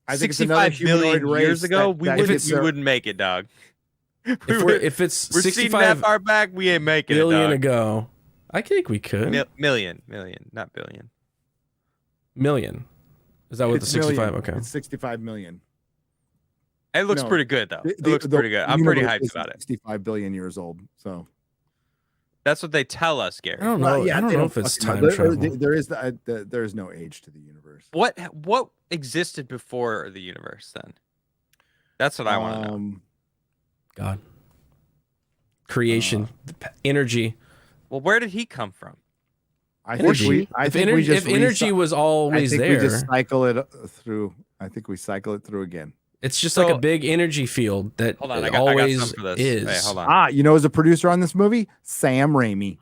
I think it's another 65 million humanoid years race ago, that we wouldn't make it, dog. If it's We're seeing 65 that far back, we ain't making it, billion dog. ago, I think we could. Million, not billion. Million. Is that what the It's 65? million. Okay. It's 65 million. It looks No. pretty good though. It The- looks the pretty good. I'm pretty universe hyped is about it. 65 billion years old. So That's what they tell us, Gary. I don't know. yeah, I don't they know if it's fucking time know. travel. There is there's no age to the universe. What existed before the universe then? That's what I want to know. God. Creation, energy. Well, where did he come from? I think we just if energy was always I think there, we just cycle it through. I think we cycle it through again. it's just like a big energy field that Hold on, I always got something for this. is. Wait, hold on. You know, as a producer on this movie, Sam Raimi.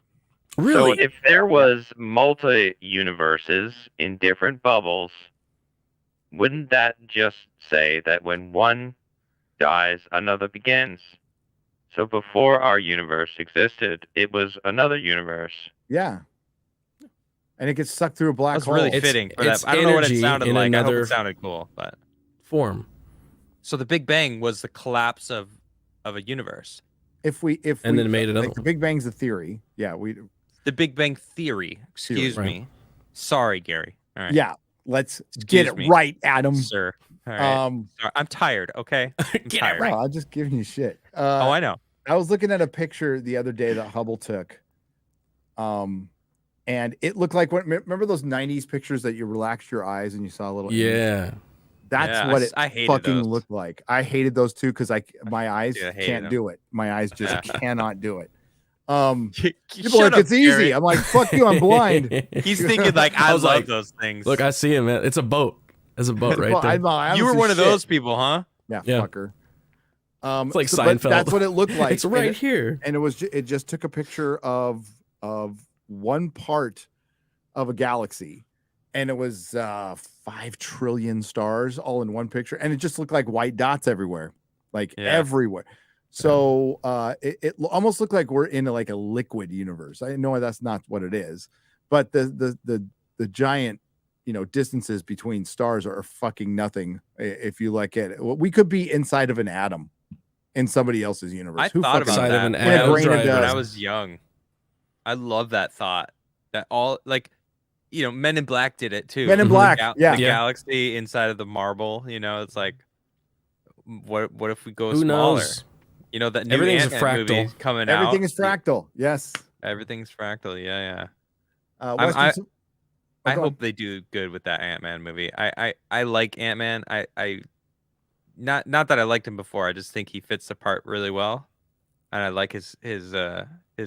Really? So if there was multi-universes in different bubbles, wouldn't that just say that when one dies, another begins? So before our universe existed, it was another universe. Yeah. And it gets sucked through a black That's hole. really fitting for that. it's I don't know what it energy sounded in like. I hope another it sounded cool, but form. so the Big Bang was the collapse of a universe. If we then it made another like, the one. Big Bang's a theory. Yeah, The Big Bang Theory. Excuse Right. me. Sorry, Gary. All right. yeah. Let's get it me. right, Adam. Sir. All right. Sorry. I'm tired, okay? I'm tired. No, I'm just giving you shit. Oh, I know. I was looking at a picture the other day that Hubble took. And it looked like remember those 90s pictures that you relaxed your eyes and you saw a little image? Yeah. That's Yeah, what it I hated fucking those. looked like. I hated those too because my eyes Yeah, I hated can't them. do it. My eyes just Yeah. cannot do it. Shut People are like, up, it's easy. Gary. I'm like, fuck you, I'm blind. He's thinking like I was love like, those things. Look, I see it, man. It's a boat. It's a boat right Well, there. I you were don't one see of shit. those people, huh? Yeah, Yeah. fucker. It's like but Seinfeld. that's what it looked like. It's right here. And it just took a picture of one part of a galaxy, and it was 5 trillion stars all in one picture, and it just looked like white dots everywhere, everywhere. So it almost looked like we're in like a liquid universe. I know that's not what it is, but the giant distances between stars are fucking nothing. If you look at it, we could be inside of an atom in somebody else's universe. I Who thought fucking about Side of that an when a atom grain of driver. dust- when I was young. I love that thought. That all Men in Black did it too. Men in Black, The yeah. galaxy inside of the marble. It's like, what if we go Who smaller? knows? That new Everything's a Ant-Man movie fractal. coming out. Everything is fractal. Yes. Everything's fractal. Yeah. Western Su- I go on. hope they do good with that Ant-Man movie. I like Ant-Man. I not that I liked him before. I just think he fits the part really well, and I like his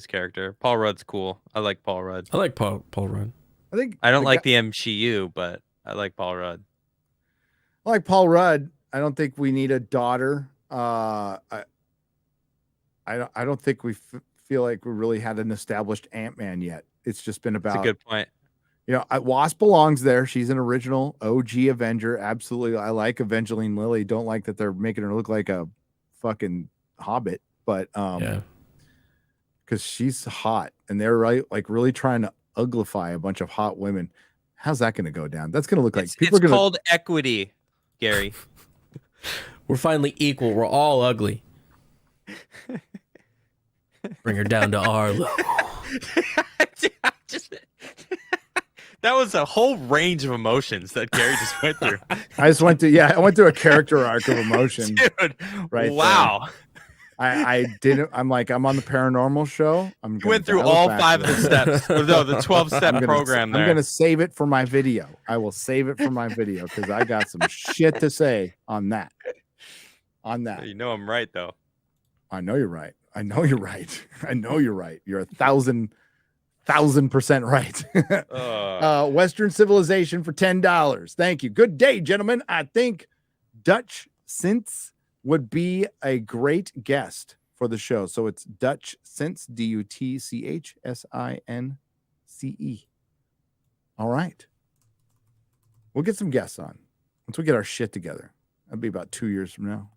character. Paul Rudd's cool. I like Paul Rudd. I like Paul Rudd. I don't like the MCU, but I like Paul Rudd. I like Paul Rudd. I don't think we need a daughter. I don't think we feel like we really had an established Ant-Man yet. It's just been about. That's a good point. Wasp belongs there. She's an original OG Avenger. Absolutely. I like Evangeline Lilly. Don't like that they're making her look like a fucking hobbit, but Yeah. because she's hot and they're really trying to uglify a bunch of hot women. How's that going to go down? That's going to look like It's called equity, Gary. We're finally equal. We're all ugly. Bring her down to our level. That was a whole range of emotions that Gary just went through. I went through a character arc of emotion. Dude, right. wow. I didn't. I'm on the paranormal show. You went through all 5 of the steps. No, the 12-step program there. I'm gonna save it for my video. I will save it for my video because I got some shit to say on that. On that. You know I'm right though. I know you're right. I know you're right. I know you're right. You're 1,000 1,000% right. Western civilization for $10. Thank you. Good day, gentlemen. I think Dutch Since would be a great guest for the show. So it's Dutch Since, DUTCHSINCE. All right. We'll get some guests on once we get our shit together. That'd be about 2 years from now.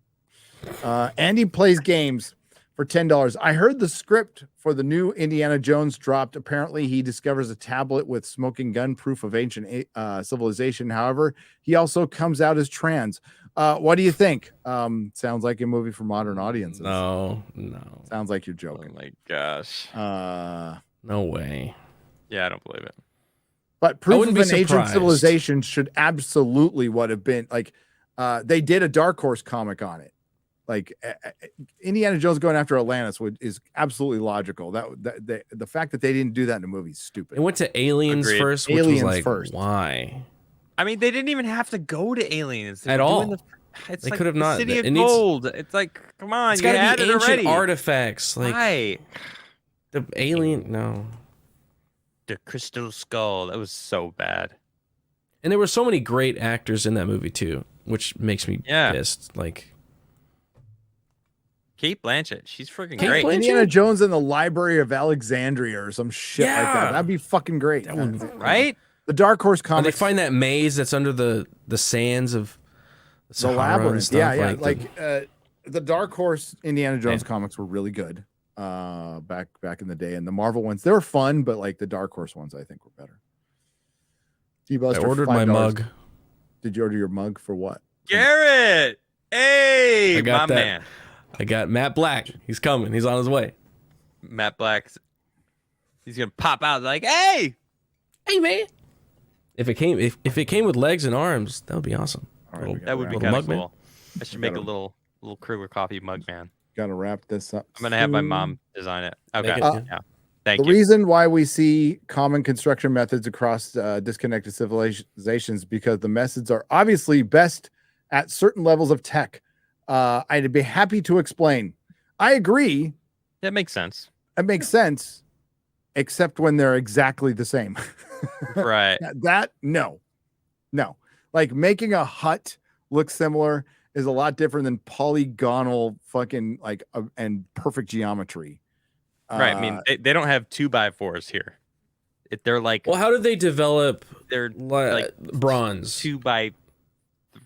Andy plays games for $10. I heard the script for the new Indiana Jones dropped. Apparently, he discovers a tablet with smoking gun proof of ancient civilization. However, he also comes out as trans. What do you think? Sounds like a movie for modern audiences. No. Sounds like you're joking. Oh my gosh. No way. Yeah, I don't believe it. But proof of an ancient civilization should absolutely have been like. They did a Dark Horse comic on it. Like Indiana Jones going after Atlantis is absolutely logical. The fact that they didn't do that in the movie is stupid. It went to Aliens first, which was like, why? I mean, they didn't even have to go to Aliens at all. It's they like could have the not. City of Gold. It's like, come on, it's you got had to be it ancient already. artifacts. Like Why? The alien, no. The Crystal Skull. That was so bad. And there were so many great actors in that movie too, which makes me pissed. Like. Kate Blanchett, she's freaking great. Indiana Jones in the Library of Alexandria or some shit like that. That'd be fucking great. Right? The Dark Horse comics. They find that maze that's under the sands of the labyrinth. Yeah. Like the Dark Horse Indiana Jones comics were really good back in the day. And the Marvel ones, they were fun, but like the Dark Horse ones, I think were better. I ordered my mug. Did you order your mug for what? Garrett! Hey, I got my that. man. I got Matt Black. He's coming. He's on his way. Matt Black's. He's gonna pop out like, hey, man. If it came with legs and arms, that would be awesome. Right, that would be kind of cool. I should make a little Crigler Coffee mug, man. Gotta wrap this up. I'm gonna have my mom design it. Okay. Yeah. Thank you. The reason why we see common construction methods across disconnected civilizations because the methods are obviously best at certain levels of tech. I'd be happy to explain. I agree. That makes sense. It makes sense, except when they're exactly the same. Right. No. Like making a hut look similar is a lot different than polygonal fucking and perfect geometry. Right. I mean, they don't have 2x4s here. They're like. Well, how did they develop? They're like bronze 2x3s.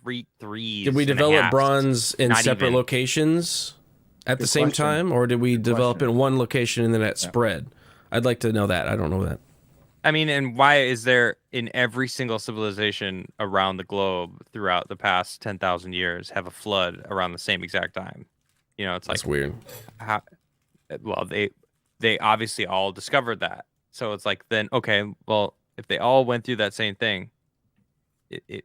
Did we develop bronze in separate locations at the same time, or did we develop in one location and then that spread? I'd like to know that. I don't know that. I mean, and why is there in every single civilization around the globe throughout the past 10,000 years have a flood around the same exact time? You know, it's like that's weird. Well, they obviously all discovered that, so it's like then okay, well, if they all went through that same thing, it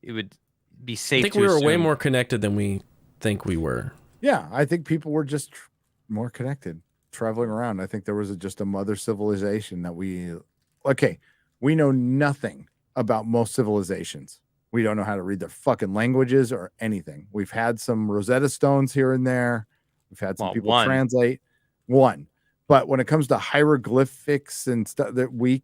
would be safe. I think we were way more connected than we think we were. Yeah, I think people were just more connected, traveling around. I think there was just a mother civilization that we know nothing about most civilizations. We don't know how to read their fucking languages or anything. We've had some Rosetta Stones here and there. We've had some people translate one. But when it comes to hieroglyphics and stuff that we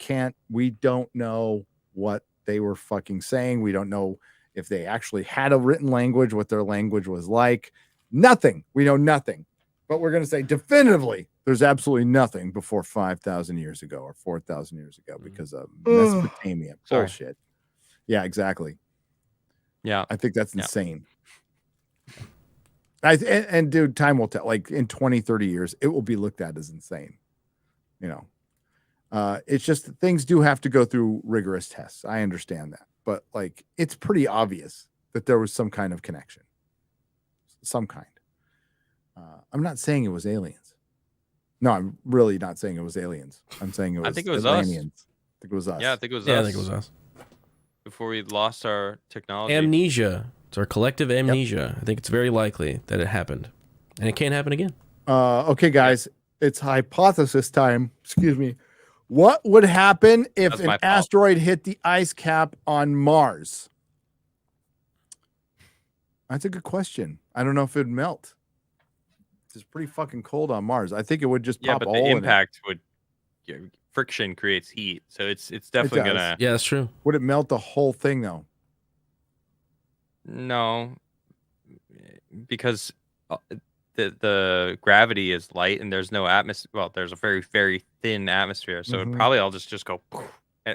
don't know what they were fucking saying. We don't know if they actually had a written language, what their language was like. Nothing. We know nothing. But we're going to say definitively there's absolutely nothing before 5,000 years ago or 4,000 years ago because of Mesopotamia. Bullshit. Yeah, exactly. Yeah. I think that's insane. And dude, time will tell. Like in 20, 30 years, it will be looked at as insane. You know, it's just things do have to go through rigorous tests. I understand that. But like, it's pretty obvious that there was some kind of connection. Some kind. I'm not saying it was aliens. No, I'm really not saying it was aliens. I'm saying it was Atlanteans. I think it was us. Yeah, I think it was us. Yeah, I think it was us. Before we lost our technology. Amnesia. It's our collective amnesia. Yep. I think it's very likely that it happened. And it can't happen again. Okay, guys. It's hypothesis time. Excuse me. What would happen if an asteroid hit the ice cap on Mars? That's a good question. I don't know if it'd melt. It's pretty fucking cold on Mars. I think it would just pop a hole in it. The impact would friction creates heat, so it's definitely gonna. Yeah, that's true. Would it melt the whole thing though? No, because the gravity is light and there's no atmosphere. Well, there's a very, very thin atmosphere, so it probably all just go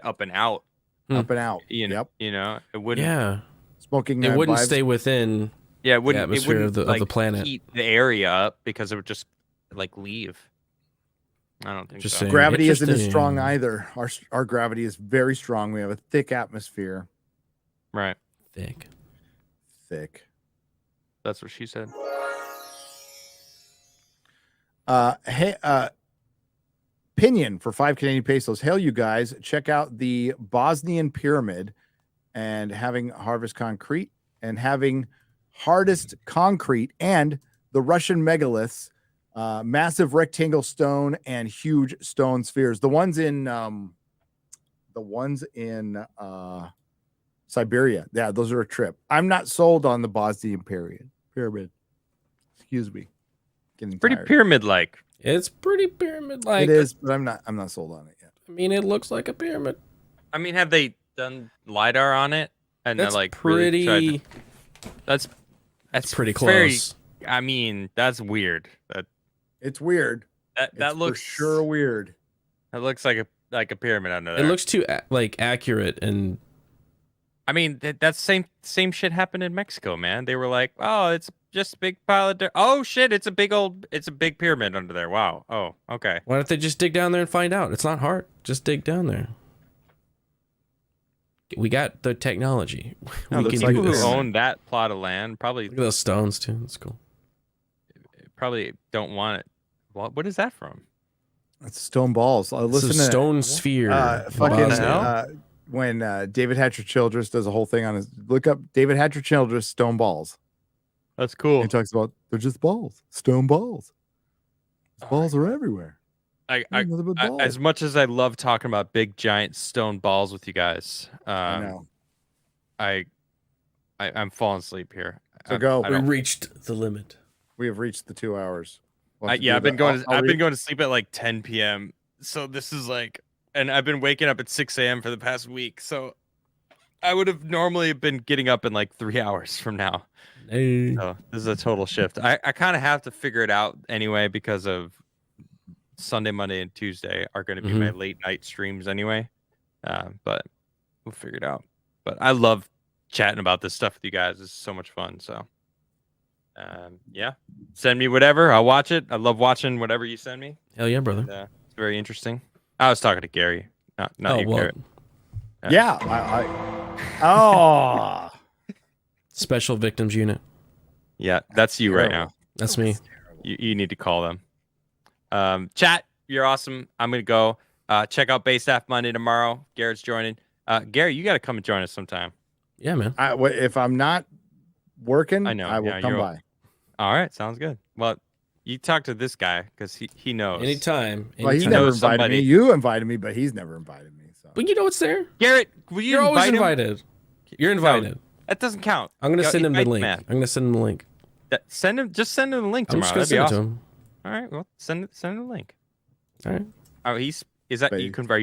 up and out. Up and out. You know, it wouldn't. Yeah, smoking. It wouldn't vibes. stay within. Yeah, it wouldn't. The atmosphere it wouldn't, of the planet. Heat the area up because it would just like leave. I don't think so. Gravity isn't as strong either. Our gravity is very strong. We have a thick atmosphere. Right. Thick. That's what she said. Hey, Pinion for 5 Canadian pesos. Hail, you guys. Check out the Bosnian pyramid and having harvest concrete and having hardest concrete and the Russian megaliths, massive rectangle stone and huge stone spheres. The ones in Siberia. Yeah, those are a trip. I'm not sold on the Bosnian pyramid. Excuse me. Getting pretty tired. pyramid-like. It's pretty pyramid-like. It is, but I'm not sold on it yet. I mean, it looks like a pyramid. I mean, have they done LiDAR on it? And That's they're like pretty. Really that's pretty close. I mean, that's weird. It's weird. That looks for sure weird. That looks like a pyramid under there. It looks too accurate and. I mean, that's same shit happened in Mexico, man. They were like, "Oh, it's just a big pile of dirt. Oh shit, it's a big pyramid under there. Wow. Oh, okay." Why don't they just dig down there and find out? It's not hard. Just dig down there. We got the technology. No, We can people do this. who own that plot of land probably Look at those stones too. That's cool. probably don't want it. What is that from? It's stone balls. Listen This to is stone sphere. When David Hatcher Childress does a whole thing on his look up David Hatcher Childress stone balls. That's cool. He talks about they're just balls, stone balls. Balls are everywhere. As much as I love talking about big giant stone balls with you guys, I know. I'm falling asleep here. So go. We reached the limit. We have reached the 2 hours. I've been going to sleep at like 10 p.m. So this is like, and I've been waking up at 6 a.m. for the past week. So I would have normally been getting up in like 3 hours from now. Hey. So this is a total shift. I kind of have to figure it out anyway because of Sunday, Monday, and Tuesday are going to be my late night streams anyway. But we'll figure it out. But I love chatting about this stuff with you guys. It's so much fun. So yeah, send me whatever. I'll watch it. I love watching whatever you send me. Hell yeah, brother. And, it's very interesting. I was talking to Gary, not you, Garrett. Oh, Special Victims Unit. Yeah, that's you right now. That's me. You need to call them. Chat, you're awesome. I'm gonna go. Check out Bay Staff Monday tomorrow. Garrett's joining. Gary, you got to come and join us sometime. Yeah, man. If I'm not working, I know. I will come by. All right, sounds good. Well, you talk to this guy because he knows. Anytime. Well, he never invited me. You invited me, but he's never invited me. So. But you know what's there. Garrett, will you You're always invite him? invited. You're invited. No, that doesn't count. I'm gonna send him the link. Man. I'm gonna send him the link. Send him the link I'm tomorrow. just gonna That'd send be it to awesome. him. All right, well, send him the link. All right. Oh, are you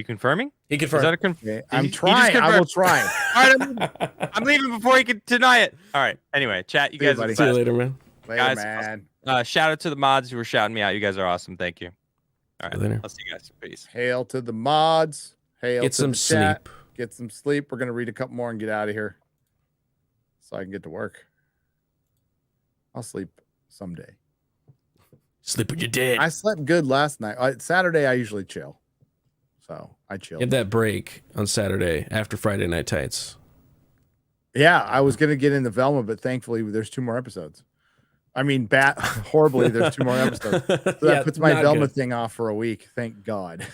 confirming? He Is confirmed. that I'm trying. I will try. All right, I'm leaving before he can deny it. All right. Anyway, chat. You guys are the See you best. later, man. Later, Guys, man. shout out to the mods who were shouting me out. You guys are awesome. Thank you. All right. Later. I'll see you guys. Peace. Hail to the mods. Hail Get to some the chat. sleep. Get some sleep. We're gonna read a couple more and get out of here, so I can get to work. I'll sleep someday. Sleep when you're dead. I slept good last night. Saturday I usually chill, so I chill. Get that break on Saturday after Friday Night Tights. Yeah, I was gonna get into Velma, but thankfully there's 2 more episodes. I mean, horribly, there's 2 more episodes. So that puts my Velma thing off for a week. Thank God.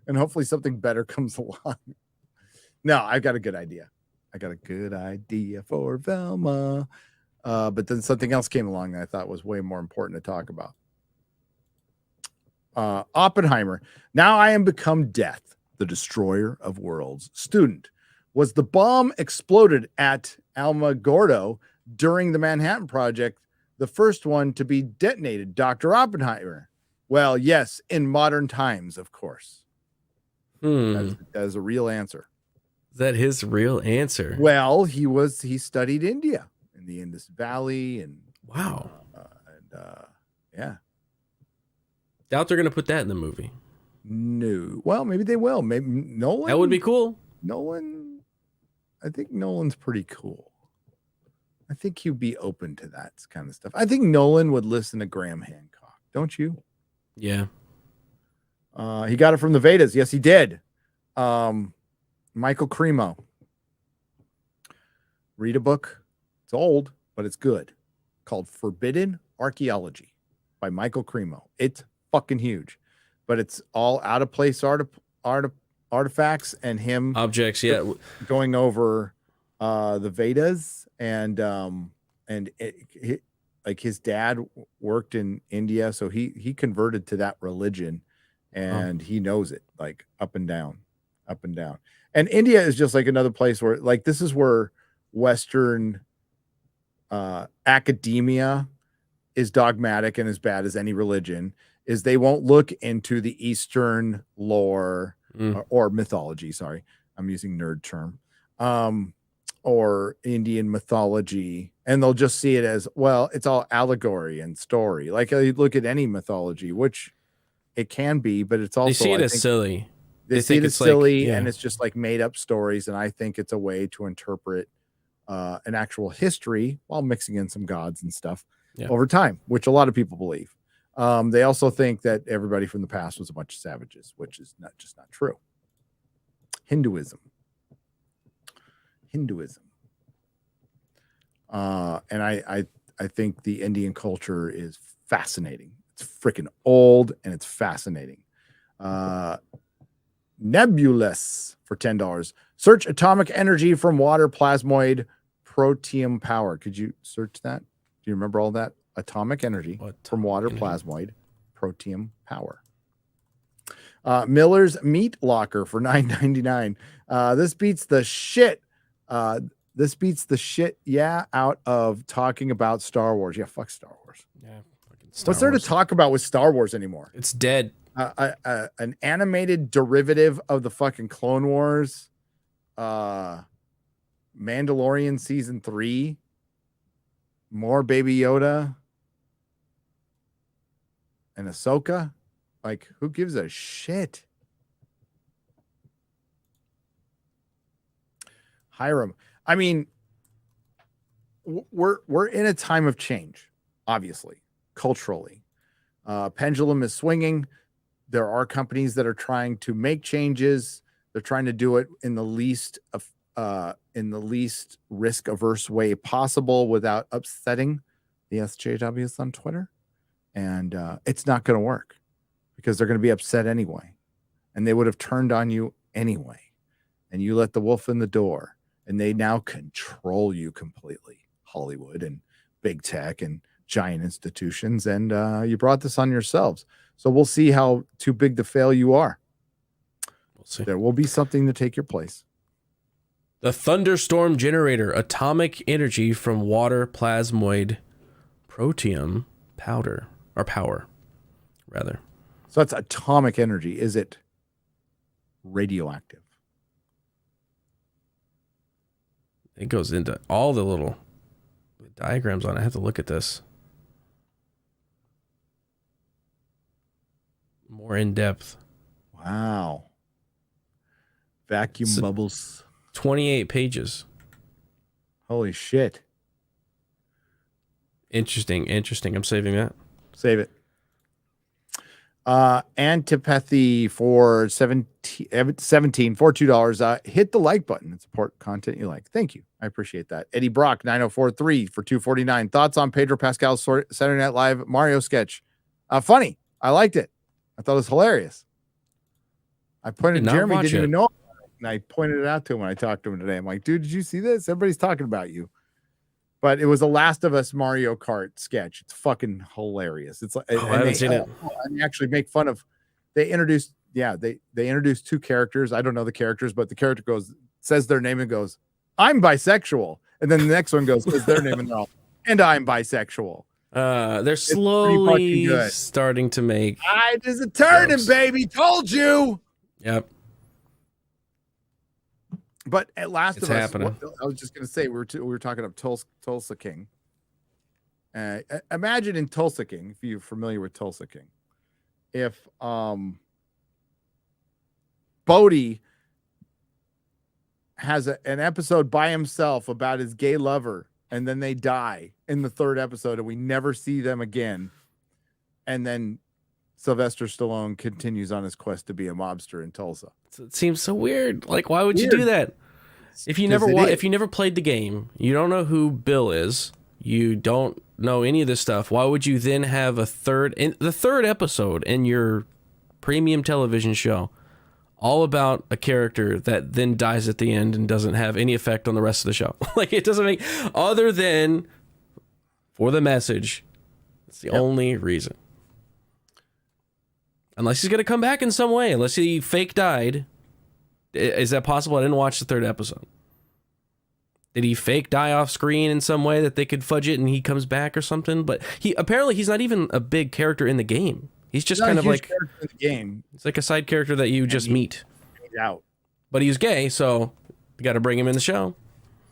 And hopefully something better comes along. No, I've got a good idea. I got a good idea for Velma. But then something else came along that I thought was way more important to talk about. Oppenheimer. Now I am become death, the destroyer of worlds. Student. Was the bomb exploded at Alamogordo during the Manhattan Project the first one to be detonated? Dr. Oppenheimer. Well, yes, in modern times, of course. Hmm. That is a real answer. Is that his real answer? Well, he studied India in the Indus Valley and wow. Yeah. Doubt they're gonna put that in the movie. No. Well, maybe they will. Maybe Nolan. That would be cool. Nolan. I think Nolan's pretty cool. I think he'd be open to that kind of stuff. I think Nolan would listen to Graham Hancock. Don't you? Yeah. He got it from the Vedas. Yes, he did. Michael Cremo. Read a book. It's old, but it's good. Called Forbidden Archaeology by Michael Cremo. It's fucking huge, but it's all out of place artifacts and him objects. Yeah, going over the Vedas and like his dad worked in India, so he converted to that religion, and he knows it like up and down. And India is just like another place where like this is where Western academia is dogmatic and as bad as any religion. Is they won't look into the Eastern lore or mythology. Sorry, I'm using nerd term. Or Indian mythology, and they'll just see it as, well, it's all allegory and story. Like you look at any mythology, which it can be, but it's also they see it as silly. They see it as silly, and it's just like made up stories. And I think it's a way to interpret an actual history while mixing in some gods and stuff over time, which a lot of people believe. They also think that everybody from the past was a bunch of savages, which is not true. Hinduism. And I think the Indian culture is fascinating. It's freaking old and it's fascinating. Nebulous for $10. Search atomic energy from water, plasmoid, proteum power. Could you search that? Do you remember all that? Atomic energy from water, plasmoid, proteum power. Miller's Meat Locker for $9.99. This beats the shit. Out of talking about Star Wars. Yeah, fuck Star Wars. Yeah, what's there to talk about with Star Wars anymore? It's dead. An animated derivative of the fucking Clone Wars. Mandalorian season 3. More Baby Yoda. And Ahsoka. Like, who gives a shit? Hiram. I mean, we're in a time of change, obviously, culturally. Pendulum is swinging. There are companies that are trying to make changes. They're trying to do it in the least risk averse way possible without upsetting the SJWs on Twitter. And it's not going to work because they're going to be upset anyway. And they would have turned on you anyway. And you let the wolf in the door. And they now control you completely, Hollywood and big tech and giant institutions. And you brought this on yourselves. So we'll see how too big to fail you are. We'll see. There will be something to take your place. The thunderstorm generator, atomic energy from water, plasmoid, proteum, powder, or power, rather. So that's atomic energy. Is it radioactive? It goes into all the little diagrams on it. I have to look at this more in depth. Wow. Vacuum bubbles. 28 pages. Holy shit. Interesting. I'm saving that. Save it. Antipathy for $17 for $2. Hit the like button and support content you like. Thank you. I appreciate that. Eddie Brock 9043 for $2.49. Thoughts on Pedro Pascal's Saturday Night Live Mario sketch? Funny. I liked it. I thought it was hilarious. I pointed Jeremy didn't even know, and I pointed it out to him when I talked to him today. I'm like, dude, did you see this? Everybody's talking about you. But it was a Last of Us Mario Kart sketch. It's fucking hilarious. It's like I haven't seen it. And they actually make fun of. They introduced two characters. I don't know the characters, but the character says their name and goes, "I'm bisexual," and then the next one goes, says their name and they're all, "And I'm bisexual." They're slowly starting to make. Tide is a turning, baby. Told you. Yep. But at Last It's of Us, happening. I was just going to say we were talking of Tulsa King. Imagine in Tulsa King, if you're familiar with Tulsa King, if Bodhi has an episode by himself about his gay lover, and then they die in the third episode, and we never see them again, and then Sylvester Stallone continues on his quest to be a mobster in Tulsa. It seems so weird. Like, why would you do that? If you never played the game, you don't know who Bill is, you don't know any of this stuff, why would you then have the third episode in your premium television show all about a character that then dies at the end and doesn't have any effect on the rest of the show? Like, it doesn't make, other than for the message. It's the only reason. Unless he's going to come back in some way, unless he fake died. Is that possible? I didn't watch the third episode. Did he fake die off screen in some way that they could fudge it and he comes back or something? But he's not even a big character in the game. He's just kind of like in the game. It's like a side character that you just meet. Out. But he's gay, so you got to bring him in the show.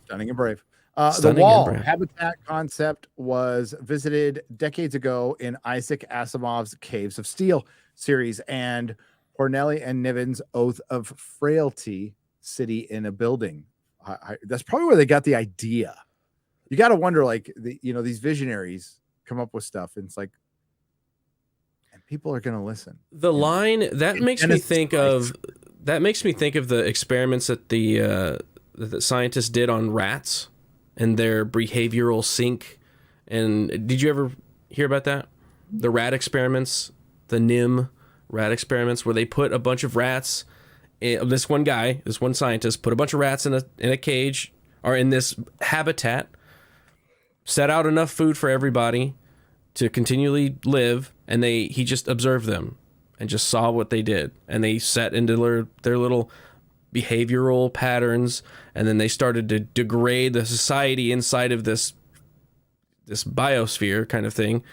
Stunning and brave. The Wall habitat concept was visited decades ago in Isaac Asimov's Caves of Steel series and Corneli and Niven's Oath of Frailty, City in a Building. That's probably where they got the idea. You got to wonder, like, these visionaries come up with stuff, and it's like, and people are going to listen. The line that makes me think of the experiments that the scientists did on rats and their behavioral sync. And did you ever hear about that? The rat experiments, the NIM rat experiments, where they put a bunch of rats. This one scientist put a bunch of rats in a cage or in this habitat, set out enough food for everybody to continually live, and he just observed them and just saw what they did, and they set into their little behavioral patterns, and then they started to degrade the society inside of this biosphere kind of thing,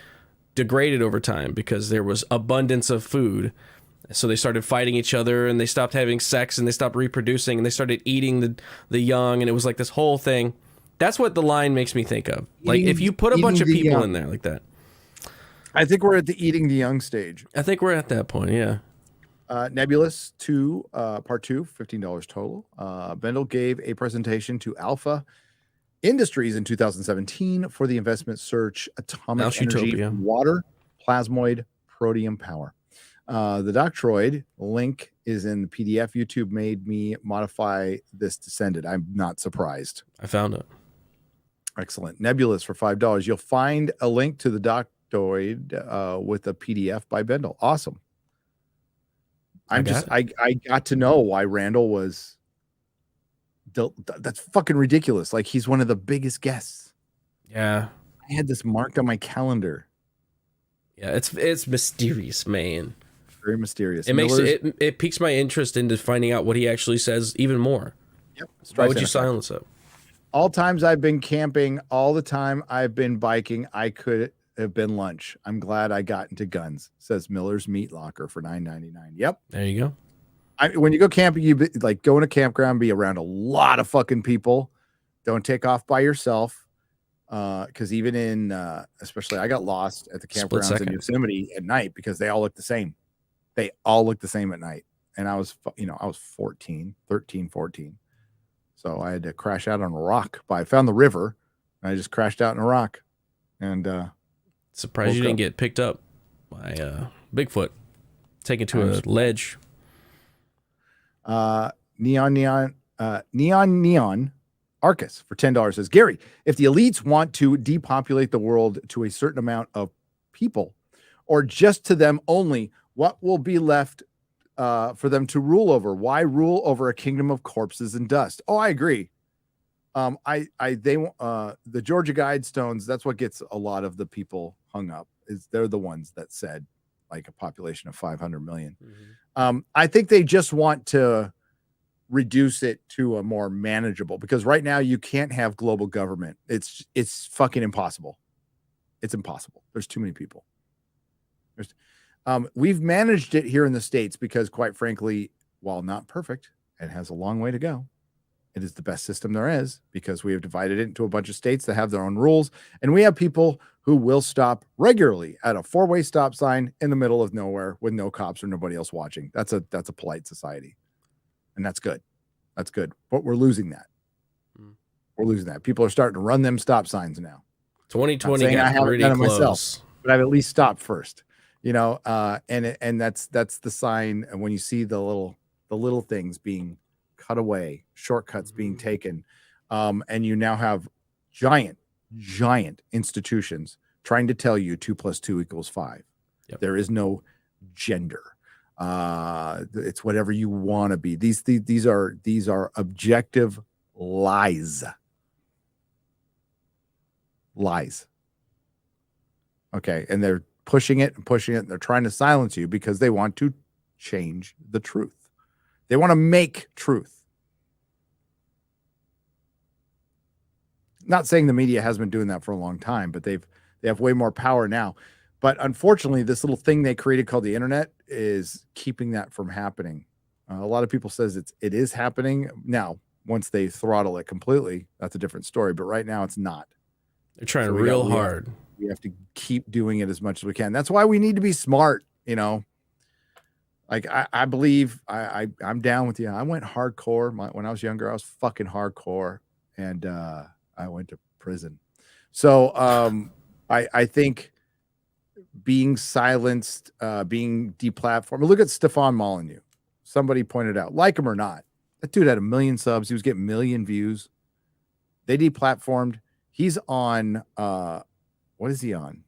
degraded over time because there was abundance of food. So they started fighting each other, and they stopped having sex, and they stopped reproducing, and they started eating the young, and it was like this whole thing. That's what the line makes me think of. Like, if you put a bunch of people in there like that. I think we're at the eating the young stage. I think we're at that point, yeah. Nebulous 2, Part 2, $15 total. Bendel gave a presentation to Alpha Industries in 2017 for the investment search Atomic Energy, Water, Plasmoid, Proteum Power. The Doctroid link is in the PDF. YouTube made me modify this to send it. I'm not surprised. I found it. Excellent. Nebulous for $5. You'll find a link to the Doctroid with a PDF by Bendel. Awesome. I got to know why Randall was. That's fucking ridiculous. Like, he's one of the biggest guests. Yeah. I had this marked on my calendar. Yeah, it's mysterious, man. Very mysterious. It piques my interest into finding out what he actually says even more. Yep. Why would you silence it? All times I've been camping, all the time I've been biking, I could have been lunch. I'm glad I got into guns, says Miller's Meat Locker for $9.99. Yep. There you go. When you go camping, go in a campground, be around a lot of fucking people. Don't take off by yourself. Because even in, especially I got lost at the campgrounds in Yosemite at night because they all look the same. They all look the same at night. And I was 13, 14. So I had to crash out on a rock. But I found the river and I just crashed out in a rock. And surprised you didn't get picked up by Bigfoot, taken to a ledge. Neon Arcus for $10 says, Gary, if the elites want to depopulate the world to a certain amount of people or just to them only, what will be left for them to rule over? Why rule over a kingdom of corpses and dust? Oh, I agree. The Georgia Guidestones, that's what gets a lot of the people hung up, is they're the ones that said like a population of 500 million. Mm-hmm. I think they just want to reduce it to a more manageable, because right now you can't have global government. It's fucking impossible. It's impossible. There's too many people. We've managed it here in the States because, quite frankly, while not perfect and has a long way to go, it is the best system there is because we have divided it into a bunch of states that have their own rules. And we have people who will stop regularly at a 4-way stop sign in the middle of nowhere with no cops or nobody else watching. That's a polite society. And that's good. That's good. But we're losing that. We're losing that. People are starting to run them stop signs now. 2020 got pretty close. Myself, but I've at least stopped first. And that's the sign. And when you see the little things being cut away, shortcuts being taken, and you now have giant institutions trying to tell you 2 + 2 = 5. Yep. There is no gender. It's whatever you want to be. These are objective lies. Okay, and they're pushing it, and they're trying to silence you because they want to change the truth. They want to make truth. Not saying the media has been doing that for a long time, but they have way more power now. But unfortunately, this little thing they created called the internet is keeping that from happening. A lot of people says it is happening now. Once they throttle it completely, that's a different story. But right now, it's not. They're trying real hard. We have to keep doing it as much as we can. That's why we need to be smart. Like I believe I'm down with you. I went hardcore when I was younger. I was fucking hardcore, and I went to prison. So I think being silenced, being deplatformed. Look at Stefan Molyneux. Somebody pointed out, like him or not, that dude had 1 million subs. He was getting 1 million views. They deplatformed. He's on. What is he on?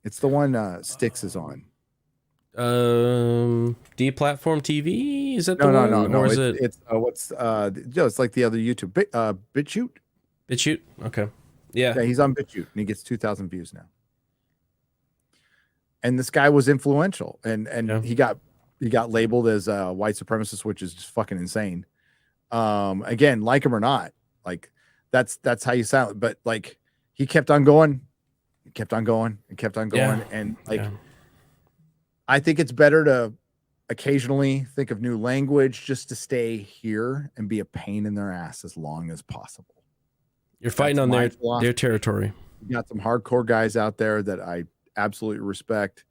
It's the one Styx is on. Deplatform TV? Is that the one? No. Or is it? It's what's it's like the other YouTube BitChute. BitChute. Okay. Yeah. He's on BitChute and he gets 2,000 views now. And this guy was influential, and he got labeled as a white supremacist, which is just fucking insane. Again, like him or not, like that's how you sound. But like he kept on going, and like I think it's better to occasionally think of new language just to stay here and be a pain in their ass as long as possible. You're fighting on their territory. You got some hardcore guys out there that I absolutely respect,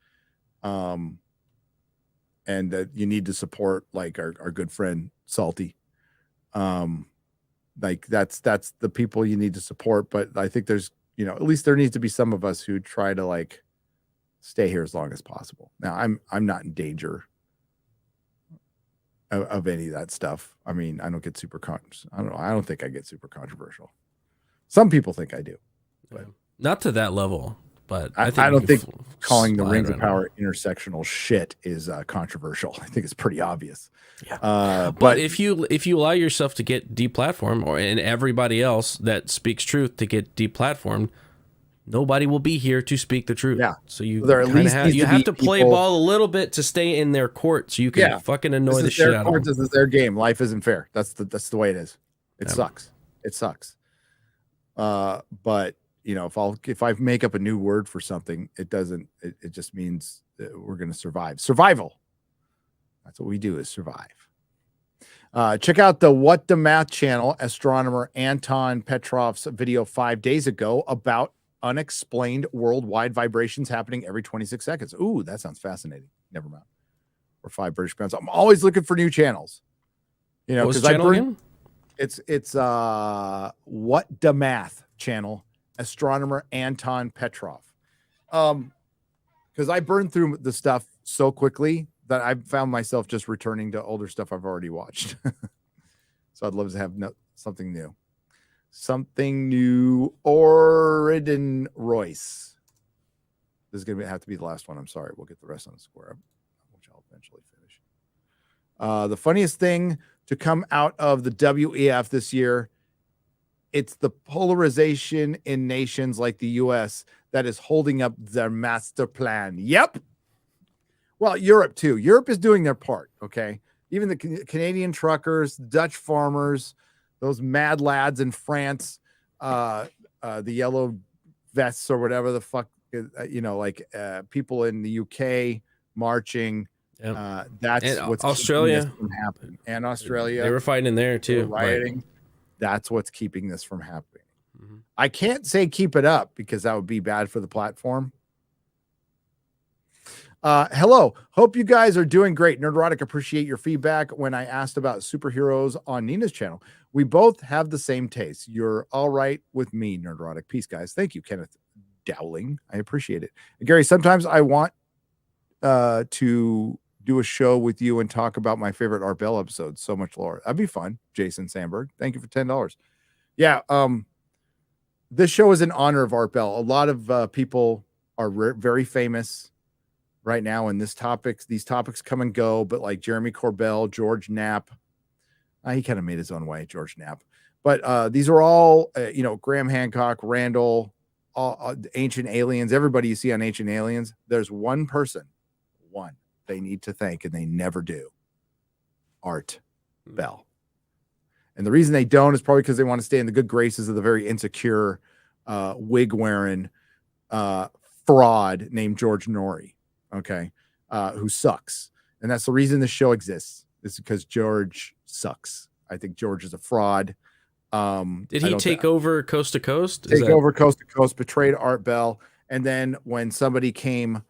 and that you need to support, like our good friend Salty. Like that's the people you need to support. But I think there's, at least there needs to be some of us who try to like stay here as long as possible. Now I'm not in danger of any of that stuff. I mean, I don't get super I don't think I get super controversial. Some people think I do, but not to that level. But I don't think calling the Rings of Power intersectional shit is controversial. I think it's pretty obvious. Yeah. But if you allow yourself to get deplatformed, and everybody else that speaks truth to get deplatformed, nobody will be here to speak the truth. Yeah. So you have to play ball a little bit to stay in their court, so you can fucking annoy the shit out of them. This is their game. Life isn't fair. That's the way it is. It sucks. It sucks. But if I make up a new word for something, it just means that we're going to survive. Survival. That's what we do, is survive. Check out the What the Math channel, astronomer Anton Petrov's video 5 days ago about unexplained worldwide vibrations happening every 26 seconds. Ooh, that sounds fascinating. Never mind. Or 5 British pounds. I'm always looking for new channels. Because it's What the Math channel, astronomer Anton Petrov. Because I burned through the stuff so quickly that I found myself just returning to older stuff I've already watched. So I'd love to have something new. Something new. Oridan Royce. This is going to have to be the last one. I'm sorry. We'll get the rest on the square up, which I'll eventually finish. The funniest thing to come out of the WEF this year, it's the polarization in nations like the U.S. that is holding up their master plan. Yep. Well, Europe too. Europe is doing their part, okay? Even the Canadian truckers, Dutch farmers, those mad lads in France, the yellow vests or whatever the fuck, like people in the UK marching. Yep. That's and what's Australia keeping this from happening. And Australia, they were fighting in there too, rioting. That's what's keeping this from happening. I can't say keep it up because that would be bad for the platform. Hello. Hope you guys are doing great. Nerdrotic, appreciate your feedback when I asked about superheroes on Nina's channel. We both have the same taste. You're all right with me, Nerdrotic. Peace, guys. Thank you, Kenneth Dowling. I appreciate it. Gary, sometimes I want to do a show with you and talk about my favorite Art Bell episodes. So much lore. That'd be fun. Jason Sandberg. Thank you for $10. Yeah. This show is in honor of Art Bell. A lot of people are very famous right now in these topics come and go, but like Jeremy Corbell, George Knapp, he kind of made his own way, George Knapp. But these are all, Graham Hancock, Randall, Ancient Aliens, everybody you see on Ancient Aliens. There's one person, they need to thank, and they never do. Art Bell. And the reason they don't is probably because they want to stay in the good graces of the very insecure, wig-wearing fraud named George Norrie. Okay, who sucks, and that's the reason the show exists. Is because George sucks. I think George is a fraud. Did he take over Coast to Coast? Over Coast to Coast, betrayed Art Bell, and then when somebody came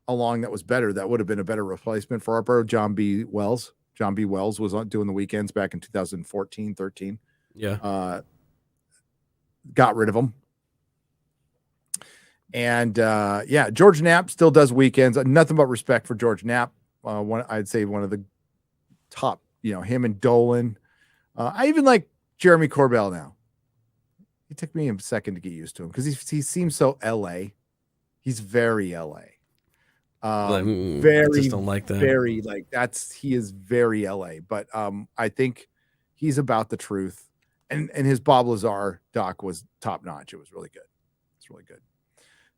along that was better, that would have been a better replacement for Art Bell. John B. Wells. John B. Wells was doing the weekends back in 2014, 13. Yeah, got rid of him. And George Knapp still does weekends. Nothing but respect for George Knapp. I'd say one of the top, him and Dolan. I even like Jeremy Corbell now. It took me a second to get used to him because he seems so LA. He's very LA. I just don't like that. Very like he is very LA. But I think he's about the truth. And his Bob Lazar doc was top notch. It was really good. It's really good.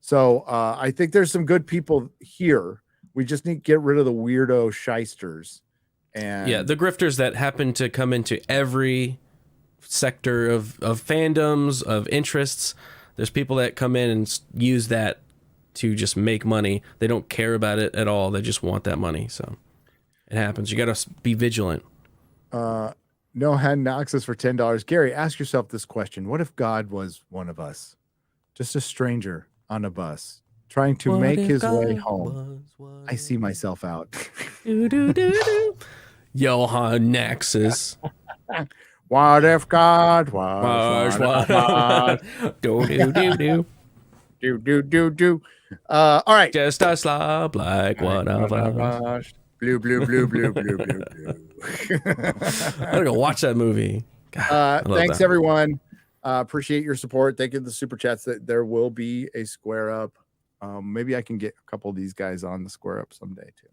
So I think there's some good people here. We just need to get rid of the weirdo shysters. And the grifters that happen to come into every sector of fandoms, of interests. There's people that come in and use that to just make money. They don't care about it at all. They just want that money. So it happens. You got to be vigilant. No hand access for $10. Gary, ask yourself this question. What if God was one of us? Just a stranger on a bus trying to make his way home. I see myself out. Johann Nexus. What if God was one of us? Do. All right. Just a slob like one of us. Blue. I'm gonna go watch that movie. God, thanks everyone. Appreciate your support. Thank you to the super chats. That there will be a square up. Maybe I can get a couple of these guys on the square up someday too.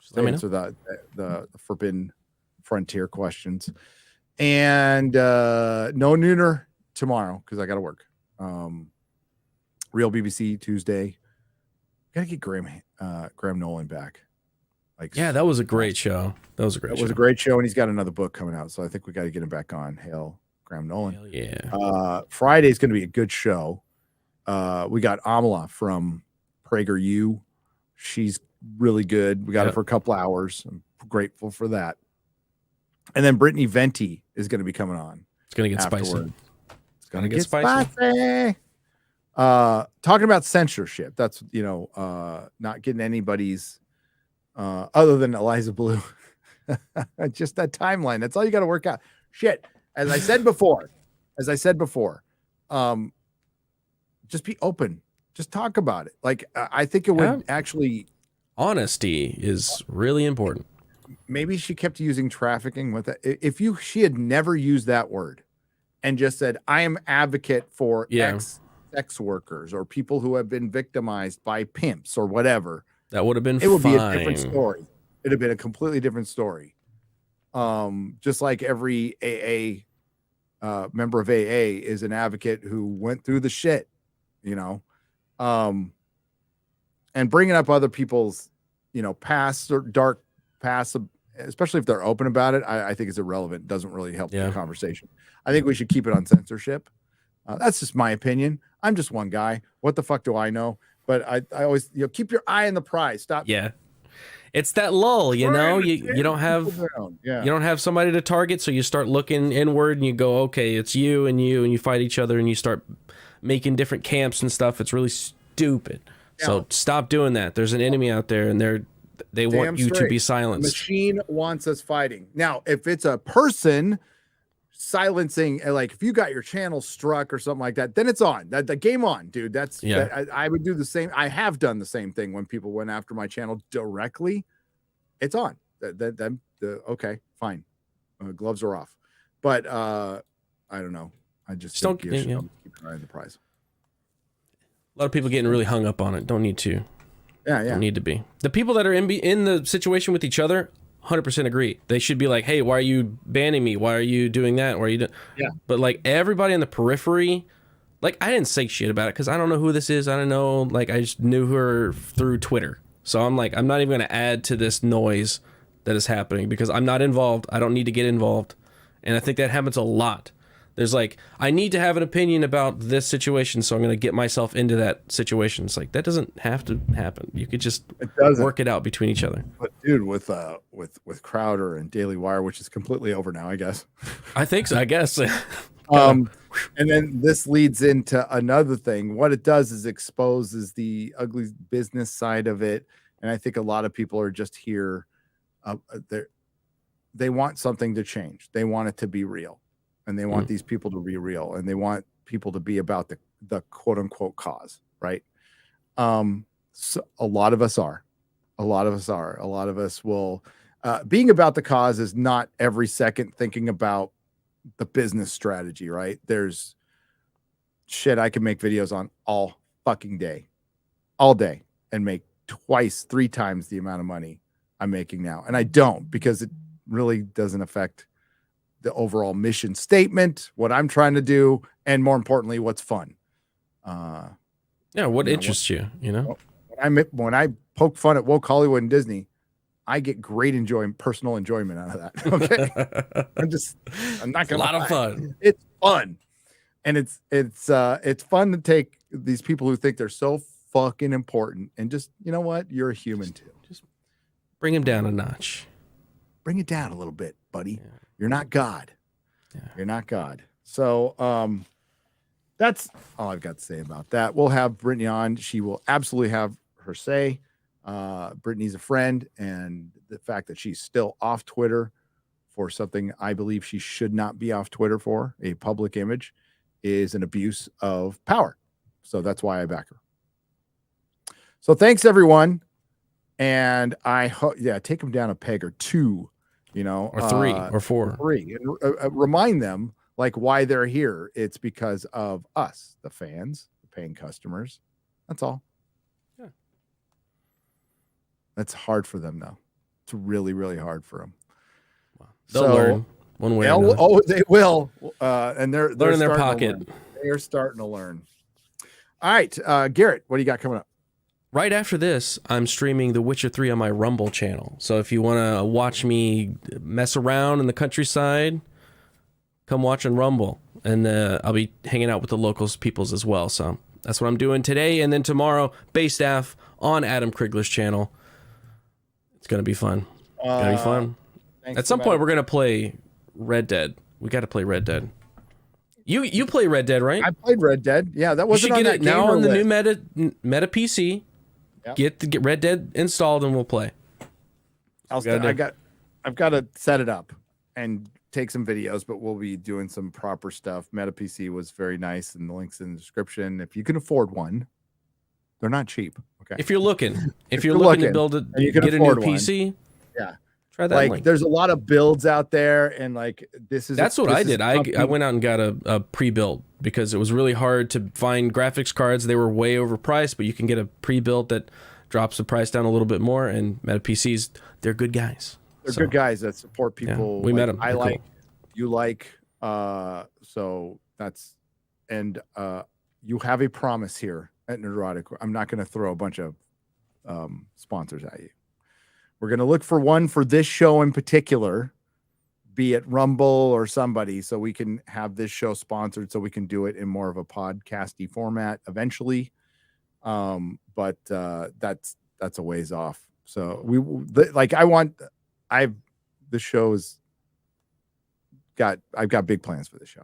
Just answer the Forbidden Frontier questions. And no nooner tomorrow because I got to work. Real BBC Tuesday. Got to get Graham Nolan back. That was a great show. That was a great show, and he's got another book coming out, so I think we got to get him back on. Hail Graham Nolan. Hell yeah. Friday's going to be a good show. We got Amala from PragerU. She's really good. We got her for a couple hours. I'm grateful for that. And then Brittany Venti is going to be coming on. It's going to get spicy. It's going to get spicy. Talking about censorship. That's, not getting anybody's other than Eliza Blue. Just that timeline. That's all you got to work out. Shit. As I said before, just be open. Just talk about it. Like, I think it would actually. Honesty is really important. Maybe she kept using trafficking with it. If she had never used that word and just said, I am advocate for sex workers or people who have been victimized by pimps or whatever. That would have been It would be a different story. It'd have been a completely different story. Just like every AA member of AA is an advocate who went through the shit, and bringing up other people's, past or dark past, especially if they're open about it, I think is irrelevant. It doesn't really help the conversation. I think we should keep it on censorship. That's just my opinion. I'm just one guy. What the fuck do I know? But I always, keep your eye on the prize. Stop. Yeah. It's that lull, you don't have you don't have somebody to target, so you start looking inward and you go, okay, it's you, and you fight each other and you start making different camps and stuff. It's really stupid. Yeah. So stop doing that. There's an enemy out there, and they want you to be silenced. Machine wants us fighting. Now, if it's a person silencing, like if you got your channel struck or something like that, then it's on. The game on, dude. I would do the same. I have done the same thing when people went after my channel directly. It's on. Okay, fine. Gloves are off. But I don't know. I just don't keep an eye on the prize. A lot of people getting really hung up on it. Don't need to. Yeah. Don't need to be. The people that are in the situation with each other, 100% agree. They should be like, hey, why are you banning me? Why are you doing that? Why are you doing? Yeah. But like everybody in the periphery, like I didn't say shit about it because I don't know who this is. I don't know. Like I just knew her through Twitter. So I'm like, I'm not even going to add to this noise that is happening because I'm not involved. I don't need to get involved. And I think that happens a lot. There's like, I need to have an opinion about this situation, so I'm going to get myself into that situation. It's like, that doesn't have to happen. You could just work it out between each other. But dude, with Crowder and Daily Wire, which is completely over now, I guess. I think so, I guess. And then this leads into another thing. What it does is exposes the ugly business side of it. And I think a lot of people are just here. They want something to change. They want it to be real. And they want these people to be real, and they want people to be about the quote unquote cause, right? So a lot of us are. A lot of us will. Being about the cause is not every second thinking about the business strategy, right? There's shit I can make videos on all fucking day, all day, and make 3 times the amount of money I'm making now. And I don't, because it really doesn't affect the overall mission statement, what I'm trying to do, and more importantly, what's fun. What interests you, When I poke fun at woke Hollywood and Disney, I get great personal enjoyment out of that. Okay. I'm not gonna a lot of fun. It's fun. And it's fun to take these people who think they're so fucking important and just, you know what? You're a human too. Just bring him down a notch. Bring it down a little bit, buddy. Yeah. You're not God. Yeah. You're not God. So that's all I've got to say about that. We'll have Brittany on. She will absolutely have her say. Brittany's a friend, and the fact that she's still off Twitter for something I believe she should not be off Twitter for, a public image, is an abuse of power. So that's why I back her. So thanks, everyone. And I hope, take them down a peg or 2. Or 3 or 4. 3. And remind them why they're here. It's because of us, the fans, the paying customers. That's all. Yeah. That's hard for them, though. It's really, really hard for them. Wow. They'll learn one way or another. Oh, they will. And they're learn in their pocket. They're starting to learn. All right, Garrett, what do you got coming up? Right after this, I'm streaming The Witcher 3 on my Rumble channel. So if you want to watch me mess around in the countryside, come watch on Rumble. And I'll be hanging out with the locals peoples as well. So that's what I'm doing today. And then tomorrow, Base Staff on Adam Crigler's channel. It's going to be fun. Going to be fun. At some point, we're going to play Red Dead. We got to play Red Dead. You play Red Dead, right? I played Red Dead. Yeah, that wasn't on that now on the list. new Meta PC. Yep. Get Red Dead installed and we'll play. I've got to set it up and take some videos, but we'll be doing some proper stuff. Meta PC was very nice, and the links in the description. If you can afford one, they're not cheap. Okay. If you're looking to build it, get a new PC. Yeah. Try that link. There's a lot of builds out there, and that's what I did. I went out and got a pre-built because it was really hard to find graphics cards. They were way overpriced, but you can get a pre-built that drops the price down a little bit more. And Meta PCs, they're good guys. They're good guys that support people. Yeah, we met them. I like, you like. So that's, and you have a promise here at Nerdrotic. I'm not going to throw a bunch of sponsors at you. We're going to look for one for this show in particular be it Rumble or somebody, so we can have this show sponsored, so we can do it in more of a podcasty format eventually. But that's a ways off. So the show's I've got big plans for the show.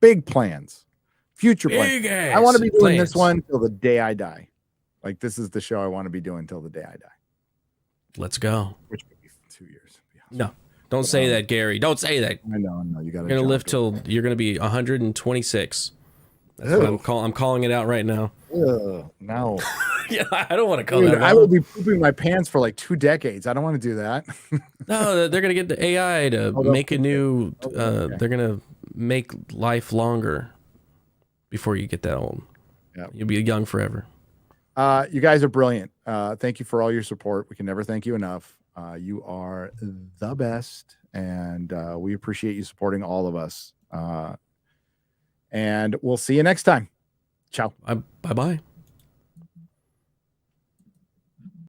Big plans, future plans. I want to be doing this one till the day I die. Like, this is the show I want to be doing till the day I die. Let's go. Which could be 2 years. No, don't say that, Gary. Don't say that. I know. You got to. You're gonna live till you're gonna be 126. That's what I'm calling it out right now. No. Yeah, I don't want to call that. I will be pooping my pants for like 2 decades. I don't want to do that. No, they're gonna get the AI to make a new. They're gonna make life longer before you get that old. Yeah, you'll be young forever. You guys are brilliant. Thank you for all your support. We can never thank you enough. You are the best, and we appreciate you supporting all of us. And we'll see you next time. Ciao. Bye-bye.